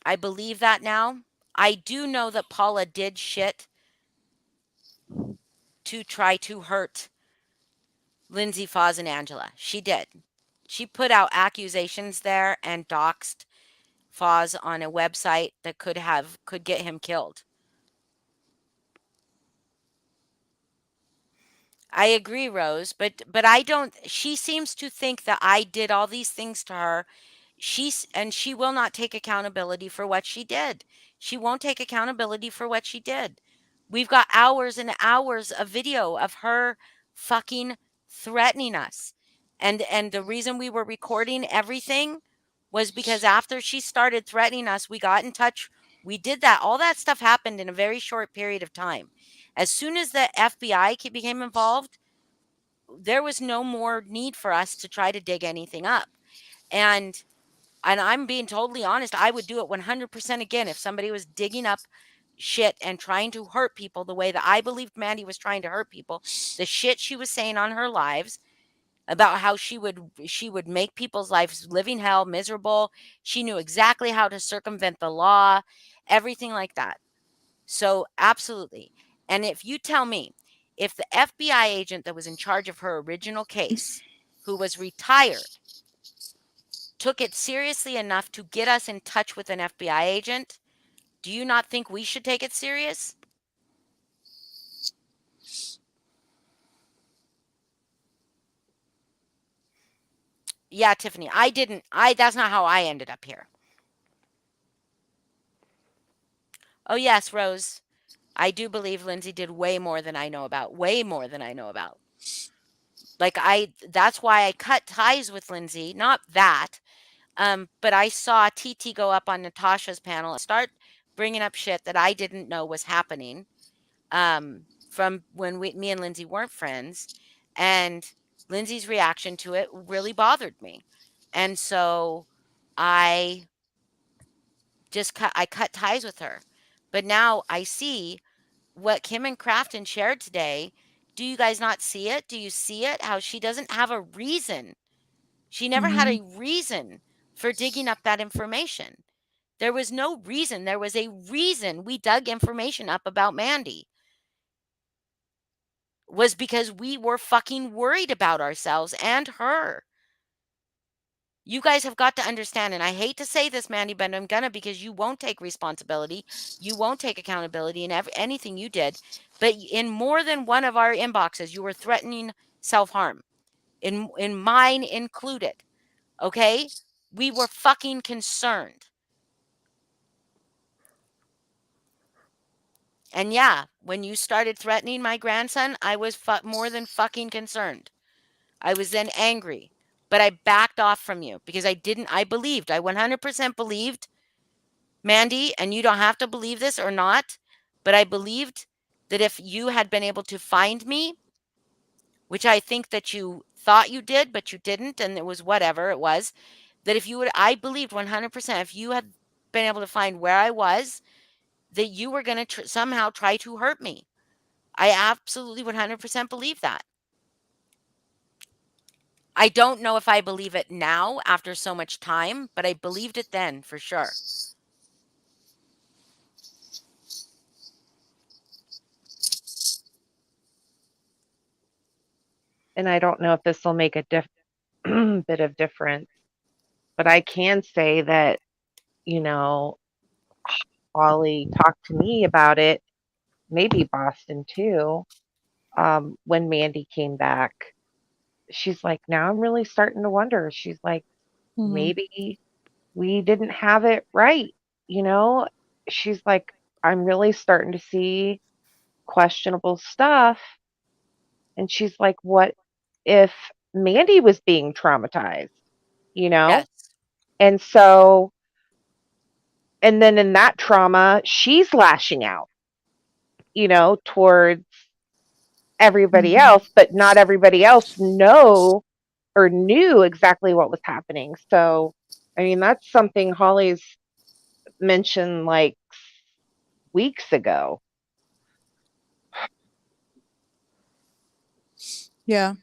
I believe that now. I do know that Paula did shit to try to hurt Lindsay, Foz, and Angela. She did. She put out accusations there and doxed Foz on a website that could get him killed. I agree, Rose, but I don't. She seems to think that I did all these things to her. She will not take accountability for what she did. She won't take accountability for what she did. We've got hours and hours of video of her fucking threatening us. And the reason we were recording everything was because after she started threatening us, we got in touch. We did that. All that stuff happened in a very short period of time. As soon as the FBI became involved, there was no more need for us to try to dig anything up. And I'm being totally honest, I would do it 100% again if somebody was digging up shit and trying to hurt people the way that I believed Mandy was trying to hurt people. The shit she was saying on her lives about how she would make people's lives living hell, miserable. She knew exactly how to circumvent the law, everything like that. So, absolutely. And if you tell me, if the FBI agent that was in charge of her original case, who was retired, took it seriously enough to get us in touch with an FBI agent, do you not think we should take it serious? Yeah, Tiffany, that's not how I ended up here. Oh, yes, Rose. I do believe Lindsay did way more than I know about. Way more than I know about. That's why I cut ties with Lindsay. Not that. But I saw TT go up on Natasha's panel and start bringing up shit that I didn't know was happening. From when me and Lindsay weren't friends. And Lindsay's reaction to it really bothered me. And so I cut ties with her. But now I see what Kim and Crafton shared today. Do you guys not see it? Do you see it? How she doesn't have a reason. She never had a reason for digging up that information. There was no reason. There was a reason we dug information up about Mandy. Was because we were fucking worried about ourselves and her. You guys have got to understand, and I hate to say this, Mandy, but I'm gonna, because you won't take responsibility. You won't take accountability in anything you did. But in more than one of our inboxes, you were threatening self-harm. In mine included. Okay? We were fucking concerned. And yeah, when you started threatening my grandson, I was more than fucking concerned. I was then angry, but I backed off from you because I 100% believed, Mandy, and you don't have to believe this or not, but I believed that if you had been able to find me, which I think that you thought you did, but you didn't, and it was whatever it was, that if you would, I believed 100%, if you had been able to find where I was, that you were going to somehow try to hurt me. I absolutely 100% believe that. I don't know if I believe it now after so much time, but I believed it then for sure. And I don't know if this will make a bit of difference, but I can say that, you know, Ollie talked to me about it, maybe Boston too, when Mandy came back. She's like, now I'm really starting to wonder. She's like, Mhm. maybe we didn't have it right, you know? She's like, I'm really starting to see questionable stuff. And she's like, what if Mandy was being traumatized, you know? Yes. And so, and then in that trauma, she's lashing out, you know, towards everybody Mhm. else, but not everybody else knew exactly what was happening. So, I mean, that's something Holly's mentioned like weeks ago. Yeah.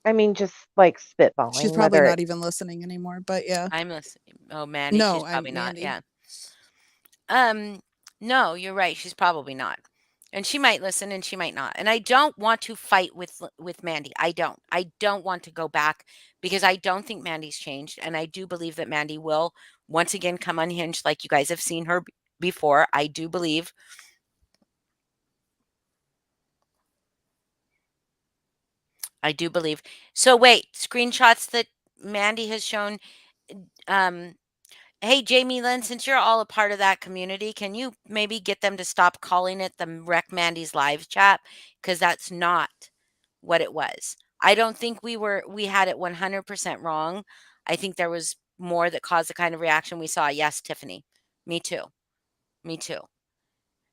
I mean, just like She's spitballing, probably whether not it, even listening anymore, but yeah. I'm listening. Oh, Mandy, she's No, probably I'm not. Mandy. Yeah. No, you're right. She's probably not. And she might listen and she might not. And I don't want to fight with Mandy. I don't. I don't want to go back because I don't think Mandy's changed, and I do believe that Mandy will once again come unhinged like you guys have seen her before. I do believe. I do believe. So wait, screenshots that Mandy has shown um hey, Jamie Lynn, since you're all a part of that community, can you maybe get them to stop calling it the Wreck Mandy's Live chat? Because that's not what it was. I don't think we had it 100% wrong. I think there was more that caused the kind of reaction we saw. Yes, Tiffany. Me too. Me too.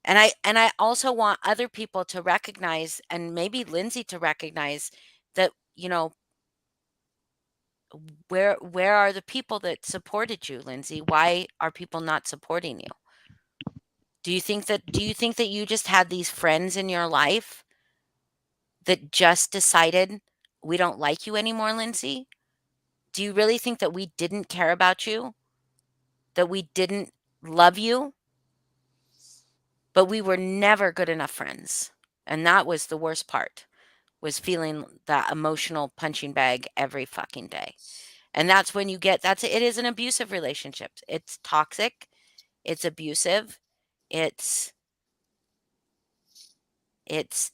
And I also want other people to recognize, and maybe Lindsay to recognize that, where are the people that supported you, Lindsay? Why are people not supporting you? Do you think that you just had these friends in your life that just decided we don't like you anymore, Lindsay? Do you really think that we didn't care about you? That we didn't love you? But we were never good enough friends. And that was the worst part, was feeling that emotional punching bag every fucking day. And that's when it is an abusive relationship. It's toxic, it's abusive, it's it's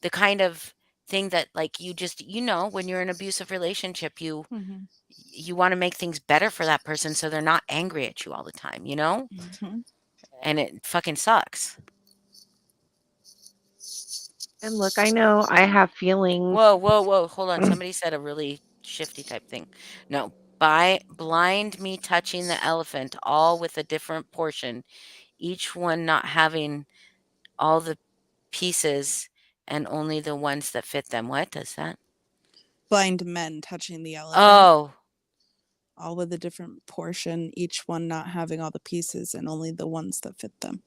the kind of thing that, like, when you're in an abusive relationship, you Mhm. you want to make things better for that person so they're not angry at you all the time, Mhm. and it fucking sucks. and look, I know I have feelings. Whoa, whoa, whoa, hold on, somebody said a really shifty type thing. No, by blind me touching the elephant, all with a different portion, each one not having all the pieces and only the ones that fit them. What does that? Blind men touching the elephant, Oh, all with a different portion, each one not having all the pieces and only the ones that fit them.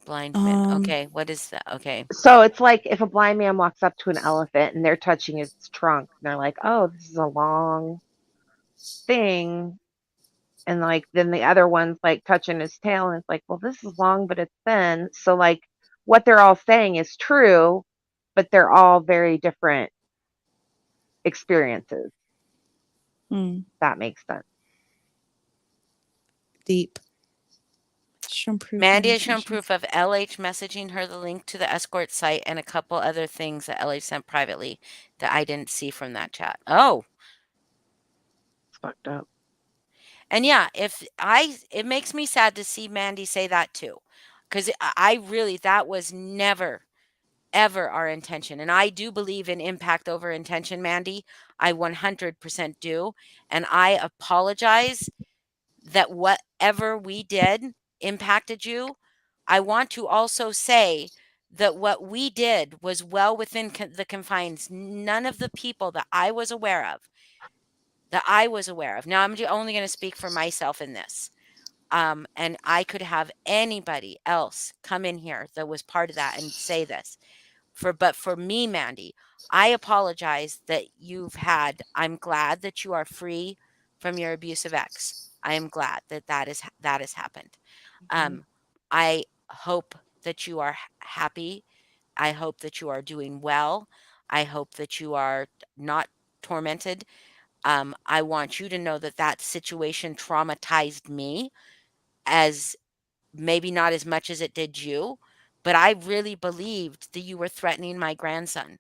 blind man. Um, Okay, what is that? Okay. So it's like if a blind man walks up to an elephant and they're touching its trunk and they're like, oh, this is a long thing. And like then the other one's like touching his tail and it's like, well, this is long, but it's thin. So like what they're all saying is true, but they're all very different experiences. Mm, That makes sense. deep. Shown proof Mandy of has shown information. proof of LH messaging her the link to the escort site and a couple other things that LH sent privately that I didn't see from that chat. Oh, It's fucked up. and yeah, it makes me sad to see Mandy say that too, because I really, that was never, ever our intention. And I do believe in impact over intention, Mandy. I 100% do. And I apologize that whatever we did impacted you. I want to also say that what we did was well within the confines. None of the people that I was aware of, now I'm only going to speak for myself in this. And I could have anybody else come in here that was part of that and say this. But for me, Mandy, I apologize that I'm glad that you are free from your abusive ex. I am glad that that has happened. Mhm. I hope that you are happy. I hope that you are doing well. I hope that you are not tormented. I want you to know that that situation traumatized me, as maybe not as much as it did you, but I really believed that you were threatening my grandson.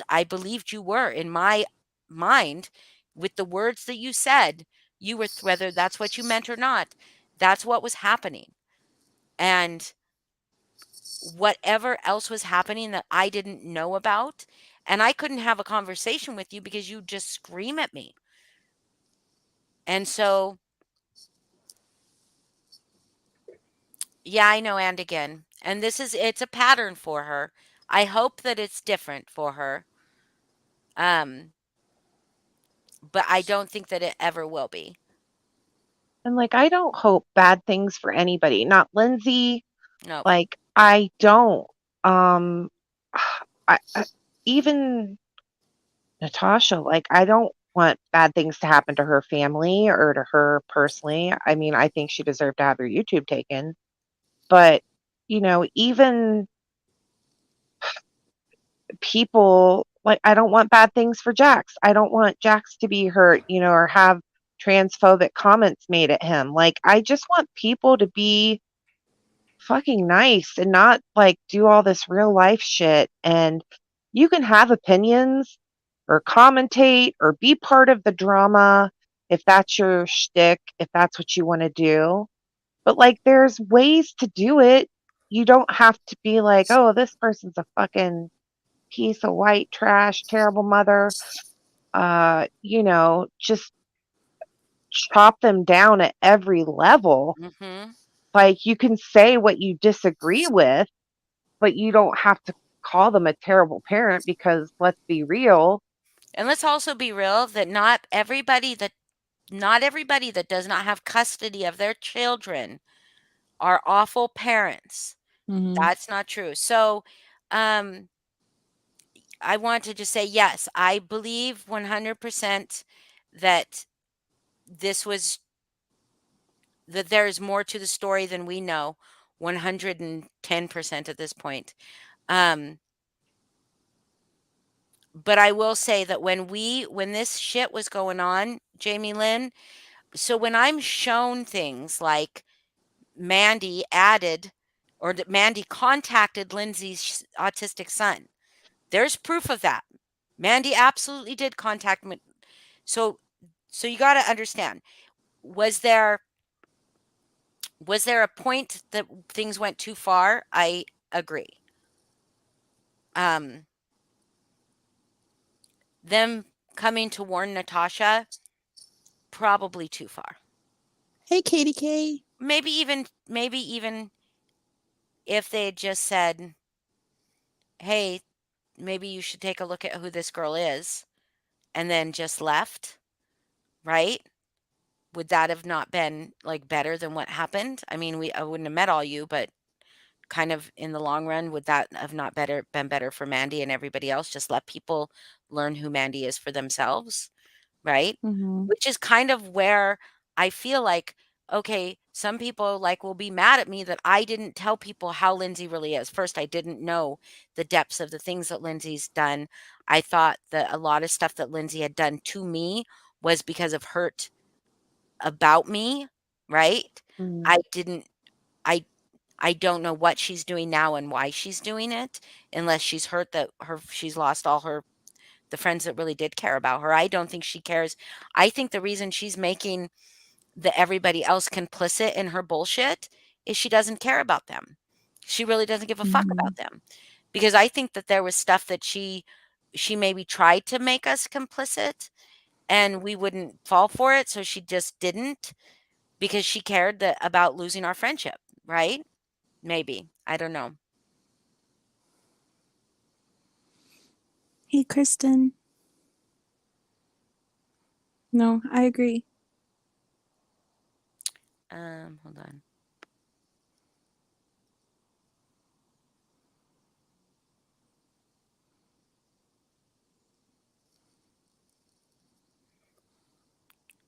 I believed you were in my mind with the words that you said. You were, whether that's what you meant or not, that's what was happening. And whatever else was happening that I didn't know about, and I couldn't have a conversation with you because you just scream at me. And so, yeah, I know. And again, and it's a pattern for her. I hope that it's different for her. Um, but I don't think that it ever will be. And like I don't hope bad things for anybody, not Lindsay. No. Like I don't. Um I even Natasha, like I don't want bad things to happen to her family or to her personally. I mean, I think she deserved to have her YouTube taken. But, even people like I don't want bad things for Jax. I don't want Jax to be hurt, or have transphobic comments made at him. Like I just want people to be fucking nice and not like do all this real life shit. And you can have opinions or commentate or be part of the drama if that's your shtick, if that's what you want to do. But like there's ways to do it. You don't have to be like, oh, this person's a fucking piece of white trash, terrible mother. Just chop them down at every level. Mhm. Like you can say what you disagree with, but you don't have to call them a terrible parent because let's be real. And let's also be real that not everybody that does not have custody of their children are awful parents. Mhm. That's not true. So, um, I want to just say, yes, I believe 100% that this was that there is more to the story than we know. 110% at this point. Um, but I will say that when this shit was going on, Jamie Lynn, so when I'm shown things like Mandy added or that Mandy contacted Lindsay's autistic son, there's proof of that. Mandy absolutely did contact me. So you got to understand, was there a point that things went too far? I agree. Um, them coming to warn Natasha, probably too far. Hey, Katie K. Maybe even if they had just said, "Hey, maybe you should take a look at who this girl is," and then just left, right? Would that have not been like better than what happened? I mean, I wouldn't have met all you, but kind of in the long run, would that have not been better for Mandy and everybody else? Just let people learn who Mandy is for themselves, right? Mhm. Which is kind of where I feel like, okay, some people like will be mad at me that I didn't tell people how Lindsay really is. First, I didn't know the depths of the things that Lindsay's done. I thought that a lot of stuff that Lindsay had done to me was because of hurt about me, right? Mhm. I didn't I don't know what she's doing now and why she's doing it, unless she's hurt that she's lost all the friends that really did care about her. I don't think she cares. I think the reason she's making everybody else complicit in her bullshit is she doesn't care about them. She really doesn't give a fuck about them. Because I think that there was stuff that she maybe tried to make us complicit and we wouldn't fall for it, so she just didn't because she cared about losing our friendship, right? Maybe. I don't know. Hey, Kristen. No, I agree. Hold on.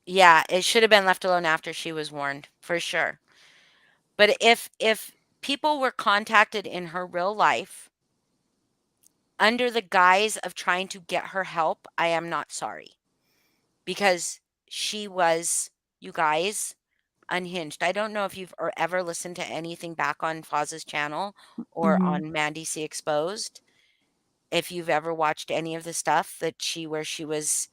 Yeah, it should have been left alone after she was warned, for sure. But if people were contacted in her real life under the guise of trying to get her help, I am not sorry. Because she was, you guys, unhinged. I don't know if you've ever listened to anything back on Foz's channel or Mhm. on Mandy C Exposed. If you've ever watched any of the stuff where she was,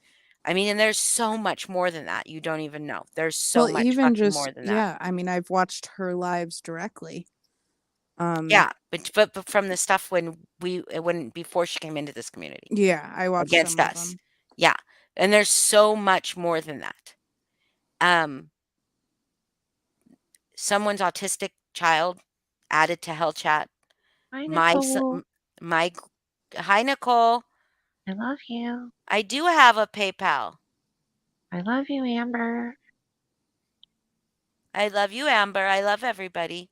I mean, and there's so much more than that. You don't even know. There's so Well, much even fucking just more than that. I mean, I've watched her lives directly. Yeah, but from the stuff when before she came into this community Yeah, I watched against some of us. them. Yeah. And there's so much more than that. Someone's autistic child added to Hell Chat. Hi, My Nicole. my Hi Nicole. I love you. I do have a PayPal. I love you, Amber. I love you, Amber. I love everybody.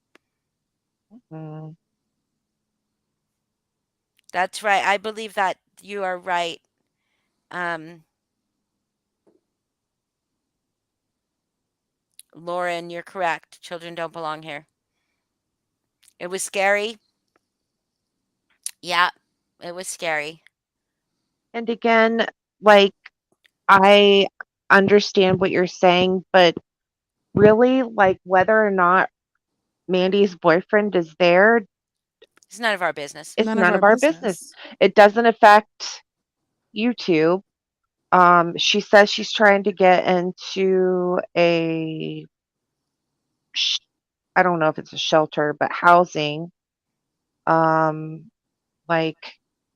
Mm. That's right. I believe that you are right. Lauren, you're correct. Children don't belong here. It was scary. Yeah, it was scary. And again, like, I understand what you're saying, but really, like, whether or not Mandy's boyfriend is there, It's none of our business. it's None of none our of our business. business. It doesn't affect YouTube. She says she's trying to get into I don't know if it's a shelter, but housing. Um, like,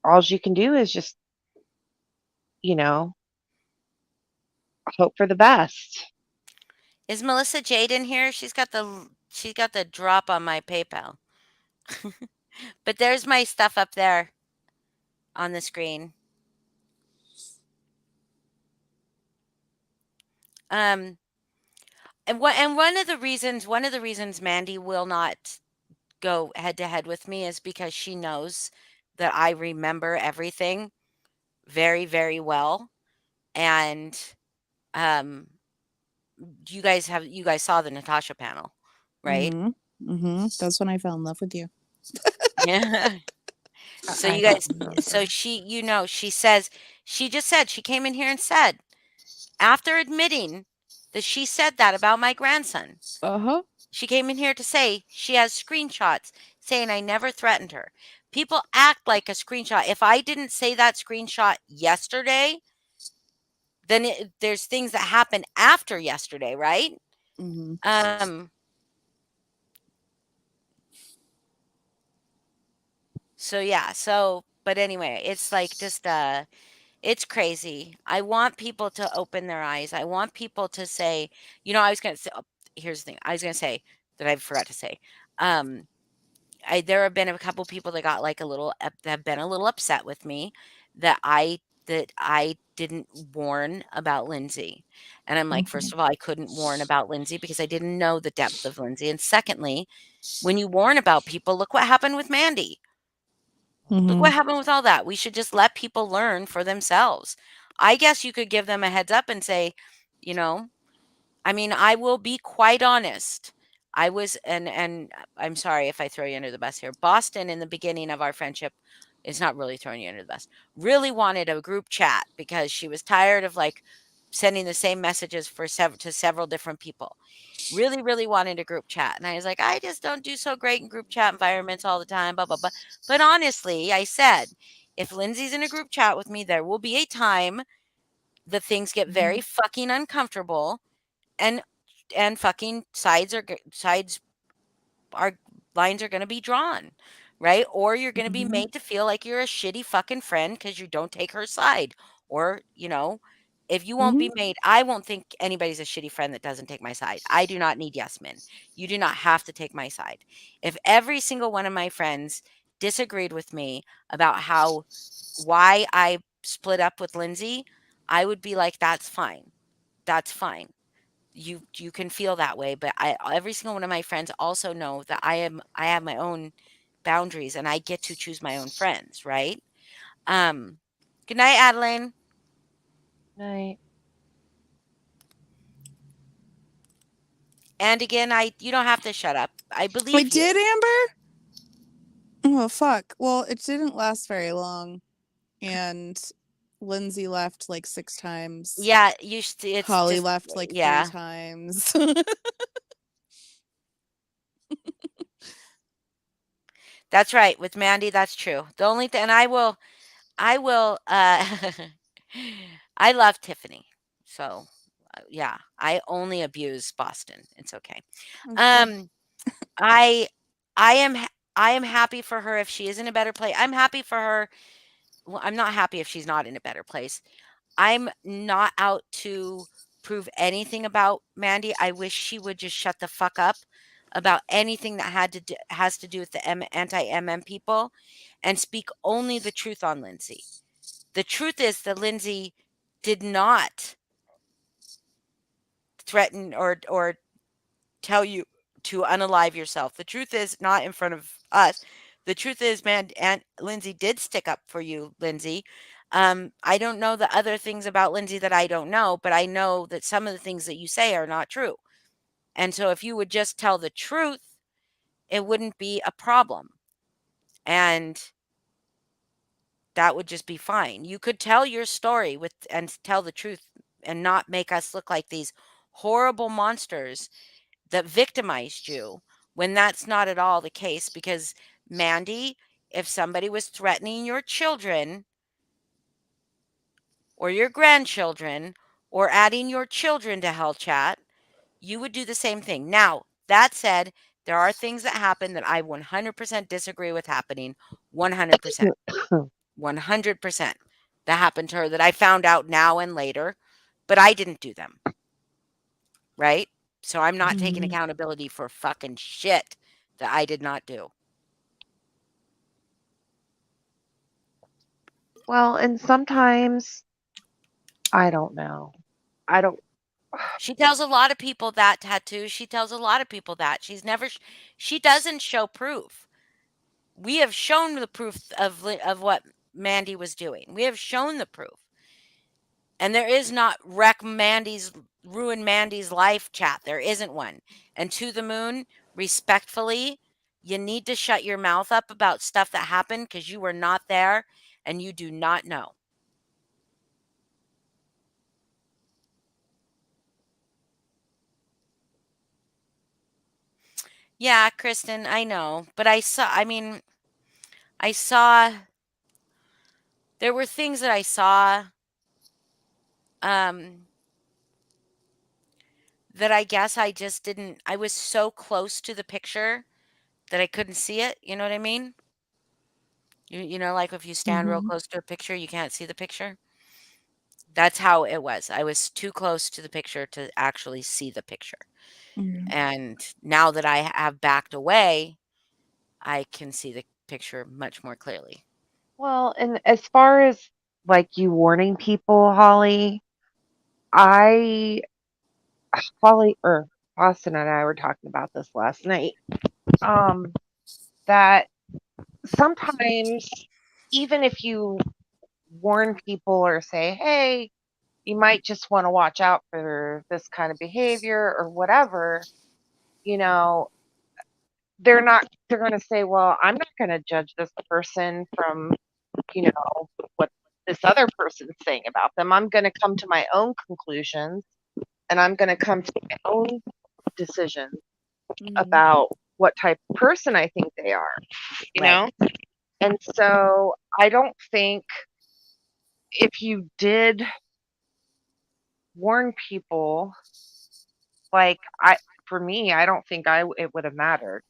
all you can do is just, you know, hope for the best. Is Melissa Jade in here? She's got the drop on my PayPal. But there's my stuff up there on the screen. And one of the reasons Mandy will not go head to head with me is because she knows that I remember everything very, very well. And um you guys saw the Natasha panel, right? That's when I fell in love with you. Yeah. So I you thought guys, Melissa. she just said, she came in here and said, after admitting that she said that about my grandson, Uh-huh. she came in here to say she has screenshots saying I never threatened her. People act like a screenshot. If I didn't say that screenshot yesterday, then there's things that happen after yesterday, right? So yeah, but anyway, it's like just it's crazy. I want people to open their eyes. I want people to say, I was going to say, here's the thing. I was going to say that I forgot to say. There have been a couple people that got like that have been a little upset with me that I didn't warn about Lindsay. And I'm like, first of all, I couldn't warn about Lindsay because I didn't know the depth of Lindsay. And secondly, when you warn about people, look what happened with Mandy. Look what happened with all that. We should just let people learn for themselves. I guess you could give them a heads up and say, you know, I mean, I will be quite honest. I was, and I'm sorry if I throw you under the bus here. Boston, in the beginning of our friendship, is not really throwing you under the bus. Really wanted a group chat because she was tired of like sending the same messages for several different people. Really, really wanted a group chat, and I was like, I just don't do so great in group chat environments all the time. Blah blah blah. But honestly, I said, if Lindsay's in a group chat with me, there will be a time that things get very fucking uncomfortable and fucking sides are lines are going to be drawn, right? Or you're going to be Mhm. made to feel like you're a shitty fucking friend because you don't take her side. Or, if you won't Mhm. be made, I won't think anybody's a shitty friend that doesn't take my side. I do not need yes men. You do not have to take my side. If every single one of my friends disagreed with me about why I split up with Lindsay, I would be like, that's fine. That's fine. You can feel that way, but every single one of my friends also know that I have my own boundaries and I get to choose my own friends, right? Good night, Adeline. Right. And again, you don't have to shut up. I I believe you. did, Amber? Oh, fuck. Well, it didn't last very long. And Lindsay left like 6 times. Yeah, it's Holly just left like 3 yeah. times. That's right. With Mandy, that's true. The only thing, and I will I love Tiffany. So, yeah, I only abuse Boston. It's okay. Okay. Um I I am I am happy for her if she is in a better place. I'm happy for her. Well, I'm not happy if she's not in a better place. I'm not out to prove anything about Mandy. I wish she would just shut the fuck up about anything that has to do with the anti-MM people and speak only the truth on Lindsay. The truth is that Lindsay did not threaten or tell you to unalive yourself. The truth is not in front of us. The truth is, man, Aunt Lindsay did stick up for you, Lindsay. I don't know the other things about Lindsay that I don't know, but I know that some of the things that you say are not true. And so if you would just tell the truth, it wouldn't be a problem. And that would just be fine. You could tell your story and tell the truth and not make us look like these horrible monsters that victimized you when that's not at all the case. Because, Mandy, if somebody was threatening your children or your grandchildren or adding your children to Hell Chat, you would do the same thing. Now, that said, there are things that happen that I 100% disagree with happening. 100%. 100% that happened to her that I found out now and later, but I didn't do them. Right? So I'm not taking Mhm. accountability for fucking shit that I did not do. Well, and sometimes I don't know. I don't. She tells a lot of people that tattoo. She tells a lot of people that. She doesn't show proof. We have shown the proof of what Mandy was doing. We have shown the proof. And there is not ruin Mandy's life chat. There isn't one. And to the moon, respectfully, you need to shut your mouth up about stuff that happened because you were not there and you do not know. Yeah, Kristen, I know. But I saw there were things that I saw um that I guess I just didn't I was so close to the picture that I couldn't see it, you know what I mean? You know, like if you stand real Mhm. close to a picture, you can't see the picture. That's how it was. I was too close to the picture to actually see the picture. Mhm. And now that I have backed away, I can see the picture much more clearly. Well, and as far as like you warning people, Holly, I, Holly, or Austin and I were talking about this last night. Um, that sometimes, even if you warn people or say, hey, you might just want to watch out for this kind of behavior or whatever, you know, they're going to say, well, I'm not going to judge this person from, what this other person's saying about them. I'm going to come to my own conclusions and I'm going to come to my own decisions about what type of person I think they are, you know? And so I don't think if you did warn people, like for me, I don't think it would have mattered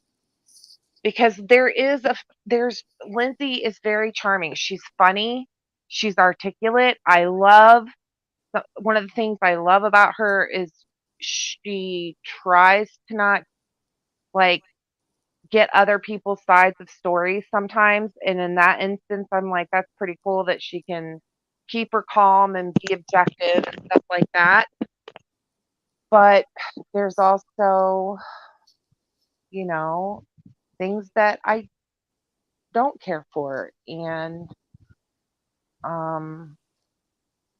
because there's Lindsay is very charming. She's funny. She's articulate. One of the things I love about her is she tries to not like get other people's sides of stories sometimes. And in that instance, I'm like, that's pretty cool that she can keep her calm and be objective and stuff like that. But there's also, things that I don't care for. And, um,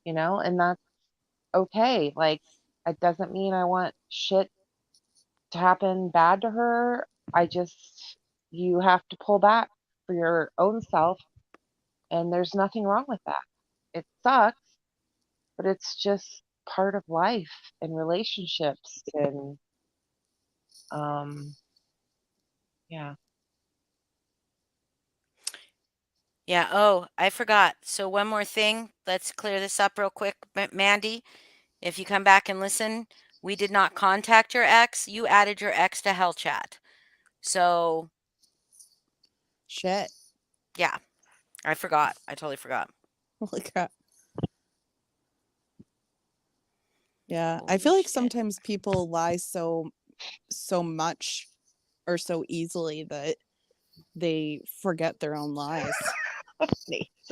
and that's okay. Like, it doesn't mean I want shit to happen bad to her. You have to pull back for your own self. And there's nothing wrong with that. It sucks, but it's just part of life and relationships. And, yeah. Yeah. Oh, I forgot. So one more thing. Let's clear this up real quick. Mandy, if you come back and listen, we did not contact your ex. You added your ex to Hell Chat. So Shit. yeah, I forgot. I totally forgot. Holy crap. Yeah, I Holy feel like shit. sometimes people lie so much or so easily that they forget their own lies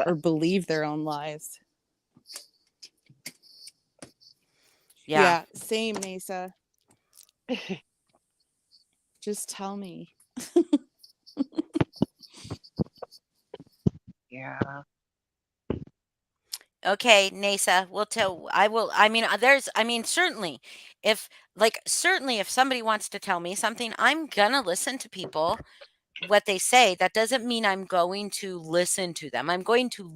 or believe their own lies. Yeah. Same, Nasa. Just tell me. Yeah. Okay, Nasa, certainly if somebody wants to tell me something, I'm gonna listen to people, what they say. That doesn't mean I'm going to listen to them. I'm going to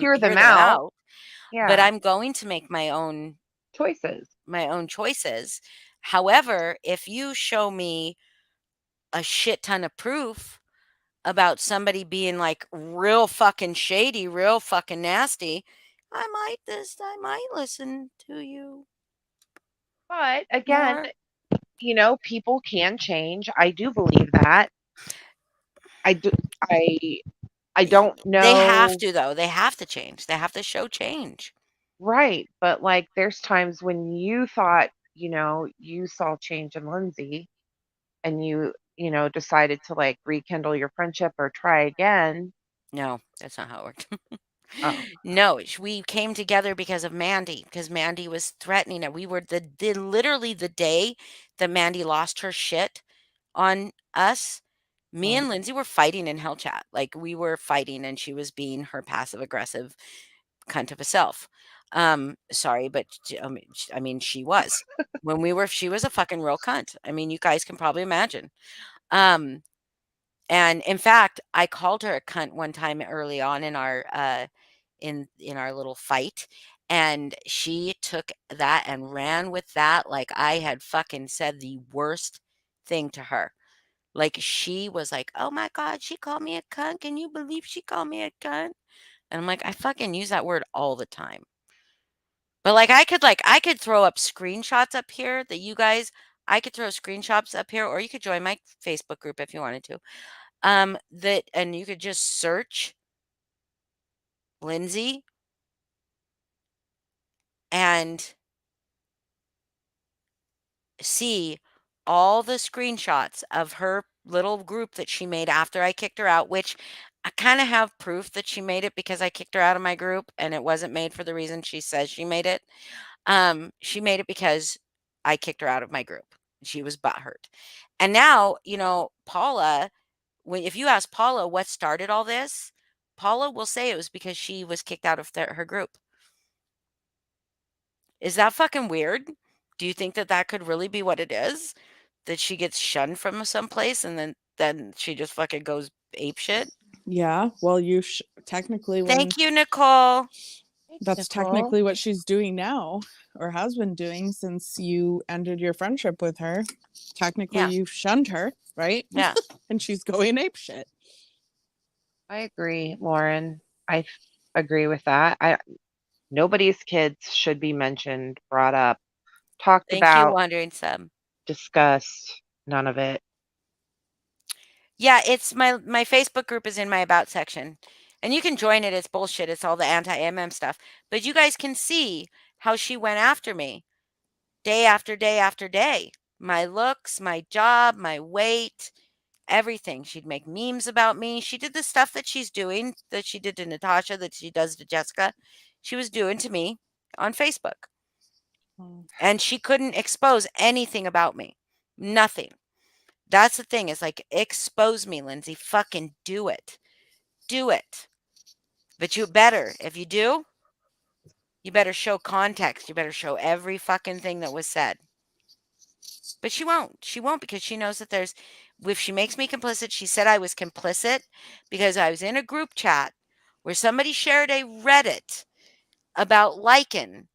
Hear hear them them out. out, but Yeah. I'm going to make my own choices. However, if you show me a shit ton of proof about somebody being like real fucking shady, real fucking nasty, I might listen to you But again, more. people can change. I do believe that. I do. I don't They have know. to though. They have to change. They have to show change. Right. But like, there's times when you thought, you saw change in Lindsay and you decided to like rekindle your friendship or try again. No, that's not how it worked. Oh, No, we came together because of Mandy, because Mandy was threatening it. We were literally the day that Mandy lost her shit on us. Me and Lindsay were fighting in Hell Chat. Like we were fighting, and she was being her passive aggressive cunt of a self. Sorry, but she was. She was a fucking real cunt. I mean, you guys can probably imagine. Um, and in fact, I called her a cunt one time early on in our in our little fight, and she took that and ran with that like I had fucking said the worst thing to her. Like she was like, "Oh my god, she called me a cunt. Can you believe she called me a cunt?" And I'm like, "I fucking use that word all the time." But I could throw up screenshots up here that you guys I could throw screenshots up here, or you could join my Facebook group if you wanted to. That and you could just search Lindsay and see all the screenshots of her little group that she made after I kicked her out, which I kind of have proof that she made it because I kicked her out of my group and it wasn't made for the reason she says she made it. She made it because I kicked her out of my group. She was butthurt. And now, Paula, if you ask Paula what started all this, Paula will say it was because she was kicked out of her group. Is that fucking weird? Do you think that that could really be what it is? That she gets shunned from some place and then she just fucking goes ape shit? Yeah. Well, technically when Thank you, Nicole. that's technically what she's doing now or has been doing since you ended your friendship with her. Technically Yeah. you've shunned her, right? Yeah. And she's going ape shit. I agree, Lauren. I agree with that. Nobody's kids should be mentioned, brought up, talked Thank you, about, Wandering Sub. discussed. None of it. Yeah, it's my Facebook group is in my about section. And you can join it. It's bullshit. It's all the anti-MM stuff. But you guys can see how she went after me day after day after day. My looks, my job, my weight, everything. She'd make memes about me. She did the stuff that she's doing, that she did to Natasha, that she does to Jessica. She was doing to me on Facebook. And she couldn't expose anything about me. Nothing. That's the thing, is like, expose me, Lindsay. Fucking do it. Do it. But you better, if you do, you better show context. You better show every fucking thing that was said. But she won't. She won't, because she knows that if she makes me complicit, she said I was complicit because I was in a group chat where somebody shared a Reddit about Lycan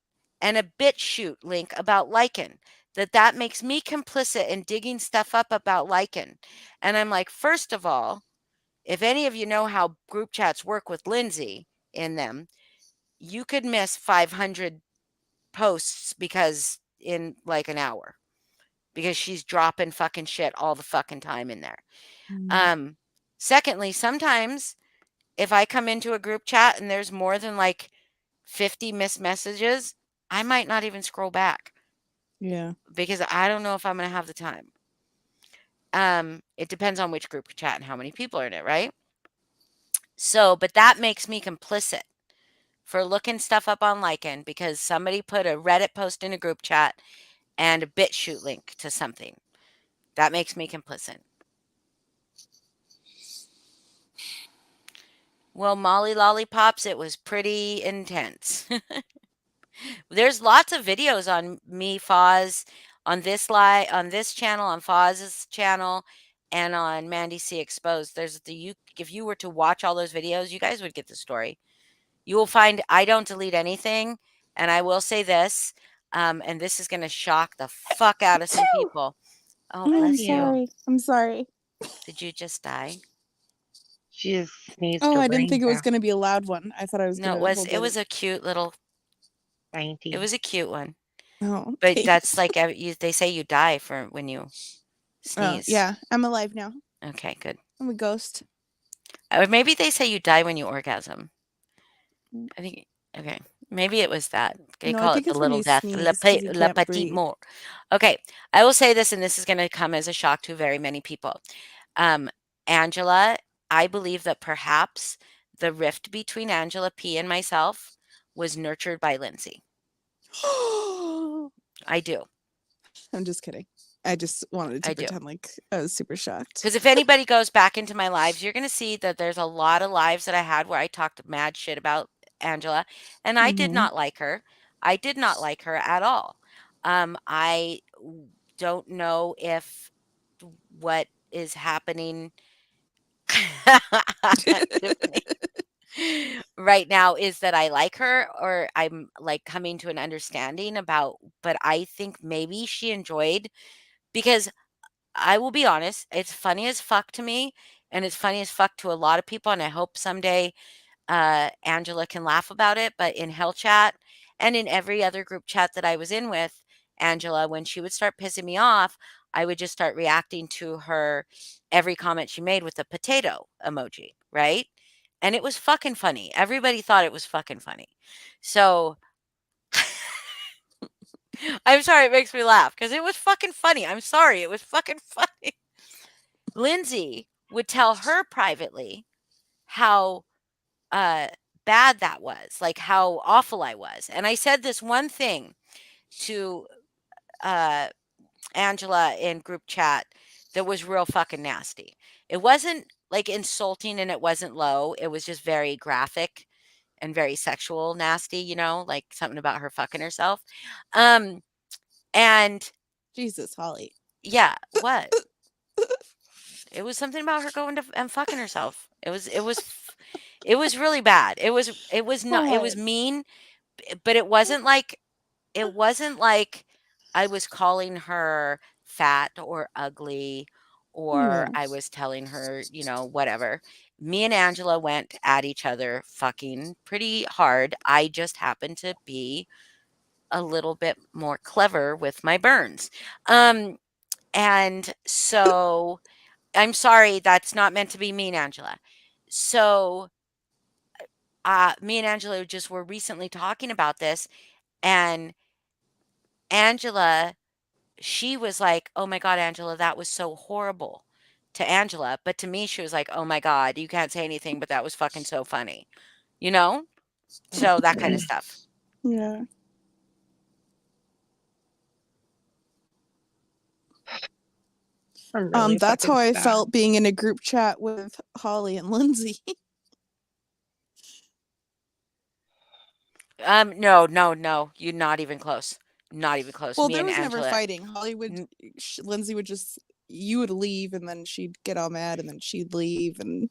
and a BitChute link about Lycan. That makes me complicit in digging stuff up about Lycan. And I'm like, first of all, if any of you know how group chats work with Lindsay in them, you could miss 500 posts because in like an hour, because she's dropping fucking shit all the fucking time in there. Secondly, sometimes if I come into a group chat and there's more than like 50 missed messages, I might not even scroll back. Yeah. Because I don't know if I'm going to have the time. It depends on which group chat and how many people are in it, right? So, but that makes me complicit for looking stuff up on Lycan because somebody put a Reddit post in a group chat and a BitChute link to something. That makes me complicit. Well, Molly Lollipops, it was pretty intense. There's lots of videos on me, Foz, on this channel, on Foz's channel, and on Mandy C Exposed. If you were to watch all those videos, you guys would get the story. You will find I don't delete anything, and I will say this, and this is going to shock the fuck out of some people. Oh, bless you. I'm sorry. Did you just die? She just sneezed. Oh, her I didn't think it brains was out. going to be a loud one. I thought I was No, going to it hold was a cute little. Dainty. It was a cute one. Oh, But thanks. that's like they say you die for when you Oh, sneeze. yeah, I'm alive now. Okay, good. I'm a ghost. Or maybe they say you die when you orgasm. Mm. I think okay. Maybe it was that. They No, I call it think the it's when little you death. sneeze La, 'cause you la can't petite breathe. mort. Okay. I will say this, and this is going to come as a shock to very many people. Angela, I believe that perhaps the rift between Angela P and myself was nurtured by Lindsay. I do. I'm just kidding. I just wanted to I do. pretend like I was super shocked. Because if anybody goes back into my lives, you're going to see that there's a lot of lives that I had where I talked mad shit about Angela, and I did Mhm. not like her. I did not like her at all. I don't know if what is happening Tiffany, right now is that I like her, or I'm like coming to an understanding about, but I think maybe she enjoyed, because I will be honest, it's funny as fuck to me, and it's funny as fuck to a lot of people, and I hope someday Angela can laugh about it. But in Hell Chat and in every other group chat that I was in with Angela, when she would start pissing me off, I would just start reacting to her every comment she made with a potato emoji, right? And it was fucking funny. Everybody thought it was fucking funny. So I'm sorry it makes me laugh because it was fucking funny. I'm sorry. It was fucking funny. Lindsay would tell her privately how bad that was, like how awful I was. And I said this one thing to Angela in group chat that was real fucking nasty. It wasn't like insulting and it wasn't low. It was just very graphic and very sexual, nasty, you know, like something about her fucking herself. And Jesus, Holly. yeah, what? It was something about her going to and fucking herself. It was really bad. It was not, it was What? mean, but it wasn't like I was calling her fat or ugly or Yeah. I was telling her, you know, whatever. Me and Angela went at each other fucking pretty hard. I just happened to be a little bit more clever with my burns. And so I'm sorry, that's not meant to be mean, Angela. So, me and Angela just were recently talking about this, and Angela, she was like, "Oh my god, Angela, that was so horrible," to Angela, but to me, she was like, "Oh my god, you can't say anything, but that was fucking so funny." You know? So, that kinda stuff. Yeah. I'm really That's how fucking I sad. felt being in a group chat with Holly and Lindsay. No, no, no, you're not even close. Not even close. Well, Me there and was never Angela fighting. Holly would, n Lindsay would just, you would leave, and then she'd get all mad, and then she'd leave, and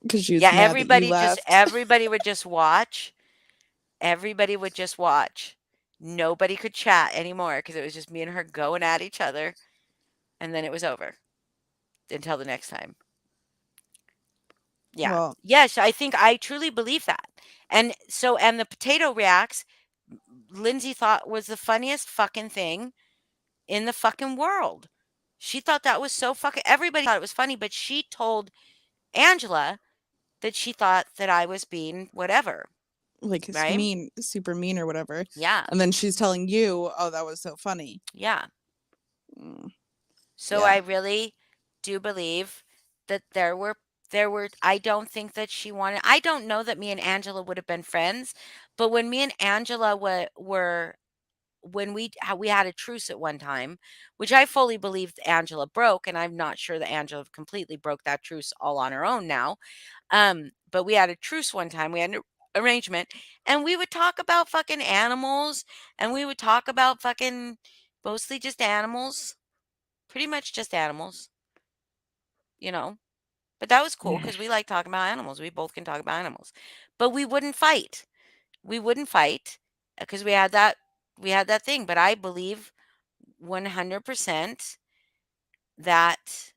because she was Yeah, mad that you left. everybody would just watch. Everybody would just watch. Nobody could chat anymore because it was just me and her going at each other, and then it was over until the next time. Yeah. Well, Yes, I think I truly believe that. And so and the potato reacts, Lindsay thought was the funniest fucking thing in the fucking world. She thought that was so fucking everybody thought it was funny, but she told Angela that she thought that I was being whatever, like it's right? mean, super mean or whatever. Yeah. And then she's telling you, "Oh, that was so funny." Yeah. Mm, So yeah. I really do believe that there were I don't think that she wanted I don't know that me and Angela would have been friends, but when me and Angela were when we had a truce at one time, which I fully believed Angela broke, and I'm not sure that Angela completely broke that truce all on her own now. But we had a truce one time. We had an arrangement, and we would talk about fucking animals, and we would talk about fucking mostly just animals, pretty much just animals, you know. But that was cool because we like talking about animals. We both can talk about animals, but we wouldn't fight. We wouldn't fight because we had that thing. But I believe 100% that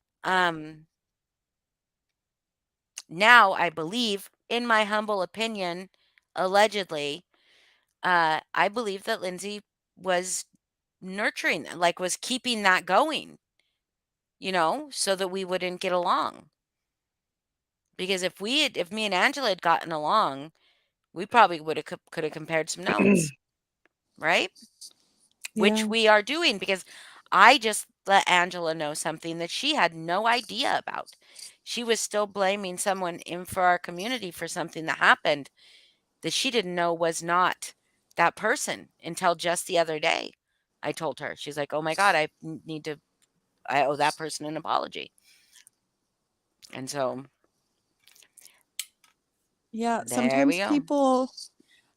now I believe, in my humble opinion, allegedly, I believe that Lindsay was nurturing, like was keeping that going, so that we wouldn't get along. Because if me and Angela had gotten along, we probably would have could have compared some notes, right? Which Yeah. we are doing because I just let Angela know something that she had no idea about. She was still blaming someone in for our community for something that happened that she didn't know was not that person until just the other day. I told her. She's like, "Oh my god, I owe that person an apology." And so Yeah. there we Sometimes go. people,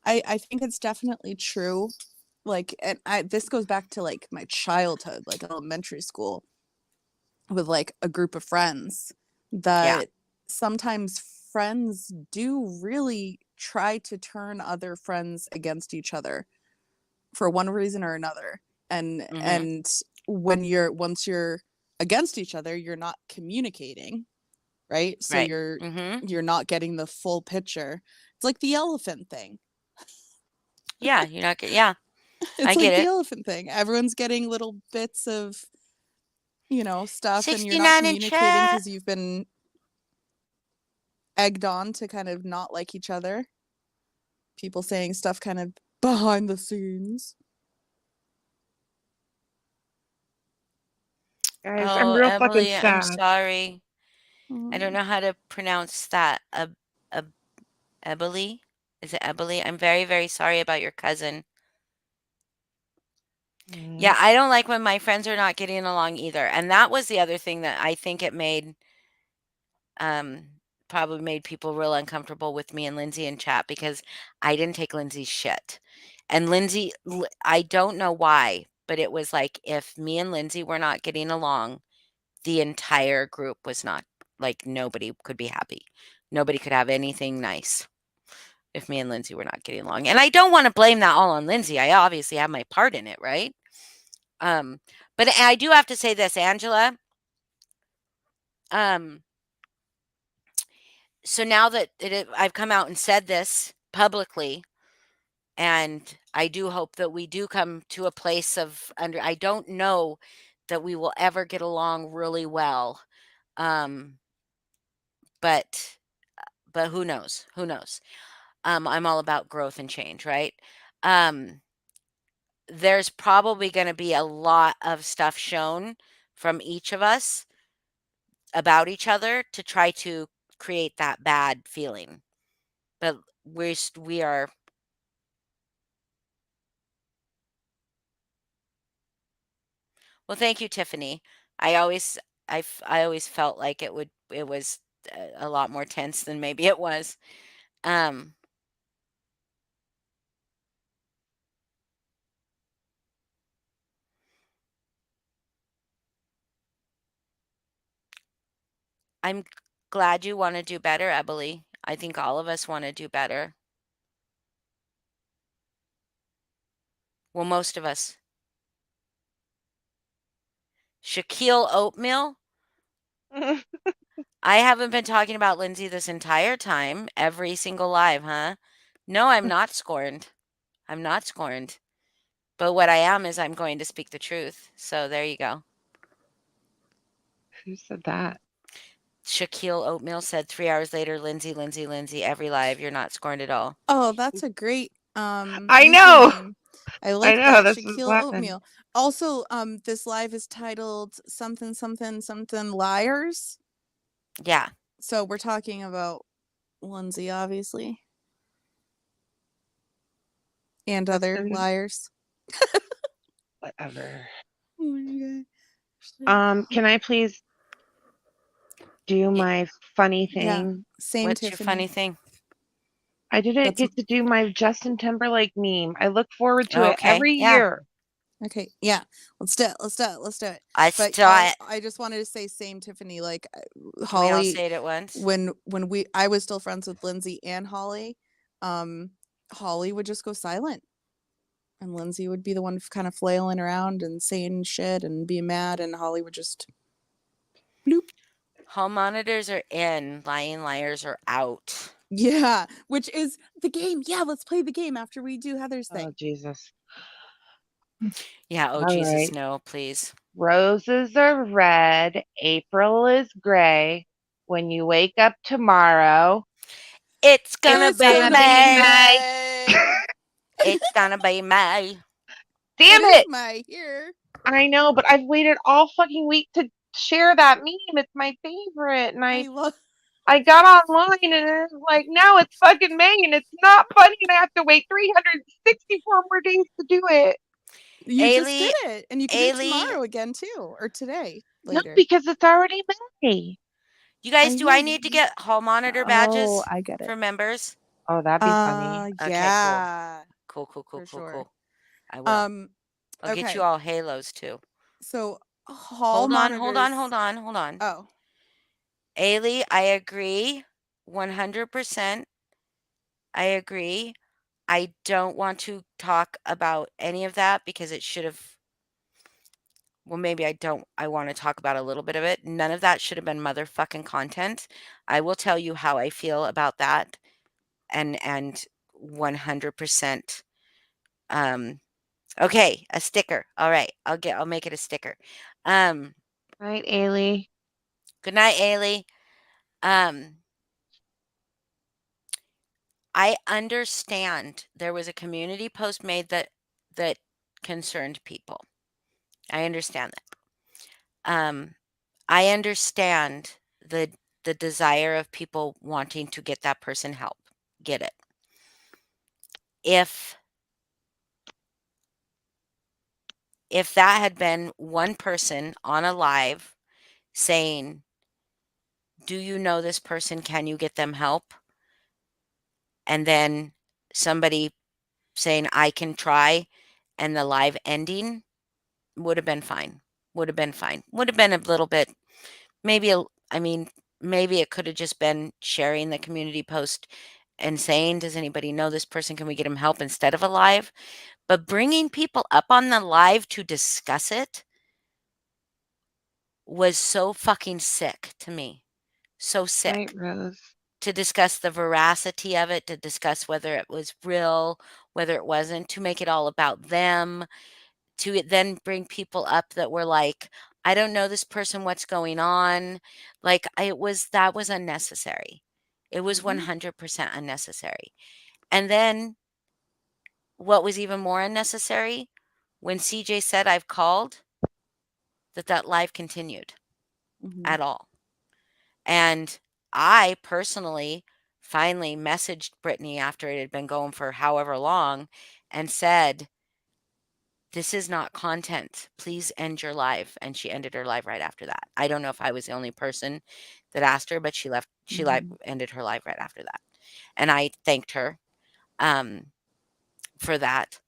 I think it's definitely true. Like, and this goes back to like my childhood, like elementary school, with like a group of friends, Yeah. that sometimes friends do really try to turn other friends against each other for one reason or another. And Mhm. once you're against each other, you're not communicating, right? So Right. Mhm. you're not getting the full picture. It's like the elephant thing. Yeah, you're not get yeah, I It's get like the it. elephant thing. Everyone's getting little bits of, stuff, and you're not 69-inch communicating hat. because you've been egged on to kind of not like each other. People saying stuff kind of behind the scenes. Guys, I'm Oh, real fucking Emily, I'm sad. sorry. I don't Mm. know how to pronounce that. Ebony? Is it Ebony? I'm very, very sorry about your cousin. Yeah, I don't like when my friends are not getting along either. And that was the other thing that I think it made probably made people real uncomfortable with me and Lindsay in chat because I didn't take Lindsay's shit. And Lindsay, I don't know why, but it was like if me and Lindsay were not getting along, the entire group was not like nobody could be happy. Nobody could have anything nice if me and Lindsay were not getting along. And I don't want to blame that all on Lindsay. I obviously have my part in it, right? But I do have to say this, Angela. So now that I've come out and said this publicly, and I do hope that we do come to a place of I don't know that we will ever get along really well. But who knows? Who knows? I'm all about growth and change, right? There's probably going to be a lot of stuff shown from each of us about each other to try to create that bad feeling. But we are. Well, thank you, Tiffany. I always I always felt like it was a lot more tense than maybe it was. I'm glad you want to do better, Ebony. I think all of us want to do better. Well, most of us. Shaquille Oatmeal. I haven't been talking about Lindsay this entire time, every single live, huh? No, I'm not scorned. I'm not scorned. But what I am is I'm going to speak the truth. So there you go. Who said that? Shaquille Oatmeal said 3 hours later, Lindsay, Lindsay, Lindsay, every live, you're not scorned at all. Oh, that's a great I know. username. I like know, that. that's what's Shaquille happening. Oatmeal. Also, this live is titled something something something liars. Yeah. So we're talking about Lindsay, obviously. And other liars. Whatever. Oh my God. Can I please do my funny thing? Yeah. Same What's Tiffany. your funny thing? I didn't get to do my Justin Timberlake meme. I look forward to it every year. Okay, yeah, let's do it. Let's do it. Let's do it. I But saw it. I just wanted to say, same Tiffany. Like Can we all Holly, say it at once? when I was still friends with Lindsay and Holly, Holly would just go silent, and Lindsay would be the one kind of flailing around and saying shit and being mad, and Holly would just bloop. Hall monitors are in, lying liars are out. Yeah, which is the game. Yeah, let's play the game after we do Heather's thing. Oh, Jesus. Yeah, oh, All Jesus, right. no, please. Roses are red. April is gray. When you wake up tomorrow, It's gonna be gonna be May. It's gonna be May. Damn It is it! May here. I know, but I've waited all fucking week to share that meme. It's my favorite, and I got online and it's like, now it's fucking May and it's not funny and I have to wait 364 more days to do it. You just did it, and you can do it tomorrow again too, or today later. No, because it's already May. You guys, do I need to get hall monitor badges I get it. for members? Oh, that'd be funny. Okay, yeah. cool. Sure. I will. I'll get you all halos too. So hall monitors. Hold on. Oh. Ailey, I agree 100%. I agree. I don't want to talk about any of that because it should have. Well, maybe I don't. I want to talk about a little bit of it. None of that should have been motherfucking content. I will tell you how I feel about that, and 100%. Okay, a sticker. All right, I'll make it a sticker. Night, Ailey. Good night, Ailey. I understand there was a community post made that concerned people. I understand that. I understand the desire of people wanting to get that person help. Get it. If that had been one person on a live saying do you know this person? Can you get them help? And then somebody saying, I can try, and the live ending would have been fine. Would have been fine. Would have been a little bit, maybe, I mean, maybe it could have just been sharing the community post and saying, does anybody know this person? Can we get him help instead of a live? But bringing people up on the live to discuss it was so fucking sick to me. So sick. Right, Rose. To discuss the veracity of it, to discuss whether it was real, whether it wasn't, to make it all about them, to then bring people up that were like, I don't know this person, what's going on? Like, that was unnecessary. It was Mhm. 100% unnecessary. And then what was even more unnecessary, when CJ said, I've called, that live continued Mhm. at all. And I personally finally messaged Brittany after it had been going for however long and said, this is not content. Please end your live. And she ended her live right after that. I don't know if I was the only person that asked her, but she Mhm. ended her live right after that. And I thanked her for that.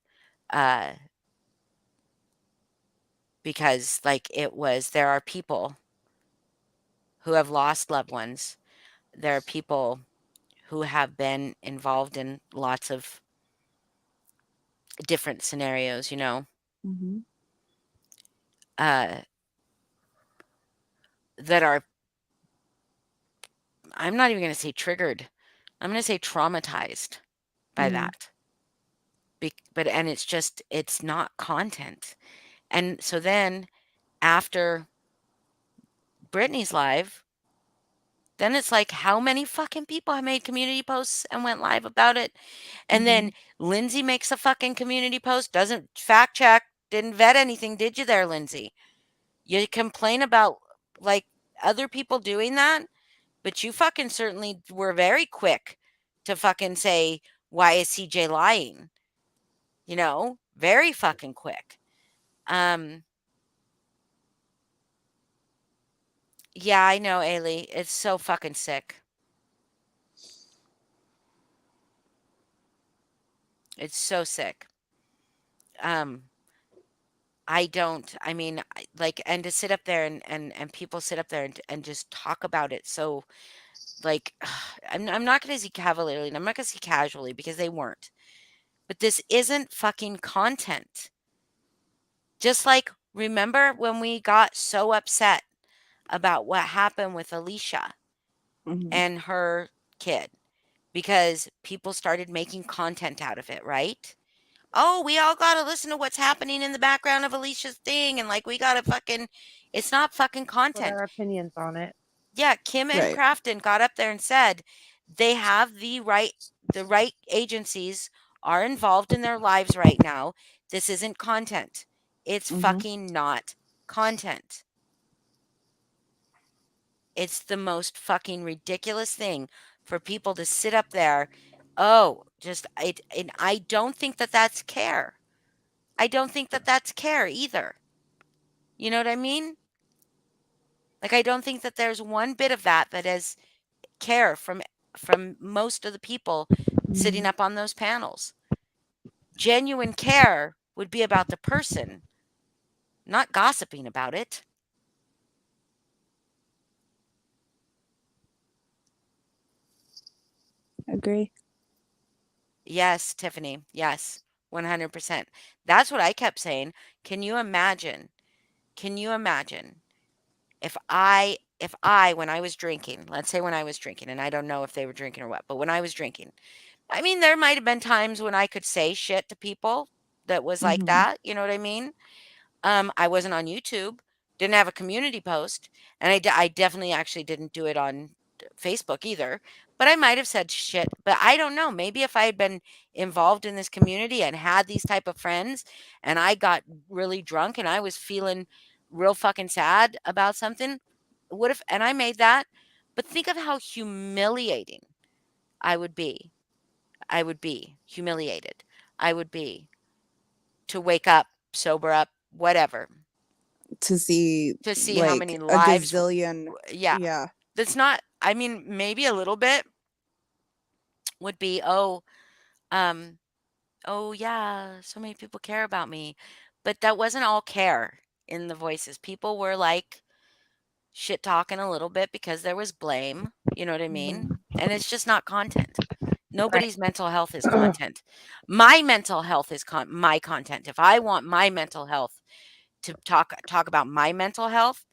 Because like there are people who have lost loved ones. There are people who have been involved in lots of different scenarios, Mhm. uh, that are, I'm not even going to say triggered. I'm going to say traumatized by Mm. that. And it's not content. And so then after Brittany's live, then it's like, how many fucking people have made community posts and went live about it? And then Mhm. Lindsay makes a fucking community post, doesn't fact check, didn't vet anything, did you there, Lindsay? You complain about like other people doing that, but you fucking certainly were very quick to fucking say, why is CJ lying? Very fucking quick. Yeah, I know, Ailey. It's so fucking sick. It's so sick. Um, I mean, and to sit up there and people sit up there and just talk about it. So, like, I'm not going to see cavalierly and I'm not going to see casually because they weren't. But this isn't fucking content. Just like, remember when we got so upset about what happened with Alicia Mhm. and her kid because people started making content out of it, right? Oh, we all got to listen to what's happening in the background of Alicia's thing. And like, we got to fucking, it's not fucking Put content. our opinions on it. Yeah. Kim and Right. Crafton got up there and said they have the right agencies are involved in their lives right now. This isn't content. It's Mhm. fucking not content. It's the most fucking ridiculous thing for people to sit up there. Oh, and I don't think that that's care. I don't think that that's care either. You know what I mean? Like, I don't think that there's one bit of that is care from most of the people sitting Mhm. up on those panels. Genuine care would be about the person, not gossiping about it. Agree. Yes, Tiffany. Yes, 100%. That's what I kept saying. Can you imagine? Can you imagine if I when I was drinking, let's say when I was drinking, and I don't know if they were drinking or what, but when I was drinking, I mean, there might have been times when I could say shit to people that was like Mhm. that, you know what I mean? I wasn't on YouTube, didn't have a community post, and I definitely actually didn't do it on Facebook either. But I might have said shit. But I don't know. Maybe if I had been involved in this community and had these type of friends, and I got really drunk and I was feeling real fucking sad about something, what if? And I made that. But think of how humiliating I would be. I would be humiliated. I would be to wake up, sober up, whatever, To see to see how like many a lives gazillion. yeah, Yeah. that's not, I mean, maybe a little bit would be, um, oh yeah, so many people care about me. But that wasn't all care in the voices. People were like shit talking a little bit because there was blame. You know what I mean? Mhm. And it's just not content. Right. Nobody's mental health is content. My mental health is my content. If I want my mental health to talk about my mental health,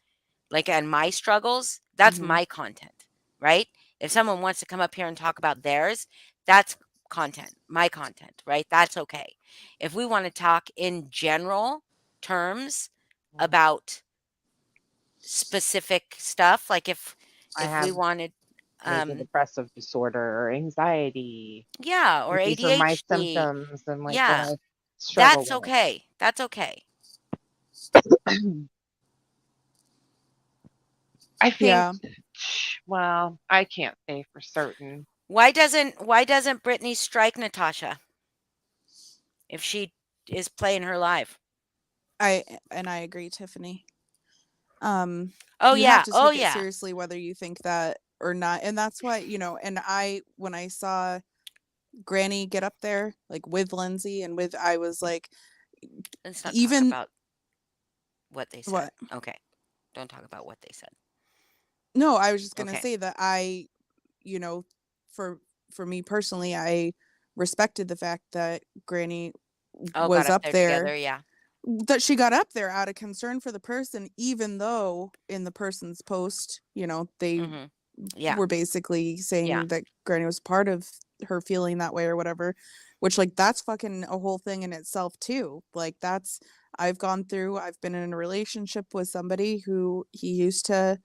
like, and my struggles, that's Mhm. my content, right? If someone wants to come up here and talk about theirs, that's content, my content, right? That's okay. If we want to talk in general terms about specific stuff, like if I we have wanted, major depressive disorder or anxiety. yeah, or These are my ADHD, symptoms and like what yeah, I struggle that's with. okay. That's okay. I think, Yeah. well, I can't say for certain. Why doesn't Brittany strike Natasha if she is playing her live? I agree, Tiffany. Um, Oh you have yeah. to Oh take it yeah. seriously whether you think that or not. And that's why, and when I saw Granny get up there, like with Lindsay and with, I was like, Let's not talk even about what they said. what? Okay. Don't talk about what they said. No, I was just gonna Okay. say that you know, for me personally, I respected the fact that Granny Oh, got was up up there there, together. Yeah. that she got up there out of concern for the person, even though in the person's post, they Mm-hmm. Yeah. were basically Yeah. saying that Granny was part of her feeling that way or whatever, which, like, that's fucking a whole thing in itself too. Like, I've been in a relationship with somebody who he used to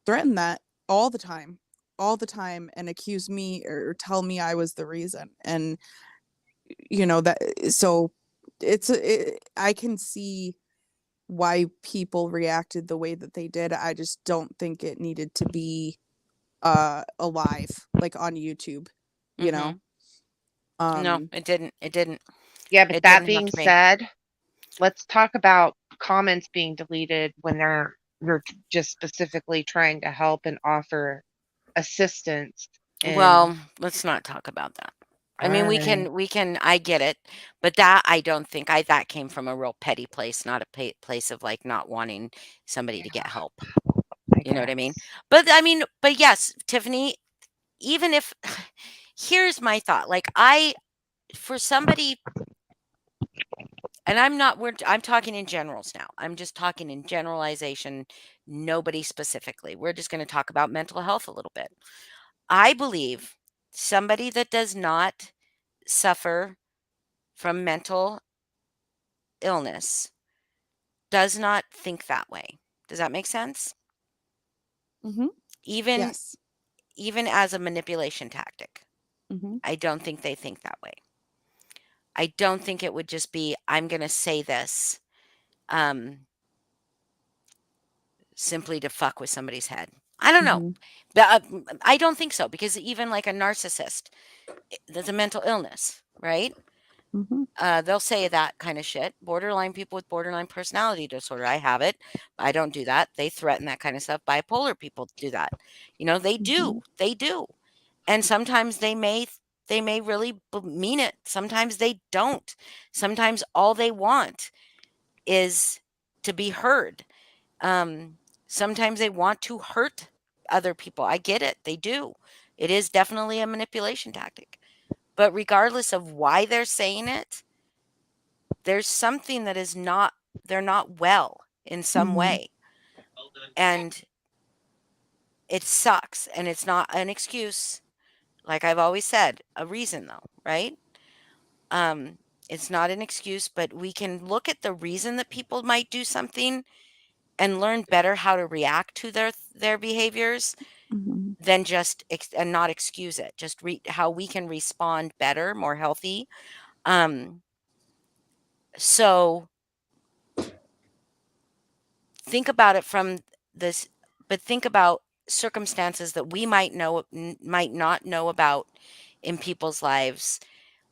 threaten that all the time, and accuse me or tell me I was the reason. And that, so I can see why people reacted the way that they did. I just don't think it needed to be alive, like on YouTube, you Mm-hmm. know. No, it didn't. It didn't. Yeah, but It that didn't have being to be. said, let's talk about comments being deleted when you're just specifically trying to help and offer assistance. And Well, let's not talk about that. I mean, alright, we can, I get it, but that, I don't think that came from a real petty place, not a place of like not wanting somebody to get help. I You know what I mean? guess. But I mean, but yes, Tiffany, even if, here's my thought, like for somebody, and I'm talking in generals now. I'm just talking in generalization, nobody specifically. We're just going to talk about mental health a little bit. I believe somebody that does not suffer from mental illness does not think that way. Does that make sense? Mm-hmm. Even Yes. even as a manipulation tactic. Mm-hmm. I don't think they think that way. I don't think it would just be, I'm going to say this um simply to fuck with somebody's head. I don't know. Mm-hmm. But I don't think so, because even like a narcissist, there's a mental illness, right? Mm-hmm. They'll say that kind of shit. Borderline people with borderline personality disorder. I have it. I don't do that. They threaten that kind of stuff. Bipolar people do that. They Mm-hmm. do. They do. And sometimes they may really mean it. Sometimes they don't. Sometimes all they want is to be heard. Um, Sometimes they want to hurt other people. I get it. They do. It is definitely a manipulation tactic. But regardless of why they're saying it, there's something that is not, they're not well in some Mm-hmm. way. And it sucks. And it's not an excuse. Like I've always said, a reason though, right? Um, it's not an excuse, but we can look at the reason that people might do something and learn better how to react to their behaviors Mm-hmm. than just and not excuse it. Just how we can respond better, more healthy. Um, so think about it from this, but think about circumstances that we might not know about in people's lives,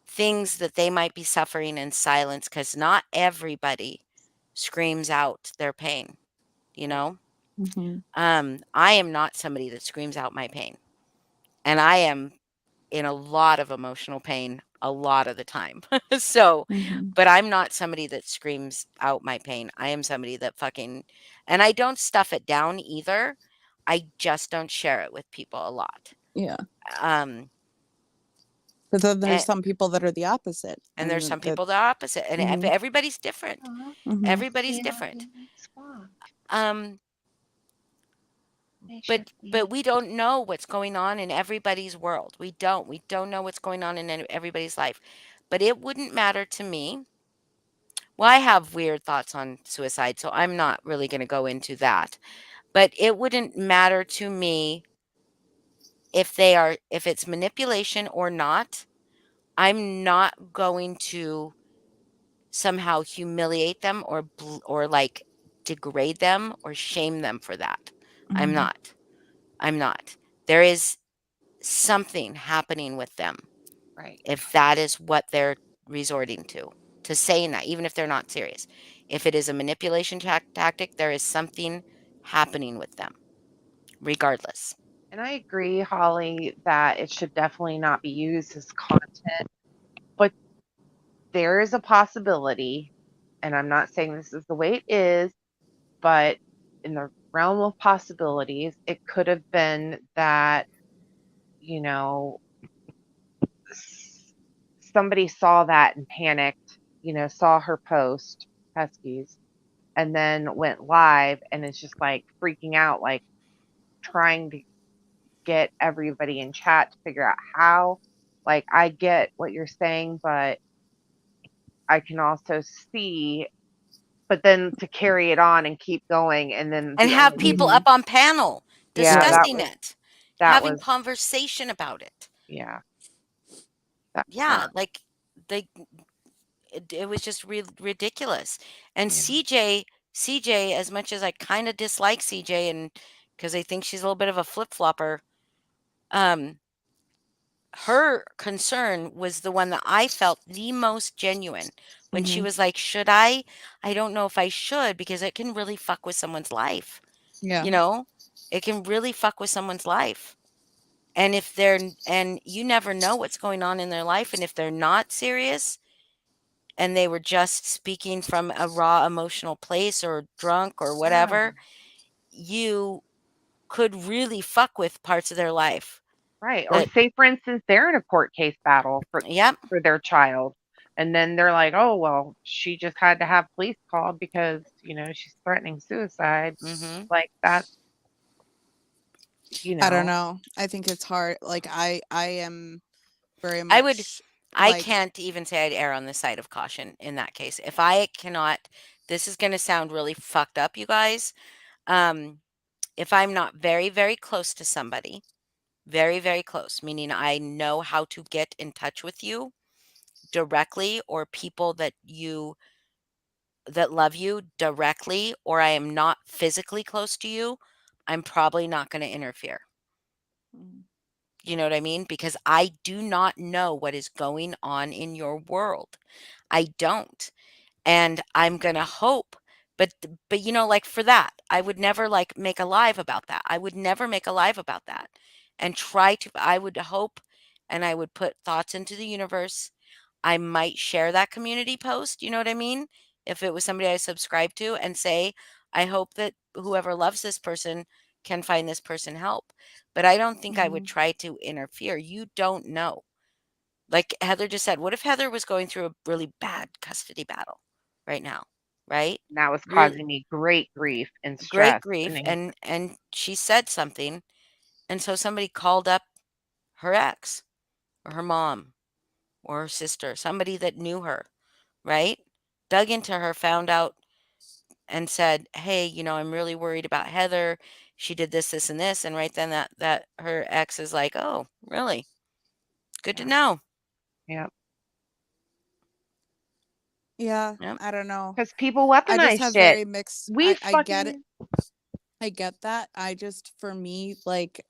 things that they might be suffering in silence, because not everybody screams out their pain, you know? Mhm. I am not somebody that screams out my pain, and I am in a lot of emotional pain a lot of the time. So, Mhm. but I'm not somebody that screams out my pain. I am somebody that fucking, and I don't stuff it down either. I just don't share it with people a lot. Yeah. Um, But then there's and, some people that are the opposite. and there's some that people that are opposite, and Mhm. everybody's different. Mhm. Everybody's Yeah, different. squawk. Um, They should be. but we don't know what's going on in everybody's world. We don't know what's going on in everybody's life. But it wouldn't matter to me. Well, I have weird thoughts on suicide, so I'm not really going to go into that. But it wouldn't matter to me if it's manipulation or not. I'm not going to somehow humiliate them or like degrade them or shame them for that. I'm Mhm. not. I'm not. There is something happening with them Right. if that is what they're resorting to saying that, even if they're not serious. If it is a manipulation tactic, there is something happening with them, regardless. And I agree, Holly, that it should definitely not be used as content, but there is a possibility, and I'm not saying this is the way it is, but in the realm of possibilities, it could have been that, you know, somebody saw that and panicked, saw her post, Huskies, and then went live and is just like freaking out, like trying to get everybody in chat to figure out how. Like, I get what you're saying, but I can also see, but then to carry it on and keep going, and then And the have only people Mhm. up on panel yeah, Right. discussing it, that having was conversation about it. yeah, that's Yeah, not like they it was just ridiculous. And yeah. CJ, as much as I kind of dislike CJ and because I think she's a little bit of a flip-flopper, um her concern was the one that I felt the most genuine when she Mhm. was like, "Should I? I don't know if I should because it can really fuck with someone's life." Yeah. You know? It can really fuck with someone's life. And if they're and you never know what's going on in their life, and if they're not serious and they were just speaking from a raw emotional place or drunk or Yeah. whatever, you could really fuck with parts of their life Right. Or that say, for instance, they're in a court case battle yep. for their child, and then they're like, "Oh, well, she just had to have police called because, she's threatening suicide." Mhm. Like that, I don't know. I think it's hard. Like I am very I would much I like can't even say I'd err on the side of caution in that case. If I cannot this is gonna sound really fucked up, you guys. Um, if I'm not very, very close to somebody, very, very close, meaning I know how to get in touch with you directly or people that love you directly, or I am not physically close to you, I'm probably not gonna interfere. Mhm. You know what I mean? Because I do not know what is going on in your world. I don't. And I'm gonna hope, but like for that, I would never like make a live about that. I would never make a live about that and try to I would hope and I would put thoughts into the universe. I might share that community post, you know what I mean? If it was somebody I subscribe to and say, I hope that whoever loves this person can find this person help. But I don't think I would Mhm. try to interfere. You don't know. Like Heather just said, what if Heather was going through a really bad custody battle right now, right? and that was Really causing me great grief and great stress and grief and she said something and so somebody called up her ex or her mom or her sister, somebody that knew her, right? Dug into her, found out and said, "Hey, I'm really worried about Heather. She did this, this, and this." And right then that her ex is like, "Oh, really? Good to yeah, know." yeah, Yeah, Yep. I don't know. because people I just weaponize have shit. very mixed We I get it. fucking I get that. I just for me like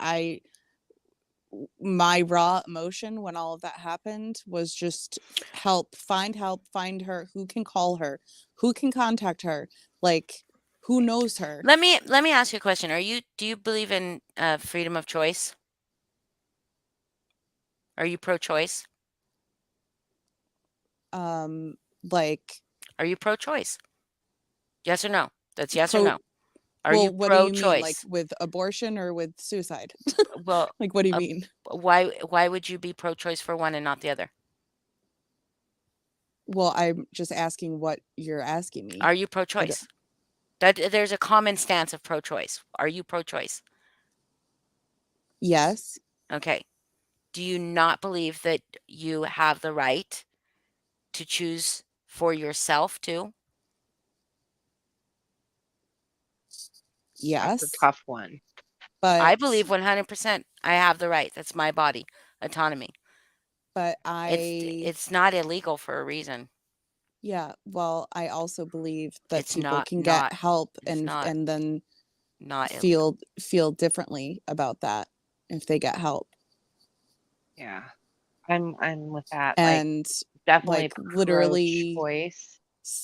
my raw emotion when all of that happened was just help, find her, who can call her, who can contact her. Like Who knows her? Let me ask you a question. Do you believe in freedom of choice? Are you pro-choice? Like Are you pro-choice? Yes or no? That's yes or pro. no. Are Well, you what do you mean? Like pro-choice? with abortion or with suicide? Well, Like, what do you uh, mean? why would you be pro-choice for one and not the other? Well, I'm just asking what you're asking me. Are you I don't- pro-choice? That there's a common stance of pro-choice. Are you pro-choice? Yes. Okay. Do you not believe that you have the right to choose for yourself too? That's a Yes. tough one. I But believe 100% I have the right. That's my body, autonomy. but I It's not illegal for a reason. yeah, well, I also believe that It's people not can get not help it's not and then not illegal. feel differently about that if they get help. Yeah. I'm with that. Like And definitely like literally pro-choice.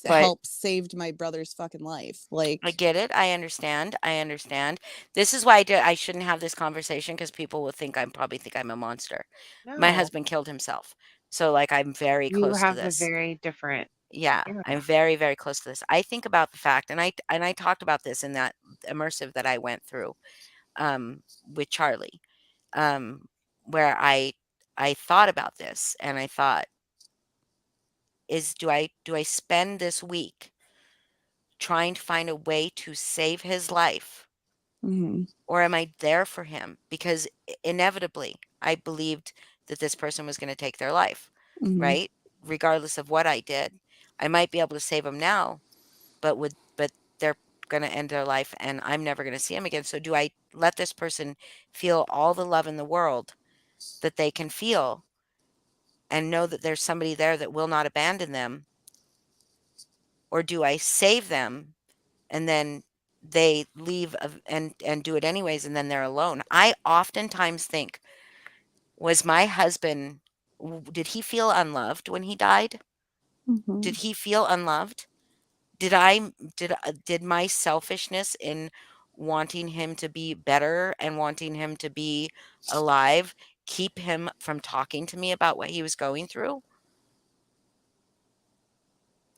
But help saved my brother's fucking life. I Like, get it. I understand. I understand. This is why I shouldn't have this conversation because people will think probably think I'm a monster. My No, husband killed himself. So like I'm very you close to have a this. very different. Yeah, Yeah. I'm very, very close to this. I think about the fact, and I talked about this in that immersive that I went through with Charlie, um, where I thought about this, and I thought, do I spend this week trying to find a way to save his life, mhm, or am I there for him? Because inevitably, I believed that this person was going to take their life, mhm, right? Regardless of what I did, I might be able to save him now, but they're gonna end their life and I'm never gonna see him again. So do I let this person feel all the love in the world that they can feel and know that there's somebody there that will not abandon them? Or do I save them and then they leave and do it anyways and then they're alone? I oftentimes think, was my husband did he feel unloved when he died? Did mhm, he feel unloved? Did my selfishness in wanting him to be better and wanting him to be alive keep him from talking to me about what he was going through?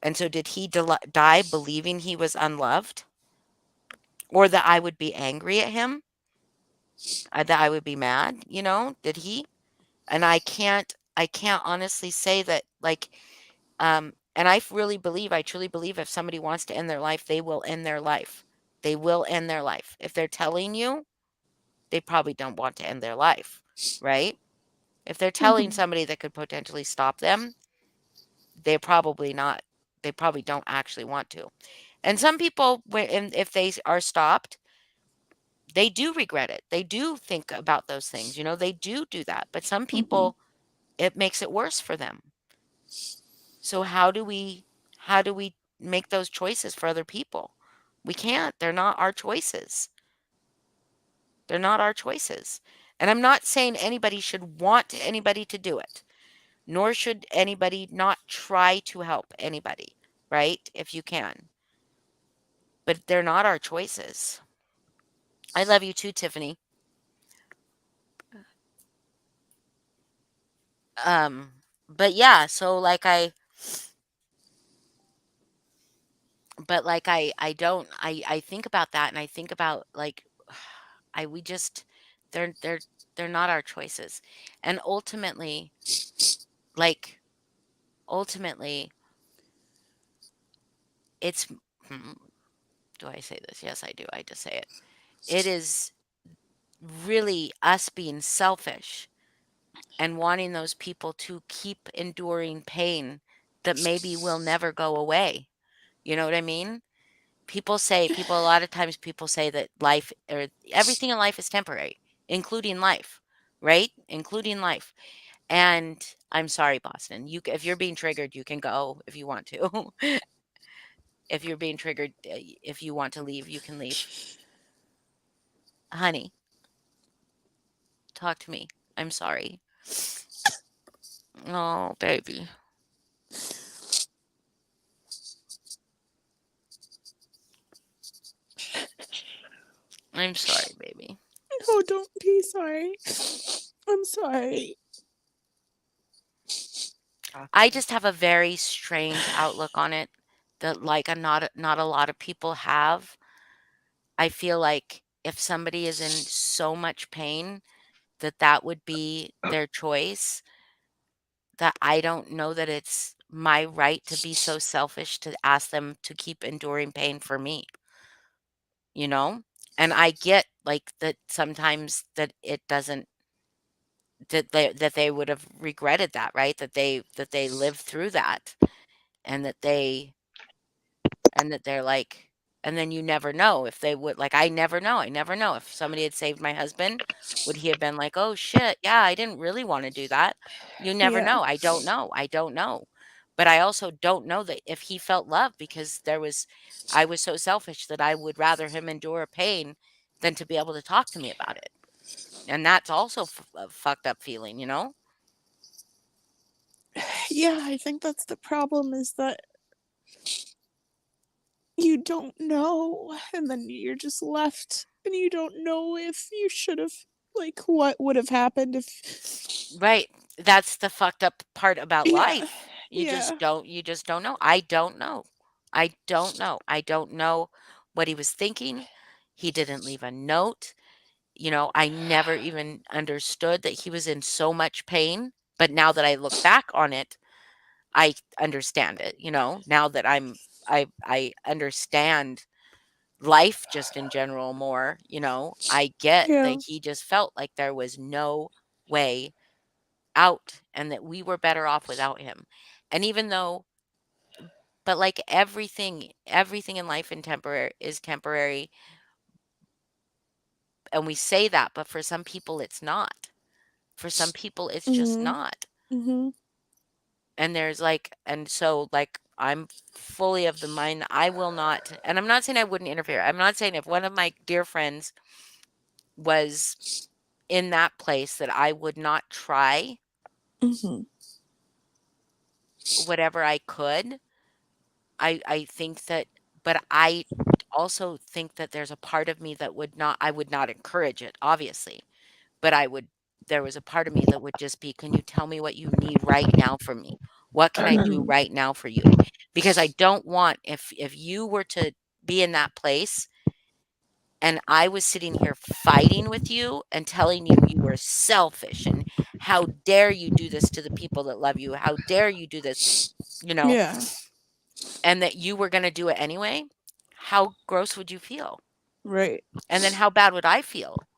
And so did he die believing he was unloved or that I would be angry at him, that I would be mad, Did he? And I can't honestly say that like and I truly believe if somebody wants to end their life, they will end their life. They will end their life. If they're telling you, they probably don't want to end their life, right? If they're telling mhm, somebody that could potentially stop them, they're probably not, they probably don't actually want to. And some people, if they are stopped, they do regret it. They do think about those things, they do that. But some mhm, people, it makes it worse for them. So how do we make those choices for other people? We can't. They're not our choices. They're not our choices. And I'm not saying anybody should want anybody to do it, nor should anybody not try to help anybody, right? If you can. But they're not our choices. I love you too, Tiffany. Um, but yeah, so I don't I think about that and I think about like I we just they're they're they're not our choices. And like ultimately it's hmm, do I say this? Yes, I do. I just say it. It is really us being selfish and wanting those people to keep enduring pain that maybe will never go away. You know what I mean? A lot of times people say that life or everything in life is temporary, including life, right? Including life. And I'm sorry, Boston. If you're being triggered, you can go if you want to. If you're being triggered, if you want to leave, you can leave. Honey, talk to me. I'm sorry. Oh, baby. I'm sorry, baby. No, don't be sorry. I'm sorry. I just have a very strange outlook on it that like not a lot of people have. I feel like if somebody is in so much pain that that would be their choice, that I don't know that it's my right to be so selfish to ask them to keep enduring pain for me, you know? And I get like that sometimes that it doesn't that they would have regretted that, right? That they lived through that and that they're like and then you never know if they would like I never know if somebody had saved my husband, would he have been like, "Oh shit, yeah, I didn't really want to do that." You never Yeah. know. I don't know. I don't know. But I also don't know that if he felt love because I was so selfish that I would rather him endure pain than to be able to talk to me about it. And that's also a fucked up feeling, you know? Yeah, I think that's the problem is that you don't know, and then you're just left, and you don't know if you should have like, what would have happened if Right. That's the fucked up part about Yeah. life. Yeah. You just don't know. I don't know. I don't know. I don't know what he was thinking. He didn't leave a note. You know, I never even understood that he was in so much pain. But now that I look back on it, I understand it, you know, now that I understand life just in general more, you know, I get Yeah. that he just felt like there was no way out and that we were better off without him. And even though but like everything in life in temporary is temporary and we say that, but for some people it's not. For some people it's just Mhm. not. Mhm. And there's like and so like I'm fully of the mind that I will not and I'm not saying I wouldn't interfere. I'm not saying if one of my dear friends was in that place that I would not try Mhm. whatever I could. I think that but I also think that there's a part of me that I would not encourage it, obviously. But I would there was a part of me that would just be, "Can you tell me what you need right now from me? What can I do Mhm. right now for you?" Because I don't want if you were to be in that place and I was sitting here fighting with you and telling you you were selfish and how dare you do this to the people that love you? How dare you do this, you know, Yeah. and that you were gonna do it anyway, how gross would you feel? Right. And then how bad would I feel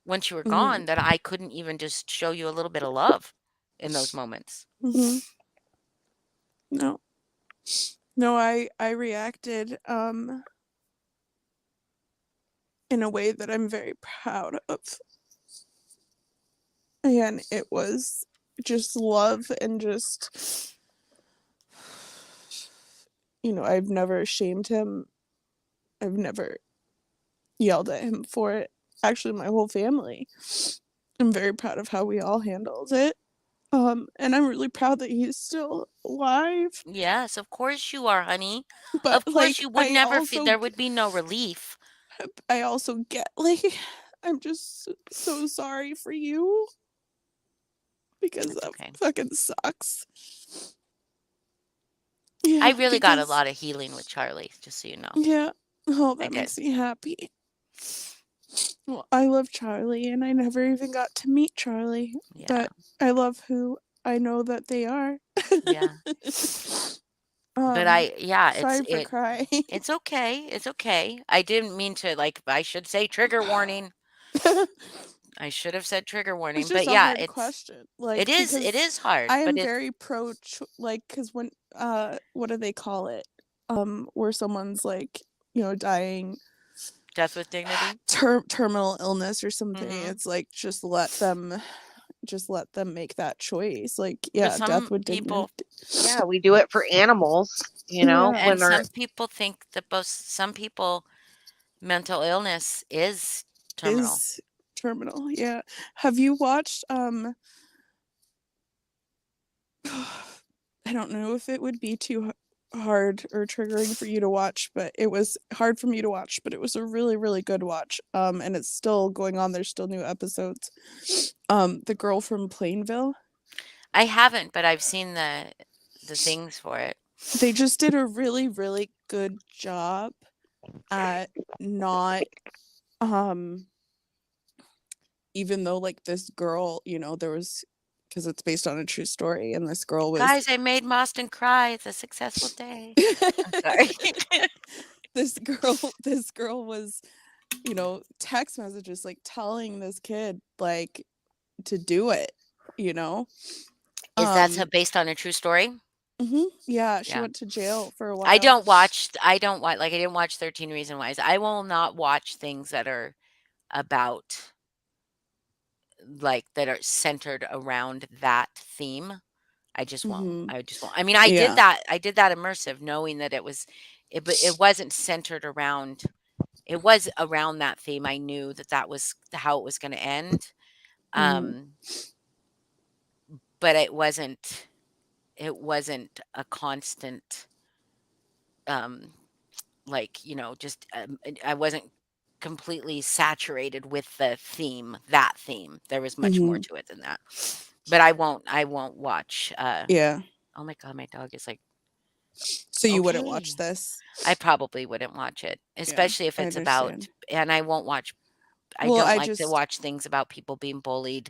once you were Mhm. gone that I couldn't even just show you a little bit of love in those moments? Mhm. No. No, I reacted in a way that I'm very proud of. And it was just love and just I've never shamed him. I've never yelled at him for it. Actually, my whole family. I'm very proud of how we all handled it. And I'm really proud that he's still alive. Yes, of course you are, honey. But Of course you would never feel there would be no relief. I also get like I'm just so sorry for you because It's that okay. fucking sucks. I Yeah, really got a because lot of healing with Charlie, just so you know. yeah. Oh, I that did. makes me happy. Well, I love Charlie and I never even got to meet Charlie, Yeah. but I love who I know that they are. Yeah. But yeah, Sorry for crying. it's okay. It's okay. I didn't mean to like I should say trigger warning. I should have said trigger It's warning. But just a yeah, hard question, like, it because is hard, I but am it's very pro like, because when, what do they call it? Where someone's, like, dying death with dignity. terminal illness or something, Mhm. it's like, just let them make that choice, like, But yeah, death some with dignity. people Yeah, we do it for animals, Yeah. when and they're some people think that both some people mental illness is terminal. Is terminal, yeah. Have you watched, I don't know if it would be too hard or triggering for you to watch, but it was hard for me to watch, but it was a really, really good watch. And it's still going on. There's still new episodes. The Girl from Plainville, I haven't, but I've seen the things for it. they just did a really, really good job at not, even though like this girl, you know, there was, because it's based on a true story, and this girl was Guys, I made Boston cry. It's a successful day. Sorry. this girl was, you know, text messages like telling this kid like to do it, you know. Is that based on a true story? Yeah, she Yeah. went to jail for a while. I don't watch like I didn't watch 13 Reasons Why. I will not watch things that are about like that are centered around that theme. I just won't. I just won't. I mean, I did Yeah. that. I did that immersive knowing that but it wasn't centered around it was around that theme. I knew that that was how it was going to end. But it wasn't a constant like, you know, just I wasn't completely saturated with the theme, that theme. There was much more to it than that. But I won't watch Yeah. oh my god, my dog is like So you wouldn't watch okay. this? I probably wouldn't watch it, especially if I it's about understand. and I won't watch I Well, don't I like to just watch things about people being bullied,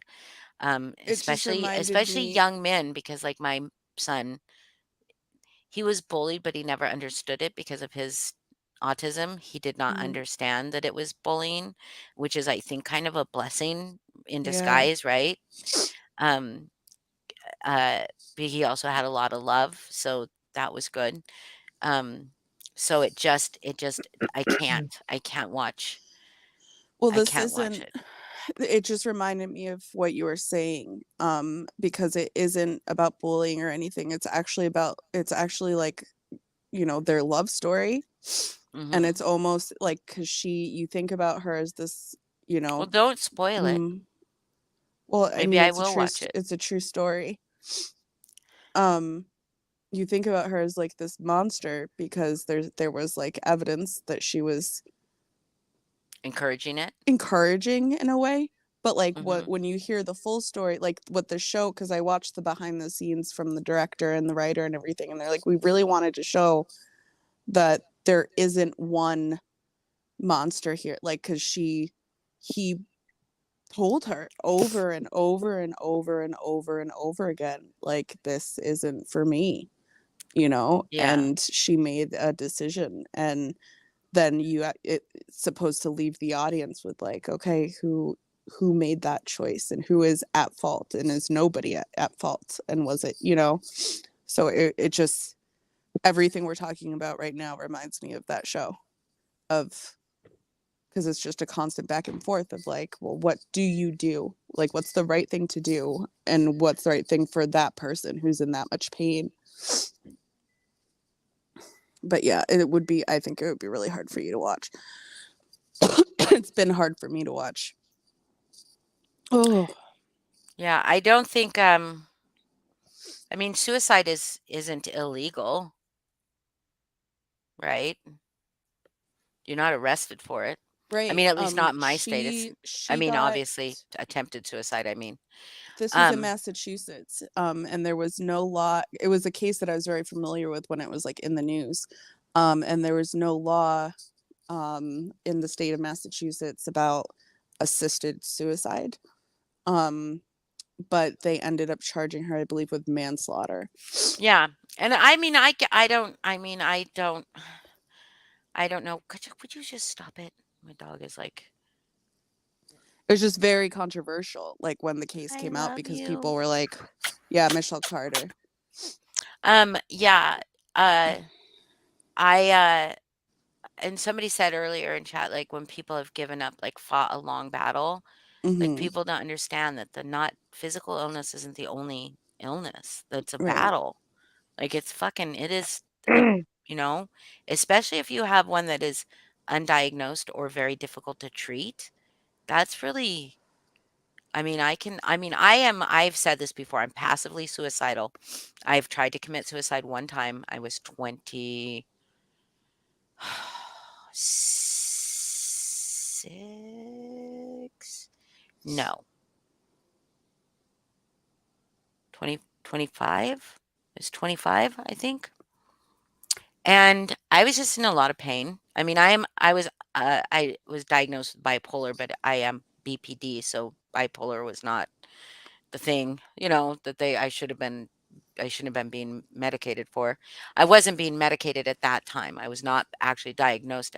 it just especially reminded me young men because like my son, he was bullied, but he never understood it because of his autism. He did not understand that it was bullying, which is, I think, kind of a blessing in Yeah. disguise, right? But he also had a lot of love, so that was good. So it just I can't watch Well, I this can't watch isn't it. it just reminded me of what you were saying, because it isn't about bullying or anything. It's actually like, you know, their love story. And it's Mhm. almost like because you think about her as this, you Well, know, don't spoil it. well, I Maybe mean, I will watch it. it's a true story. Um, you think about her as like this monster because there was like evidence that she was Encouraging it. encouraging in a way. But like Mhm. when you hear the full story, like what the show, because I watched the behind the scenes from the director and the writer and everything, and they're like, we really wanted to show that there isn't one monster here, like because he told her over and over and over and over and over again, like, this isn't for me, you know. Yeah. And she made a decision, and then it's supposed to leave the audience with like, okay, who made that choice and who is at fault, and is nobody at fault, and was it, you know. So it just, everything we're talking about right now reminds me of that show, of because it's just a constant back and forth of like, well, what do you do, like what's the right thing to do, and what's the right thing for that person who's in that much pain. But yeah, I think it would be really hard for you to watch. It's been hard for me to watch. Oh, Yeah, I don't think I mean suicide isn't illegal, right? You're not arrested for it. I right. mean, at least not in my state. I She mean, got, obviously attempted suicide, I mean. this was in Um, Massachusetts, and there was no law. It was a case that I was very familiar with when it was like in the news, and there was no law in the state of Massachusetts about assisted suicide. Um, but they ended up charging her, I believe, with manslaughter. yeah. And I mean, I don't I mean, I don't know. Would you just stop it? My dog is like, It was just very controversial, like when the case I came out, love because people you. were like, yeah, Michelle Carter. Yeah. Uh I and somebody said earlier in chat, like when people have given up, like fought a long battle, like Mm-hmm. people don't understand that the not physical illness isn't the only illness. That's a Right. battle. Like it is a, you know, especially if you have one that is undiagnosed or very difficult to treat. That's really I mean, I've said this before, I'm passively suicidal. I've tried to commit suicide one time. I was 26. No, 25. It was 25, I think. And I was just in a lot of pain. I mean, I was diagnosed with bipolar, but I am BPD, so bipolar was not the thing, that I shouldn't have been being medicated for. I wasn't being medicated at that time. I was not actually diagnosed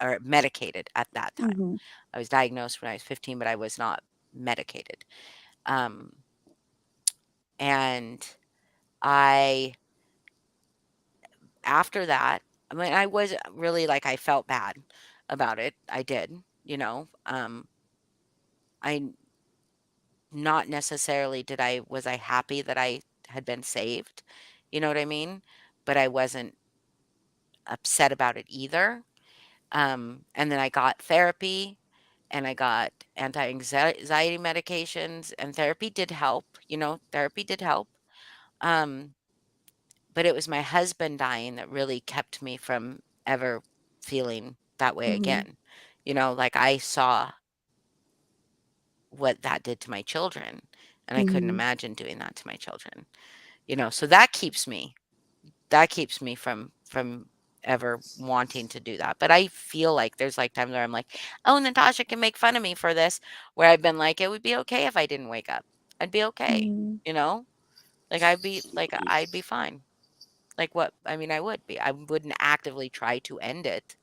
or medicated at that time. Mhm. I was diagnosed when I was 15, but I was not medicated. Um, and I after that, I mean, I was really like I felt bad about it. I did, you know. I not necessarily did I was I happy that I had been saved. You know what I mean? But I wasn't upset about it either. And then I got therapy and I got anti-anxiety medications, and therapy did help, therapy did help. Um, but it was my husband dying that really kept me from ever feeling that way Mhm. again. Like I saw what that did to my children, and I couldn't Mhm. imagine doing that to my children. So that keeps me from ever wanting to do that. But I feel like there's like times where I'm like, oh, Natasha can make fun of me for this, where I've been like, it would be okay if I didn't wake up. I'd be okay, Mhm. you know? I'd be fine. Like what? I mean, I would be. I wouldn't actively try to end it.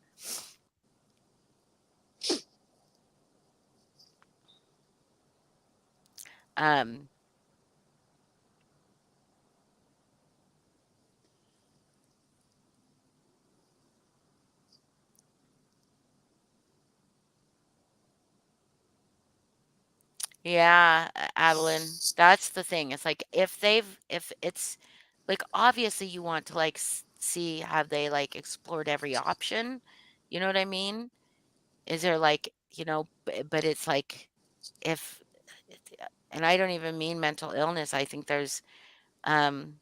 Um, yeah, Adeline, that's the thing. It's like if it's like obviously you want to like see have they like explored every option. You know what I mean? Is there like, but it's like if, and I don't even mean mental illness. I think um,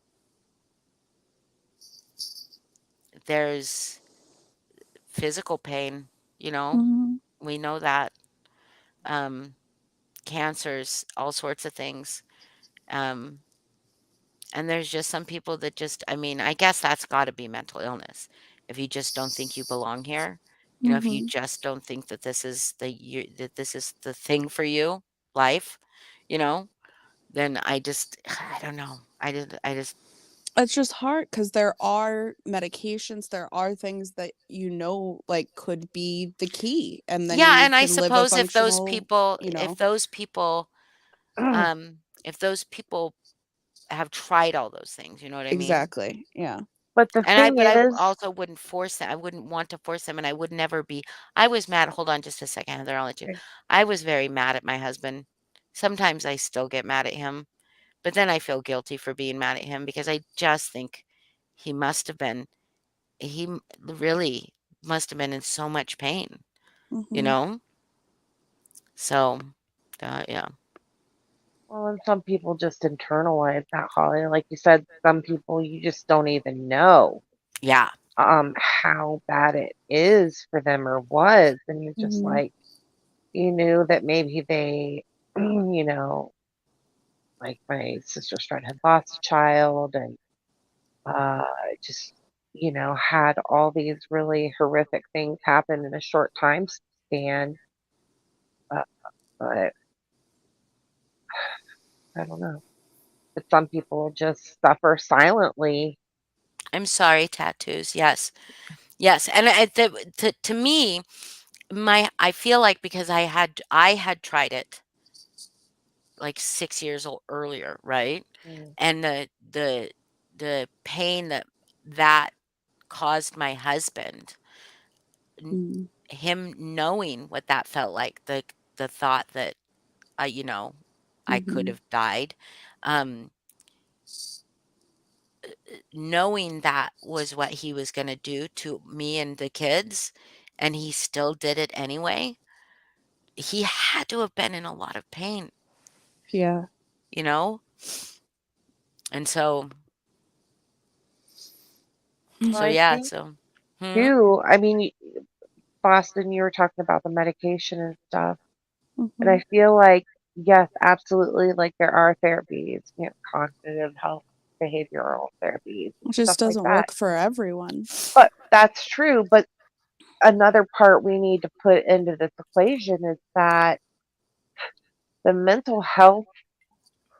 there's physical pain, you know, Mhm. we know that, um, cancers, all sorts of things. Um, and there's just some people that just, I mean, I guess that's got to be mental illness. If you just don't think you belong here, if you Mhm. just don't think that this is the thing for you, life, you know, then I don't know. I just It's just hard because there are medications, there are things that like could be the key, and then Yeah, you and I can live a suppose functional, you know. if those people have tried all those things, you know what I mean? Exactly. Yeah. But the And I thing but I is, also wouldn't force them. I wouldn't want to force them, and I would never be. I was mad. Hold on just a second, Heather, I'll let you. I was very mad at my husband. Sometimes I still get mad at him, but then I feel guilty for being mad at him because I just think he must have been really must have been in so much pain, you Mhm. know? So, yeah. well, and some people just internalize that, Holly. Like you said, some people you just don't even know Yeah. how bad it is for them or was, and you're just Mhm. like, you knew that maybe they, like my sister's friend had lost a child and uh, just, had all these really horrific things happen in a short time span. Uh, but I don't know. But some people just suffer silently. I'm sorry, tattoos. Yes. Yes. And to me, I feel like because I had tried it like 6 years earlier, right? Mm. And the pain that caused my husband, n- Mhm. him knowing what that felt like, the thought that I could Mhm. have died, um, knowing that was what he was going to do to me and the kids, and he still did it anyway. he had to have been in a lot of pain, Yeah. you know? And so Well, I yeah, think so too, I mean, Boston, you were talking about the medication and stuff. And Mhm. I feel like, yes, absolutely, like there are therapies, cognitive health, behavioral therapies, It stuff just like doesn't that. work for everyone. But that's true. But another part we need to put into this equation is that the mental health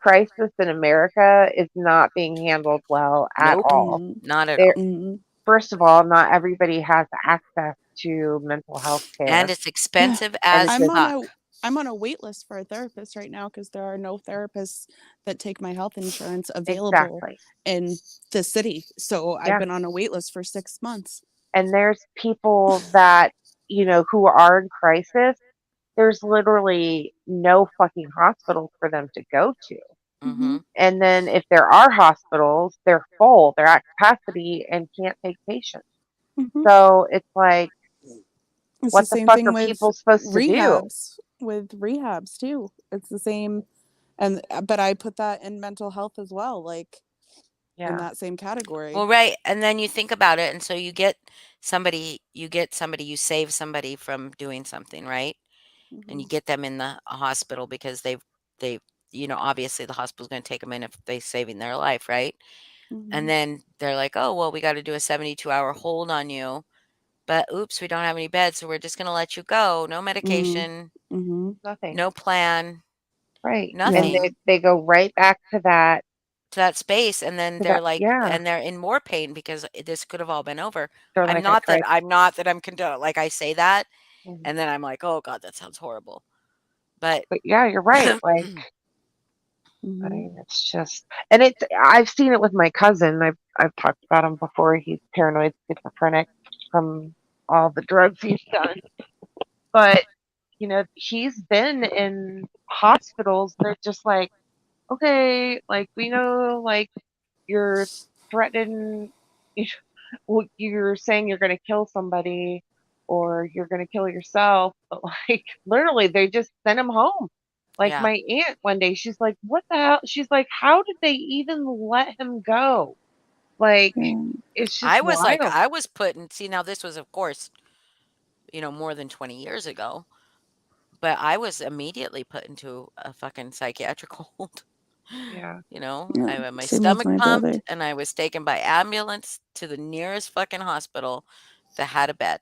crisis in America is not being handled well at nope, all. Mhm. not at There, all. Mhm. first of all, not everybody has access to mental health And care, it's expensive and it's as just I'm on a wait list for a therapist right now because there are no therapists that take my health insurance available exactly, in the city. So I've yeah. been on a wait list for 6 months. And there's people that who are in crisis. There's literally no fucking hospitals for them to go to. Mm-hmm. Mhm. And then if there are hospitals, they're full, they're at capacity and can't take patients. Mm-hmm. So it's like, It's the what the same fuck thing are with people supposed to do? rehabs too. It's the same, and but I put that in mental health as well, like in Yeah, that same category. Well, right, and then you think about it, and so you save somebody from doing something, right? And you Mm-hmm. get them in the hospital because they obviously the hospital's gonna take them in if they saving their life, right? And Mm-hmm. then they're like, "Oh, well, we gotta do a 72-hour hold on you, but oops, we don't have any beds, so we're just gonna let you go. No medication, Mm-hmm. nothing. no plan, Right. And Yeah. nothing." they go right back To that space, and then to that, yeah. they're in more pain because this could have all been over. They're like, I tried. I'm like, I say that, Mhm. and then I'm like, "Oh god, that sounds horrible." But But yeah, you're right. Like, I Mm-hmm. mean, it's just, and I've seen it with my cousin. I've talked about him before. He's paranoid schizophrenic from all the drugs he's done. But, he's been in hospitals. They're just like, okay, like, we know, like, you're threatening, well, you're saying you're going to kill somebody or you're going to kill yourself. But, like, literally, they just sent him home. Like, yeah. my aunt one day, she's like, what the hell? She's like, how did they even let him go? Like, Yeah. it's just wild. I was put in see, now this was, of course, more than 20 years ago, but I was immediately put into a fucking psychiatric hold. Yeah. Yeah. I had my Same with stomach my pumped, brother. and I was taken by ambulance to the nearest fucking hospital that had a bed,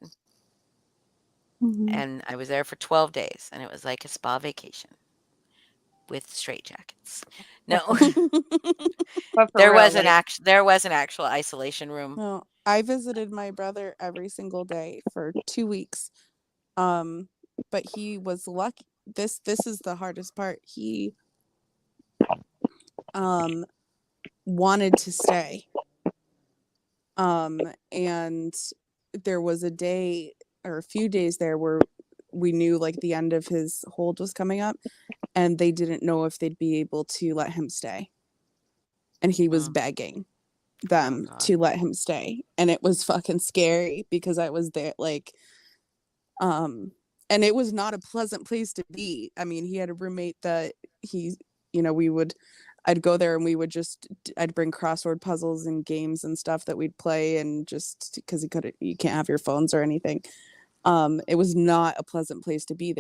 Mm-hmm. and I was there for 12 days, and it was like a spa vacation with straitjackets. No, But for real, like, there was an actual isolation room. No, I visited my brother every single day for 2 weeks. Um, but he was lucky. This is the hardest part. He um wanted to stay. And there was a day or a few days there where we knew like the end of his hold was coming up, and they didn't know if they'd be able to let him stay. And he was Mm. begging Oh them god. to let him stay. And it was fucking scary because I was there like um and it was not a pleasant place to be. I mean, he had a roommate that he, we would I'd go there and we would I'd bring crossword puzzles and games and stuff that we'd play, and just because you can't have your phones or anything. It was not a pleasant place to be.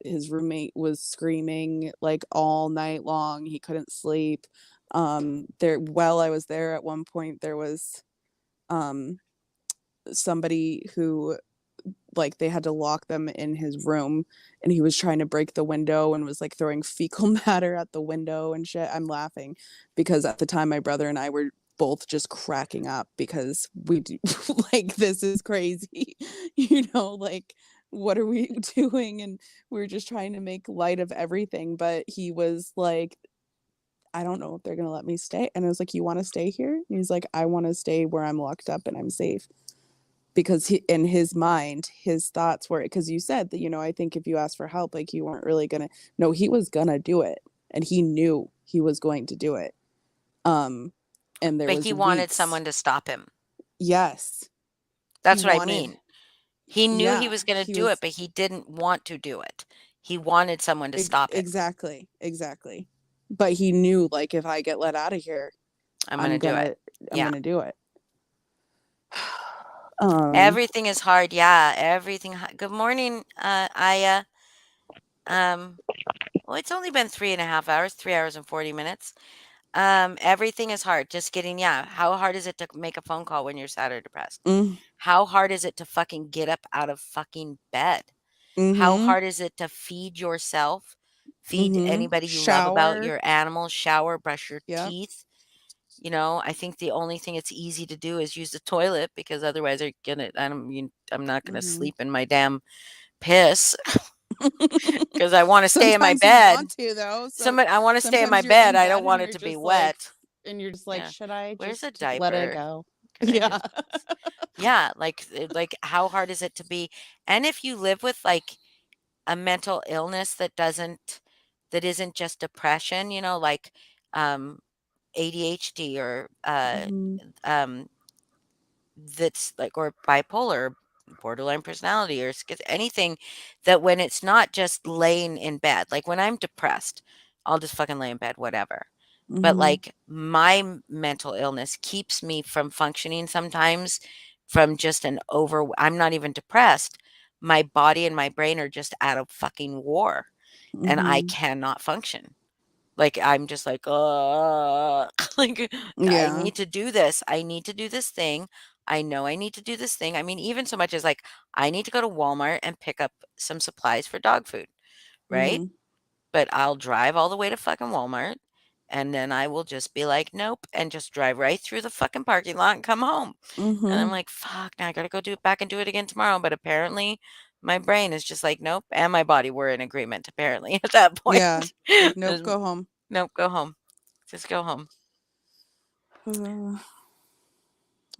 His roommate was screaming like all night long. He couldn't sleep. There while I was there at one point there was um somebody who, like, they had to lock them in his room, and he was trying to break the window and was like throwing fecal matter at the window and shit. I'm laughing because at the time my brother and I were both just cracking up because we do, like, this is crazy. Like, what are we doing? And we are just trying to make light of everything, but he was like, I don't know if they're going to let me stay. And I was like, you want to stay here? And he's like, I want to stay where I'm locked up and I'm safe. Because in his mind, his thoughts were, because you said that, I think if you asked for help, like, you weren't really gonna. No, he was gonna do it, and he knew he was going to do it. Um, and there But was he wanted weeks. someone to stop him. Yes, he That's what I wanted. mean. He knew he Yeah, was gonna he do it, was. but he didn't want to do it. He wanted someone to stop it. Exactly. But he knew, like, if I get let out of here, I'm gonna do it. I'm Yeah. gonna do it. Everything is hard. Yeah, everything. Good morning, Aya. Well, it's only been 3.5 hours, 3 hours and 40 minutes. Everything is hard. Just getting, yeah. How hard is it to make a phone call when you're sad or depressed? Mm, How hard is it to fucking get up out of fucking bed? How mm-hmm. hard is it to feed yourself, feed Mm-hmm. anybody you love about Shower. your animals, shower, brush your Yep. teeth? You know, I think the only thing it's easy to do is use the toilet because otherwise I'm not gonna Mhm. sleep in my damn piss because I want to stay in my Sometimes you bed. want to, though. I want to stay in my Sometimes you're in bed. I don't bed want and it you're to be just like, wet. and you're just like, Yeah. should I Where's a just let it diaper? go? Can I Yeah. just Yeah, like how hard is it to be? And if you live with like a mental illness that isn't just depression, you know, like ADHD or Mhm. that's like or bipolar, borderline personality or anything that when it's not just laying in bed, like when I'm depressed, I'll just fucking lay in bed, whatever. But Mhm. like my mental illness keeps me from functioning sometimes from just I'm not even depressed. My body and my brain are just out of fucking war and I Mhm. cannot function. Like I'm just like, like I Yeah. need to do this. I need to do this thing. I know I need to do this thing. I mean, even so much as like I need to go to Walmart and pick up some supplies for dog food, right? Mhm. But I'll drive all the way to fucking Walmart and then I will just be like, nope, and just drive right through the fucking parking lot and come home. And I'm Mhm. like, fuck, now I gotta go do it back and do it again tomorrow. But apparently my brain is just like, nope. And my body were in agreement, apparently, at that point. Yeah. Like, nope, There's- go home. nope, go home. Just go home.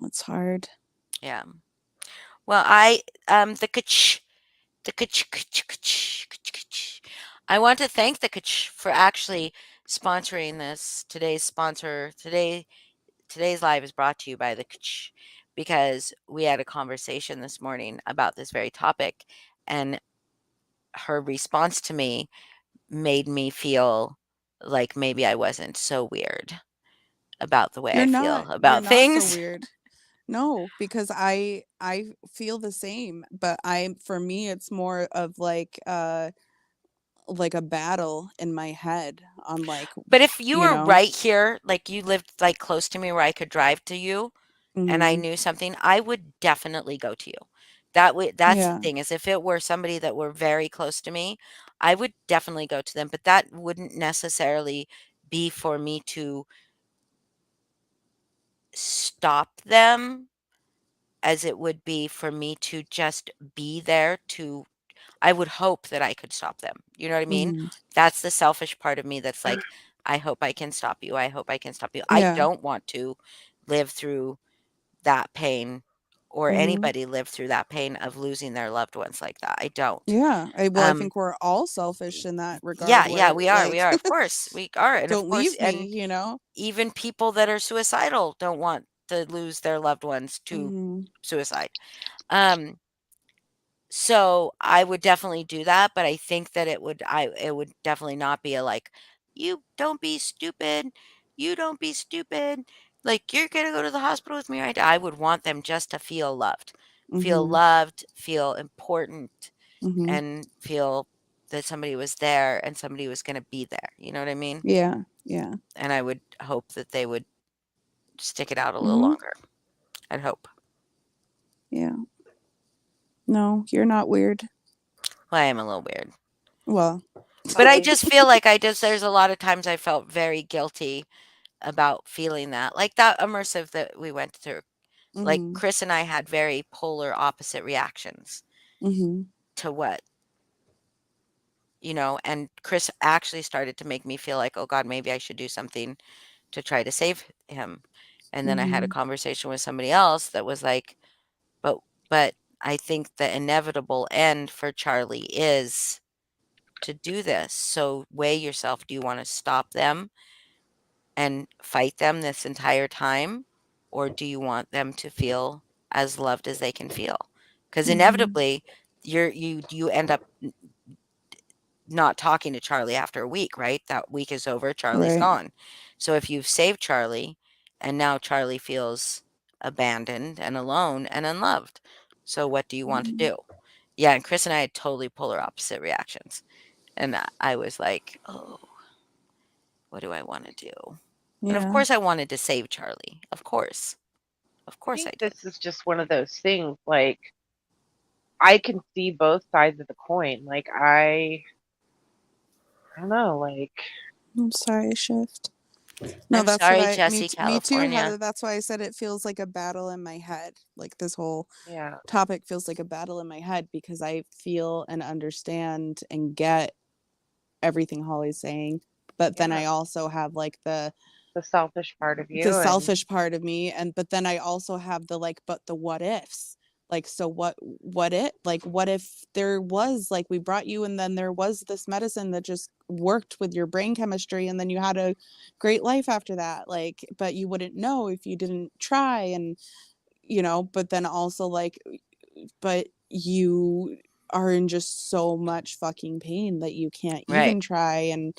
It's hard. Yeah. Well, the I want to thank the for actually sponsoring this. Today's live is brought to you by the because we had a conversation this morning about this very topic and her response to me made me feel like maybe I wasn't so weird about the way I feel You're about not so things. weird. No, because I feel the same, but for me it's more of like a battle in my head on, like, But if you you were know. right here, like you lived like close to me where I could drive to you and I Mhm. knew something, I would definitely go to you. That's the Yeah. thing is if it were somebody that were very close to me, I would definitely go to them, but that wouldn't necessarily be for me to stop them as it would be for me to just be there to I would hope that I could stop them. You know what I mean? Mhm. That's the selfish part of me that's like, I hope I can stop you. I hope I can stop you. I Yeah. don't want to live through that pain or Mhm. anybody live through that pain of losing their loved ones like that. I don't. Yeah. Well, I Um, think we're all selfish in that regard, yeah, where, we are. We like, are. Of course, we are. And of don't course, leave me, and you know? even people that are suicidal don't want to lose their loved ones to Mhm. suicide. Um, So, I would definitely do that, but I think that it would definitely not be a like, "You don't be stupid. You don't be stupid. Like, you're gonna go to the hospital with me right I would want them just to feel loved. Feel Mhm. loved, feel important, Mhm. and feel that somebody was there and somebody was gonna be there, you know what I mean? Yeah. Yeah. And I would hope that they would stick it out a little Mhm. longer. I'd hope. Yeah. No, you're not weird. Well, I am a little weird. Well, But I just feel like there's a lot of times I felt very guilty about feeling that. Like that immersive that we went through. Like Mhm. Chris and I had very polar opposite reactions Mhm. to what, and Chris actually started to make me feel like, oh God, maybe I should do something to try to save him. And then I had a Mhm. conversation with somebody else that was like, but but I think the inevitable end for Charlie is to do this. So weigh yourself. Do you want to stop them and fight them this entire time? Or do you want them to feel as loved as they can feel? Because Mhm. inevitably, you end up not talking to Charlie after a week, right? That week is over, Charlie's Right. gone. So if you've saved Charlie and now Charlie feels abandoned and alone and unloved, so what do you want to Mhm. do? Yeah, and Chris and I had totally polar opposite reactions. And I was like, oh, what do I want to do? And of Yeah. course, I wanted to save Charlie. Of course. Of I course, I think did. this is just one of those things. Like, I can see both sides of the coin. Like, I don't know. Like, I'm sorry, Shift. No, I'm that's what sorry, I Jesse, me too, California. Heather. That's why I said it feels like a battle in my head. Like this whole yeah, topic feels like a battle in my head because I feel and understand and get everything Holly's saying. But then yeah. I also have like the selfish part of you, and selfish part of me, and but then I also have the like, but the what ifs. Like, so what it like what if there was like we brought you and then there was this medicine that just worked with your brain chemistry and then you had a great life after that, like, but you wouldn't know if you didn't try. And but then also like, but you are in just so much fucking pain that you can't Right. even try, and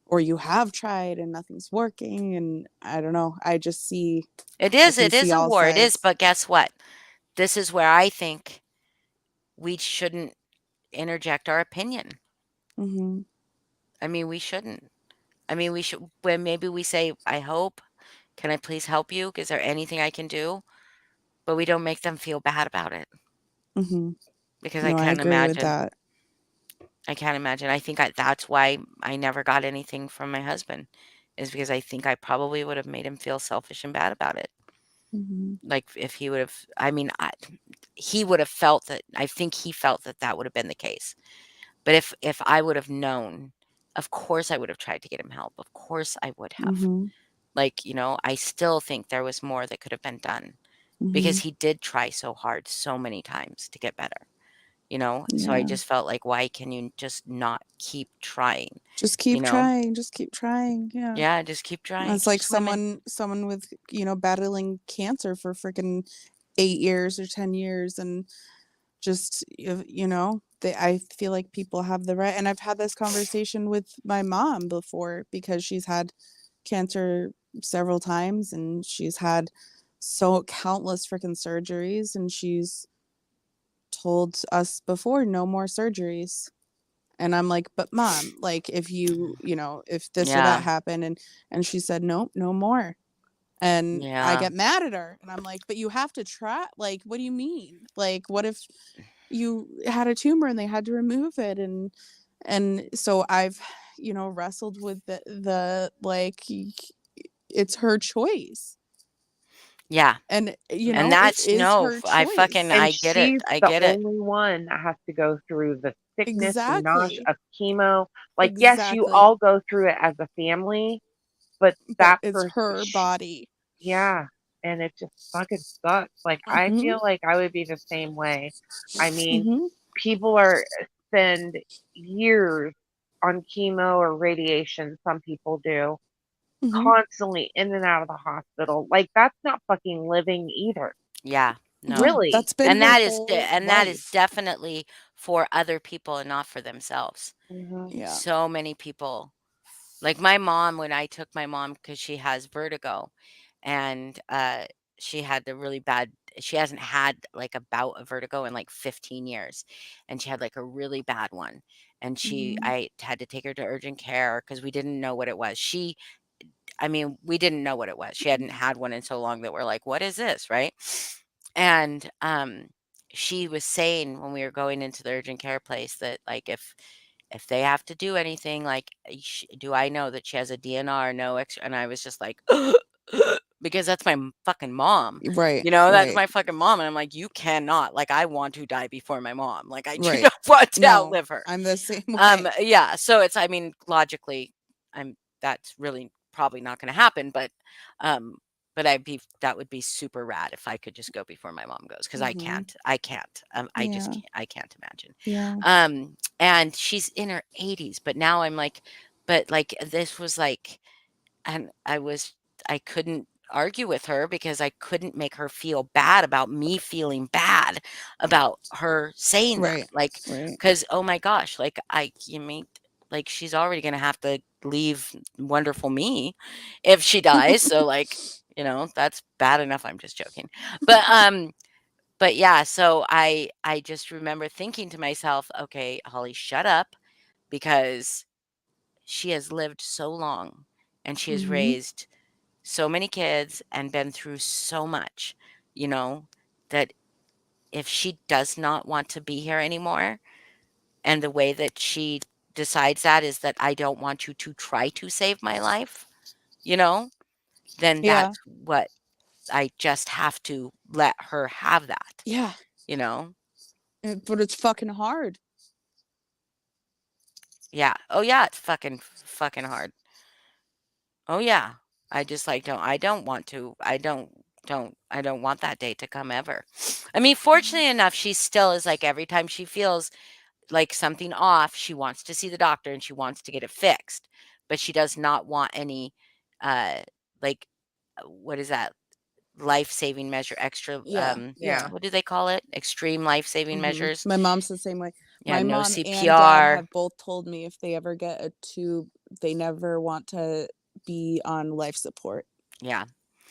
or you have tried and nothing's working. And I don't know, I just see It I is. can It is see a all war. It is. sides. But guess what? This is where I think we shouldn't interject our opinion. Mm-hmm. I mean, we shouldn't. I mean, we should, when maybe we say, I hope, can I please help you? Is there anything I can do? But we don't make them feel bad about it Mm-hmm. because No, I agree with that. I can't imagine. I think that's why I never got anything from my husband, is because I think I probably would have made him feel selfish and bad about it. Mm-hmm. Like if he would have, I mean, he would have felt that. I think he felt that that would have been the case. But if I would have known, of course I would have tried to get him help. Of course I would have. Mm-hmm. Like, I still think there was more that could have been done Mm-hmm. because he did try so hard so many times to get better. So I Yeah. just felt like, why can you just not keep trying? Just keep You know? trying. Just keep trying. Yeah. Yeah, just keep trying. It's like Keep swimming. someone with, battling cancer for freaking 8 years or 10 years. And just, I feel like people have the right. And I've had this conversation with my mom before because she's had cancer several times and she's had so countless freaking surgeries, and she's told us before, no more surgeries. And I'm like, but mom, like, if if this or Yeah. that happened, and she said, nope, no more. And I Yeah. get mad at her and I'm like, but you have to try. Like, what do you mean? Like, what if you had a tumor and they had to remove it? And so I've wrestled with the like, it's her choice. Yeah. And And it that's is no, her I choice. fucking, and I get it. she's I the get it. only one that has to go through the sickness and nausea Exactly. of chemo. Like, yes, you all go through it as a family, but that it's person, her body. yeah, and it just fucking sucks. Like, I Mhm. feel like I would be the same way. I mean, Mhm. people spend years on chemo or radiation. Some people do, Mhm. constantly in and out of the hospital. Like, that's not fucking living either. Yeah. No. Really. That's been And her that is whole that is life. definitely for other people and not for themselves. Mhm. Yeah. So many people, like my mom, when I took my mom because she has vertigo, and she had the really bad. She hasn't had like a bout of vertigo in like 15 years, and she had like a really bad one. And Mhm. I had to take her to urgent care because we didn't know what it was. I mean, we didn't know what it was. She hadn't had one in so long that we're like, what is this, right? And she was saying when we were going into the urgent care place that like if they have to do anything, like, do I know that she has a DNR, no extra? And I was just like, because that's my fucking mom. Right. That's Right. my fucking mom. And I'm like, you cannot. Like, I want to die before my mom. Like, I do Right. not want to No, outlive her. I'm the same way. Yeah. So it's, I mean, logically, that's really probably not going to happen, um, but that would be super rad if I could just go before my mom goes, because I Mhm. can't. I just Yeah. can't. I can't imagine. Yeah. And she's in her 80s, but now I'm like, but like this was like, and I couldn't argue with her because I couldn't make her feel bad about me feeling bad about her saying that. Right. Like, Right. because, oh my gosh, like, you mean, like, she's already going to have to leave wonderful me if she dies. So, like, you know, that's bad enough. I'm just joking. But yeah, so I just remember thinking to myself, okay, Holly, shut up, because she has lived so long and she has Mhm. raised so many kids and been through so much, you know, that if she does not want to be here anymore, and the way that she decides that is that I don't want you to try to save my life, you know, then Yeah. that's what I just have to let her have that, Yeah. you know? But it's fucking hard. Yeah. Oh yeah, it's fucking hard. Oh yeah. I just like I don't want to. I don't want that day to come ever. I mean, fortunately enough, she still is like every time she feels like something off, she wants to see the doctor and she wants to get it fixed. But she does not want any uh like what is that? Life-saving measure extra Yeah. Yeah. what do they call it? Extreme life-saving Mhm. measures. My mom's the same way. Yeah, My no mom and dad CPR. have both told me if they ever get a tube, they never want to be on life support. Yeah.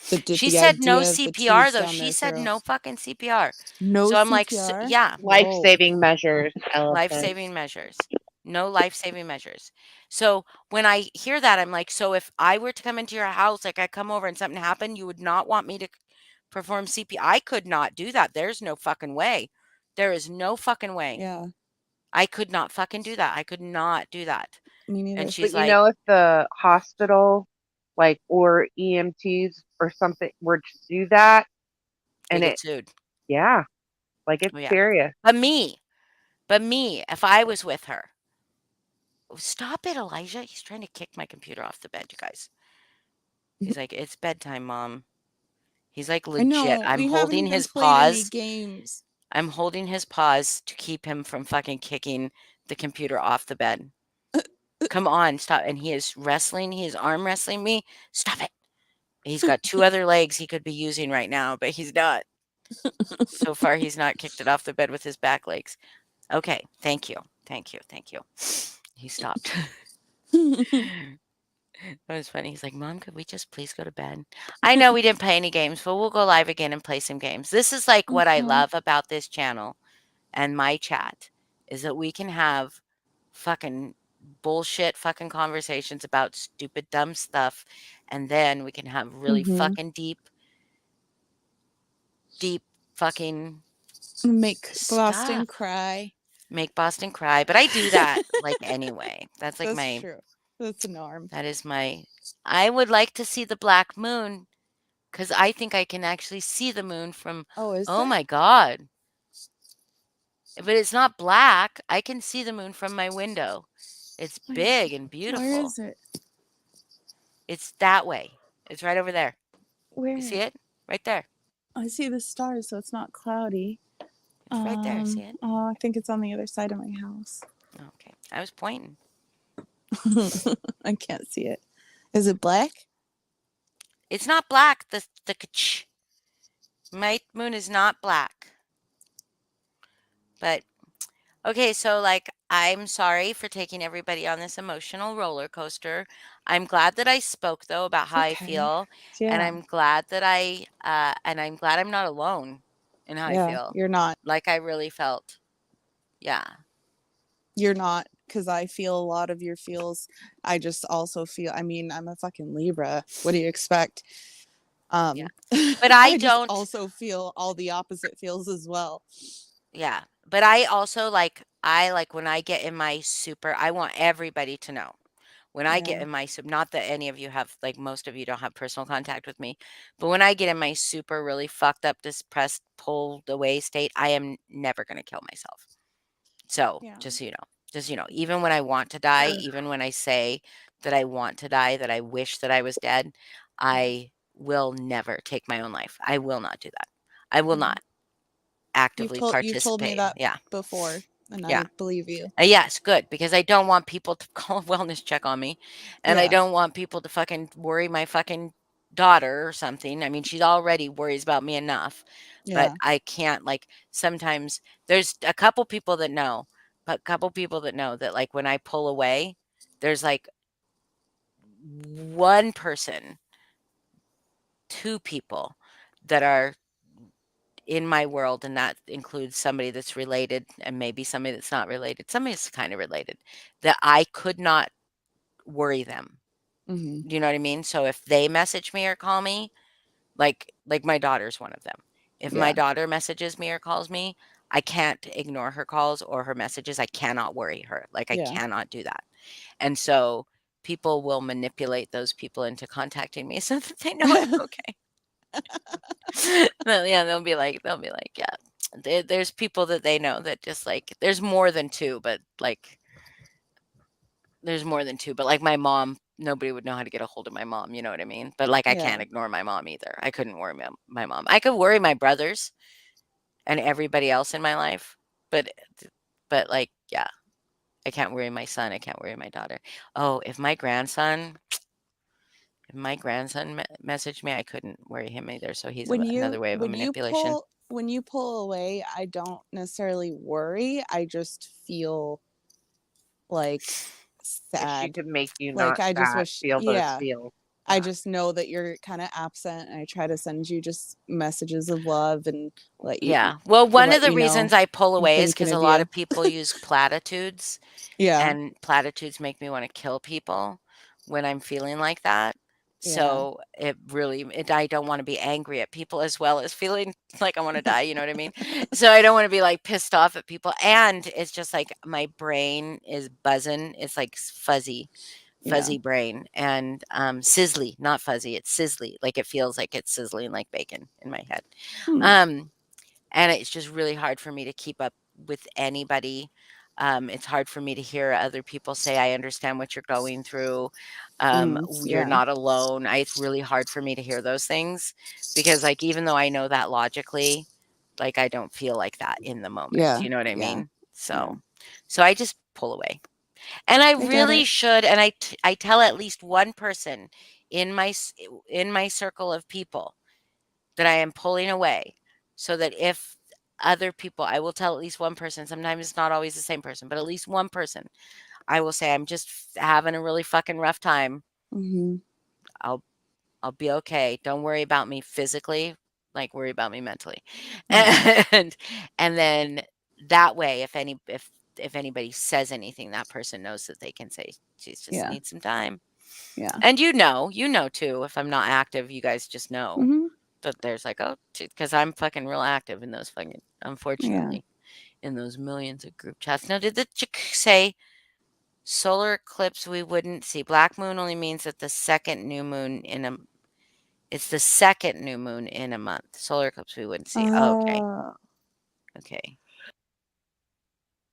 Just She the said no idea of the CPR tubes though. down She their said throat. no fucking CPR. No So I'm like, CPR? yeah, Life-saving measures, elephant. life-saving measures. No life-saving measures. So when I hear that, I'm like, so if I were to come into your house, like I come over and something happened, you would not want me to perform CPR? I could not do that. There's no fucking way. There is no fucking way. Yeah. I could not fucking do that. I could not do that. Me neither. And But she's you like, know, if the hospital, like, or EMTs or something were to do that, they and get it, sued. yeah, like it's Oh, yeah. serious. But me, if I was with her, stop it, Elijah. He's trying to kick my computer off the bed, you guys. He's like, it's bedtime, Mom. He's like, I legit. know. I'm We haven't holding even his played any paws. games. I'm holding his paws to keep him from fucking kicking the computer off the bed. Come on, stop. And he is wrestling. He is arm wrestling me. Stop it. He's got 2 other legs he could be using right now, but he's not. So far, he's not kicked it off the bed with his back legs. Okay. Thank you. Thank you. Thank you. He stopped. That was funny. He's like, Mom, could we just please go to bed? I know we didn't play any games, but we'll go live again and play some games. This is like what I Okay. love about this channel and my chat is that we can have fucking bullshit fucking conversations about stupid dumb stuff, and then we can have really Mhm. fucking deep fucking Make Boston stuff. cry. Make Boston cry, but I do that like anyway. That's like That's true. That's a norm. that is my I would like to see the black moon because I think I can actually see the moon from Oh, is oh there? my god. But it's not black. I can see the moon from my window. It's Wait, big and Where beautiful. is it? It's that way. It's right over there. Where? You see it? Right there. I see the stars, so it's not cloudy. It's right there. See it? Oh, I think it's on the other side of my house. Okay. I was pointing. I can't see it. Is it black? It's not black. My moon is not black. But okay, so like I'm sorry for taking everybody on this emotional roller coaster. I'm glad that I spoke though about how I Okay. feel, and Yeah. I'm glad that I'm glad I'm not alone in how I Yeah, feel. you're not. Like I really felt. Yeah. You're not, because I feel a lot of your feels. I just also feel, I mean, I'm a fucking Libra. What do you expect? Yeah. But I just don't also feel all the opposite feels as well. Yeah. But I also I like when I get in my super I want everybody to know. When I get Yeah. in my not that any of you have like most of you don't have personal contact with me, but when I get in my super really fucked up, depressed, pulled away state, I am never gonna kill myself. So Yeah. just so you know. Just even when I want to die, even when I say that I want to die, that I wish that I was dead, I will never take my own life. I will not do that. I will Yeah. not actively You've told me participate. that Yeah. before, and Yeah. I believe you. Yes, good, because I don't want people to call a wellness check on me, and I Yeah. don't want people to fucking worry my fucking daughter or something. I mean, she already worries about me enough, but Yeah. I can't, like, sometimes there's a couple people that know, but a couple people that know that, like, when I pull away, there's like one person, two people that are in my world, and that includes somebody that's related and maybe somebody that's not related. Somebody that's kind of related, that I could not worry them. Hmm. You know what I mean? So if they message me or call me, like my daughter's one of them. If my Yeah. daughter messages me or calls me, I can't ignore her calls or her messages. I cannot worry her. Like, I Yeah. cannot do that. And so people will manipulate those people into contacting me so that they know I'm okay. Yeah, they'll be like, yeah. There's people that they know that just, like, there's more than two, but like there's more than two. But like my mom, nobody would know how to get a hold of my mom. You know what I mean? But like I can't Yeah. ignore my mom either. I couldn't worry my mom. I could worry my brothers and everybody else in my life, but like, yeah, I can't worry my son. I can't worry my daughter. Oh, if my grandson messaged me, I couldn't worry him either. So he's another way of a manipulation. when you pull away, I don't necessarily worry. I just feel like Wish she sad. could make you Like not I just sad, wish, feel those yeah. feels. I Yeah. just know that you're kind of absent, and I try to send you just messages of love and let you Yeah. Well, one of let the you know reasons I pull I'm away is thinking because a of lot you. of people use platitudes, Yeah. and platitudes make me want to kill people when I'm feeling like that. Yeah. So I don't want to be angry at people as well as feeling like I want to die. You know what I mean? So I don't want to be like pissed off at people. And it's just like my brain is buzzing. It's like fuzzy, Yeah. fuzzy brain, and sizzly, not fuzzy. It's sizzly. Like it feels like it's sizzling like bacon in my head. Hmm. Um, and it's just really hard for me to keep up with anybody. It's hard for me to hear other people say, I understand what you're going through. You're Yeah. not alone. It's really hard for me to hear those things because, like, even though I know that logically, like, I don't feel like that in the moment. Yeah. You know what I Yeah. mean? Yeah. So I just pull away. And I I get really it. should, and I tell at least one person in in my circle of people that I am pulling away, so that if other people, I will tell at least one person, sometimes it's not always the same person, but at least one person, I will say, I'm just having a really fucking rough time. Hmm. I'll I'll be okay. Don't worry about me physically, like worry about me mentally. Yeah. And then that way, if anybody says anything, that person knows that they can say, she's just Yeah. needs some time. Yeah. And you know too, if I'm not active, you guys just know Hmm. that there's like, oh, because I'm fucking real active in those fucking, Yeah. unfortunately, in those millions of group chats. Now, did the chick say solar eclipse we wouldn't see? Black moon only means that it's the second new moon in a month. Solar eclipse we wouldn't see. Oh, okay. Uh, Okay.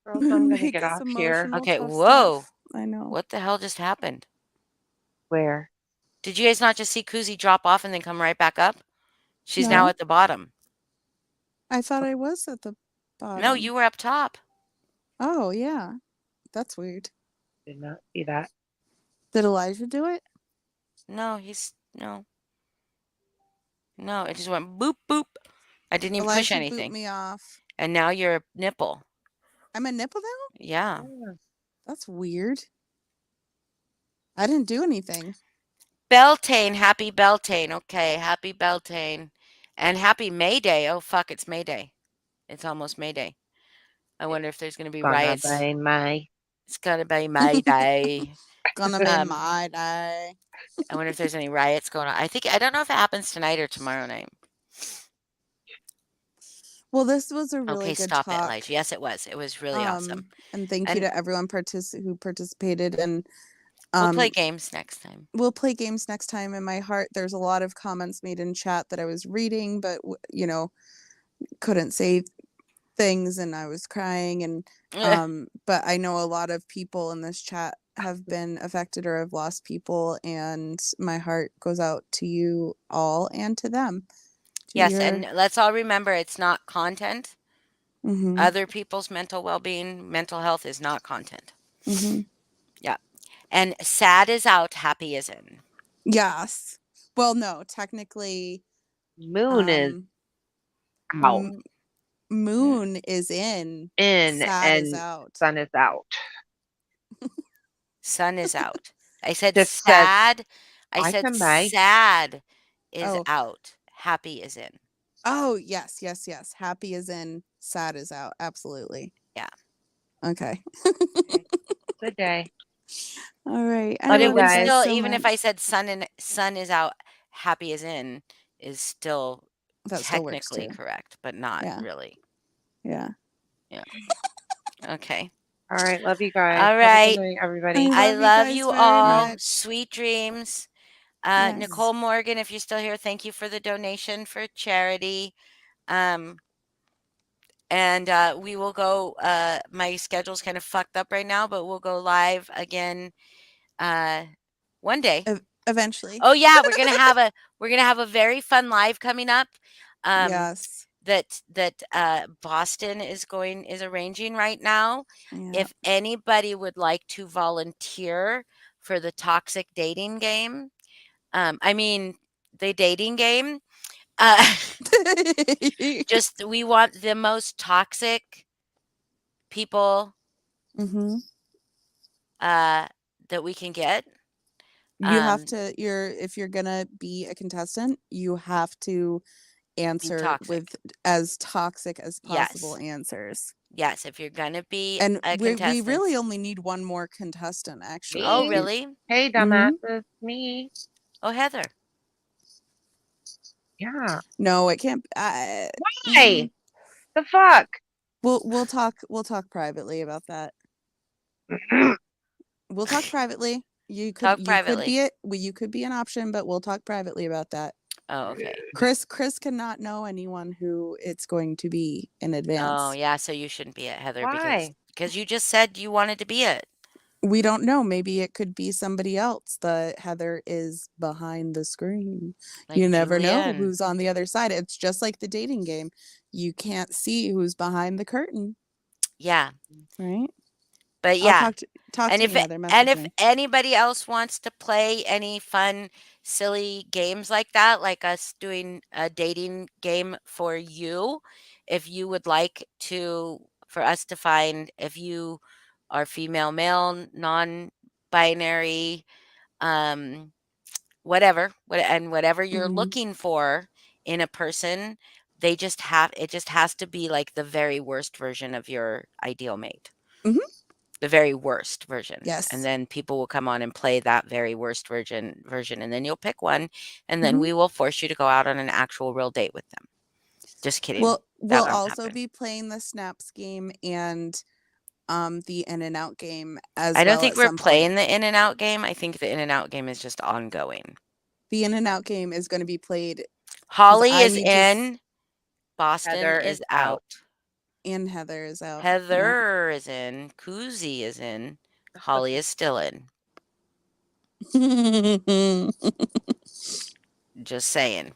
Girls, I'm gonna make get us off here. emotional, Okay. tough Whoa. stuff. I know. What the hell just happened? Where? Did you guys not just see Kuzi drop off and then come right back up? She's now No, at the bottom. I thought I was at the No, bottom. you were up top. Oh, yeah. That's weird. Did not see that. Did Elijah do it? No, no. No, it just went boop boop. I didn't even push Elijah booped anything. me off. And now you're a nipple. I'm a nipple now? Yeah. Yeah. That's weird. I didn't do anything. Beltane, happy Beltane. Okay, happy Beltane. And happy May Day. Oh fuck, it's May Day. It's almost May Day. I wonder if there's gonna be Gonna riots. be my. It's gonna be May Day. Gonna be Um, my day. I wonder if there's any riots going on. I don't know if it happens tonight or tomorrow night. Well, this was a really Okay, good stop it, talk. Elijah. Yes, it was. It was really awesome. And thank you to everyone who participated. And We'll play games next time. we'll play games next time. In my heart, there's a lot of comments made in chat that I was reading, but couldn't say things, and I was crying. And but I know a lot of people in this chat have been affected or have lost people, and my heart goes out to you all and to them. Yes, and let's all remember, it's not content. Mhm. Other people's mental well-being, mental health is not content. Mhm. Yeah. And sad is out, happy is in. Yes. Well, no, technically, Moon is out. m- moon is in, In sad is and out. sun is out. Sun is out. I said Just says, sad. I I said can buy. sad is Oh. out. Happy is in. Oh, yes. Happy is in, sad is out. Absolutely. Yeah. Okay. Good day. All right. I But it love would you guys still, so even if I much. said sun is out, happy is in, is still That still works technically too. correct, but not Yeah. really. Yeah. Okay. All right. Love you guys. All Have a right. good night, everybody. I I love you love guys you very all. much. Sweet dreams. Yes. Nicole Morgan, if you're still here, thank you for the donation for charity. And we will go. My schedule's kind of fucked up right now, but we'll go live again one day. Eventually. Oh yeah, we're gonna have a very fun live coming up. Yes. That Boston is arranging right now. Yeah. If anybody would like to volunteer for the toxic dating game, the dating game, just we want the most toxic people Mm-hmm. that we can get. You have to. If you're gonna be a contestant, you have to answer toxic. with as toxic as possible Yes. answers. Yes, if you're gonna be And a we contestant. really only need one more contestant, actually. Oh, Me. really? Hey, dumbasses. Me. Oh, Heather. Yeah. No, it can't. Why? mhm. The fuck? We'll talk privately about that. We'll talk privately. You could be it. You could be an option, but we'll talk privately about that. Oh, okay. Chris cannot know anyone who it's going to be in advance. Oh, yeah. So you shouldn't be it, Heather, Why? because you just said you wanted to be it. We don't know. Maybe it could be somebody else that Heather is behind the screen. Like You never know Julianne. who's on the other side. It's just like the dating game. You can't see who's behind the curtain, Yeah. right? But I'll yeah. talk And to if me, Heather. and Message if me. anybody else wants to play any fun, silly games like that, like us doing a dating game for you, if you would like for us to find if you are female, male, non-binary, whatever you're Mhm. looking for in a person, it just has to be like the very worst version of your ideal mate. Mhm. The very worst version. Yes. And then people will come on and play that very worst version, and then you'll pick one, and then Mhm. we will force you to go out on an actual real date with them. Just kidding. We'll won't also happen. be playing the Snaps game and the In and Out game as I don't well think at we're some playing point. the In and Out game. I think the In and Out game is just ongoing. The In and Out game is going to be played. Holly I is need to in. Boston Heather is is out. And Heather is out. Heather is in. Koozie is in. Holly is still in. Yeah. Just saying.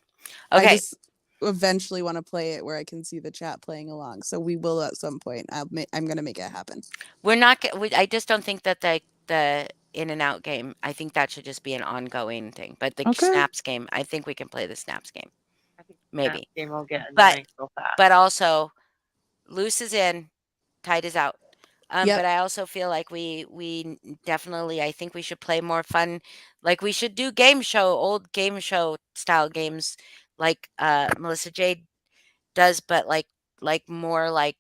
I Okay. just eventually want to play it where I can see the chat playing along. So we will at some point. I'm going to make it happen. We're not. I just don't think that the In and Out game. I think that should just be an ongoing thing. But the Okay. Snaps game, I think we can play the Snaps game. I think Maybe. that game will get But- annoying real fast. But also, loose is in, tight is out. Yep. But I also feel like we definitely, I think we should play more fun. Like we should do old game show style games, like Melissa Jade does, but like more like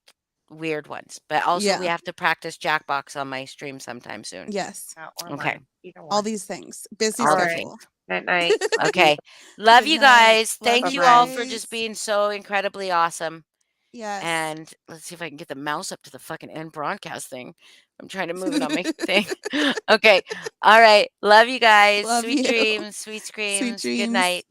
weird ones. But also we Yeah. have to practice Jackbox on my stream sometime soon. Yes. Or Okay. mine, either All one. these things. Busy All the schedule. Night night. Okay. Love Good you night. guys. Love Thank you you all for guys. just being so incredibly awesome. Yes. And let's see if I can get the mouse up to the fucking end broadcast thing. I'm trying to move it on my thing. Okay. All right. Love you guys. Love Sweet you. dreams. Sweet screams. Sweet dreams. Good night.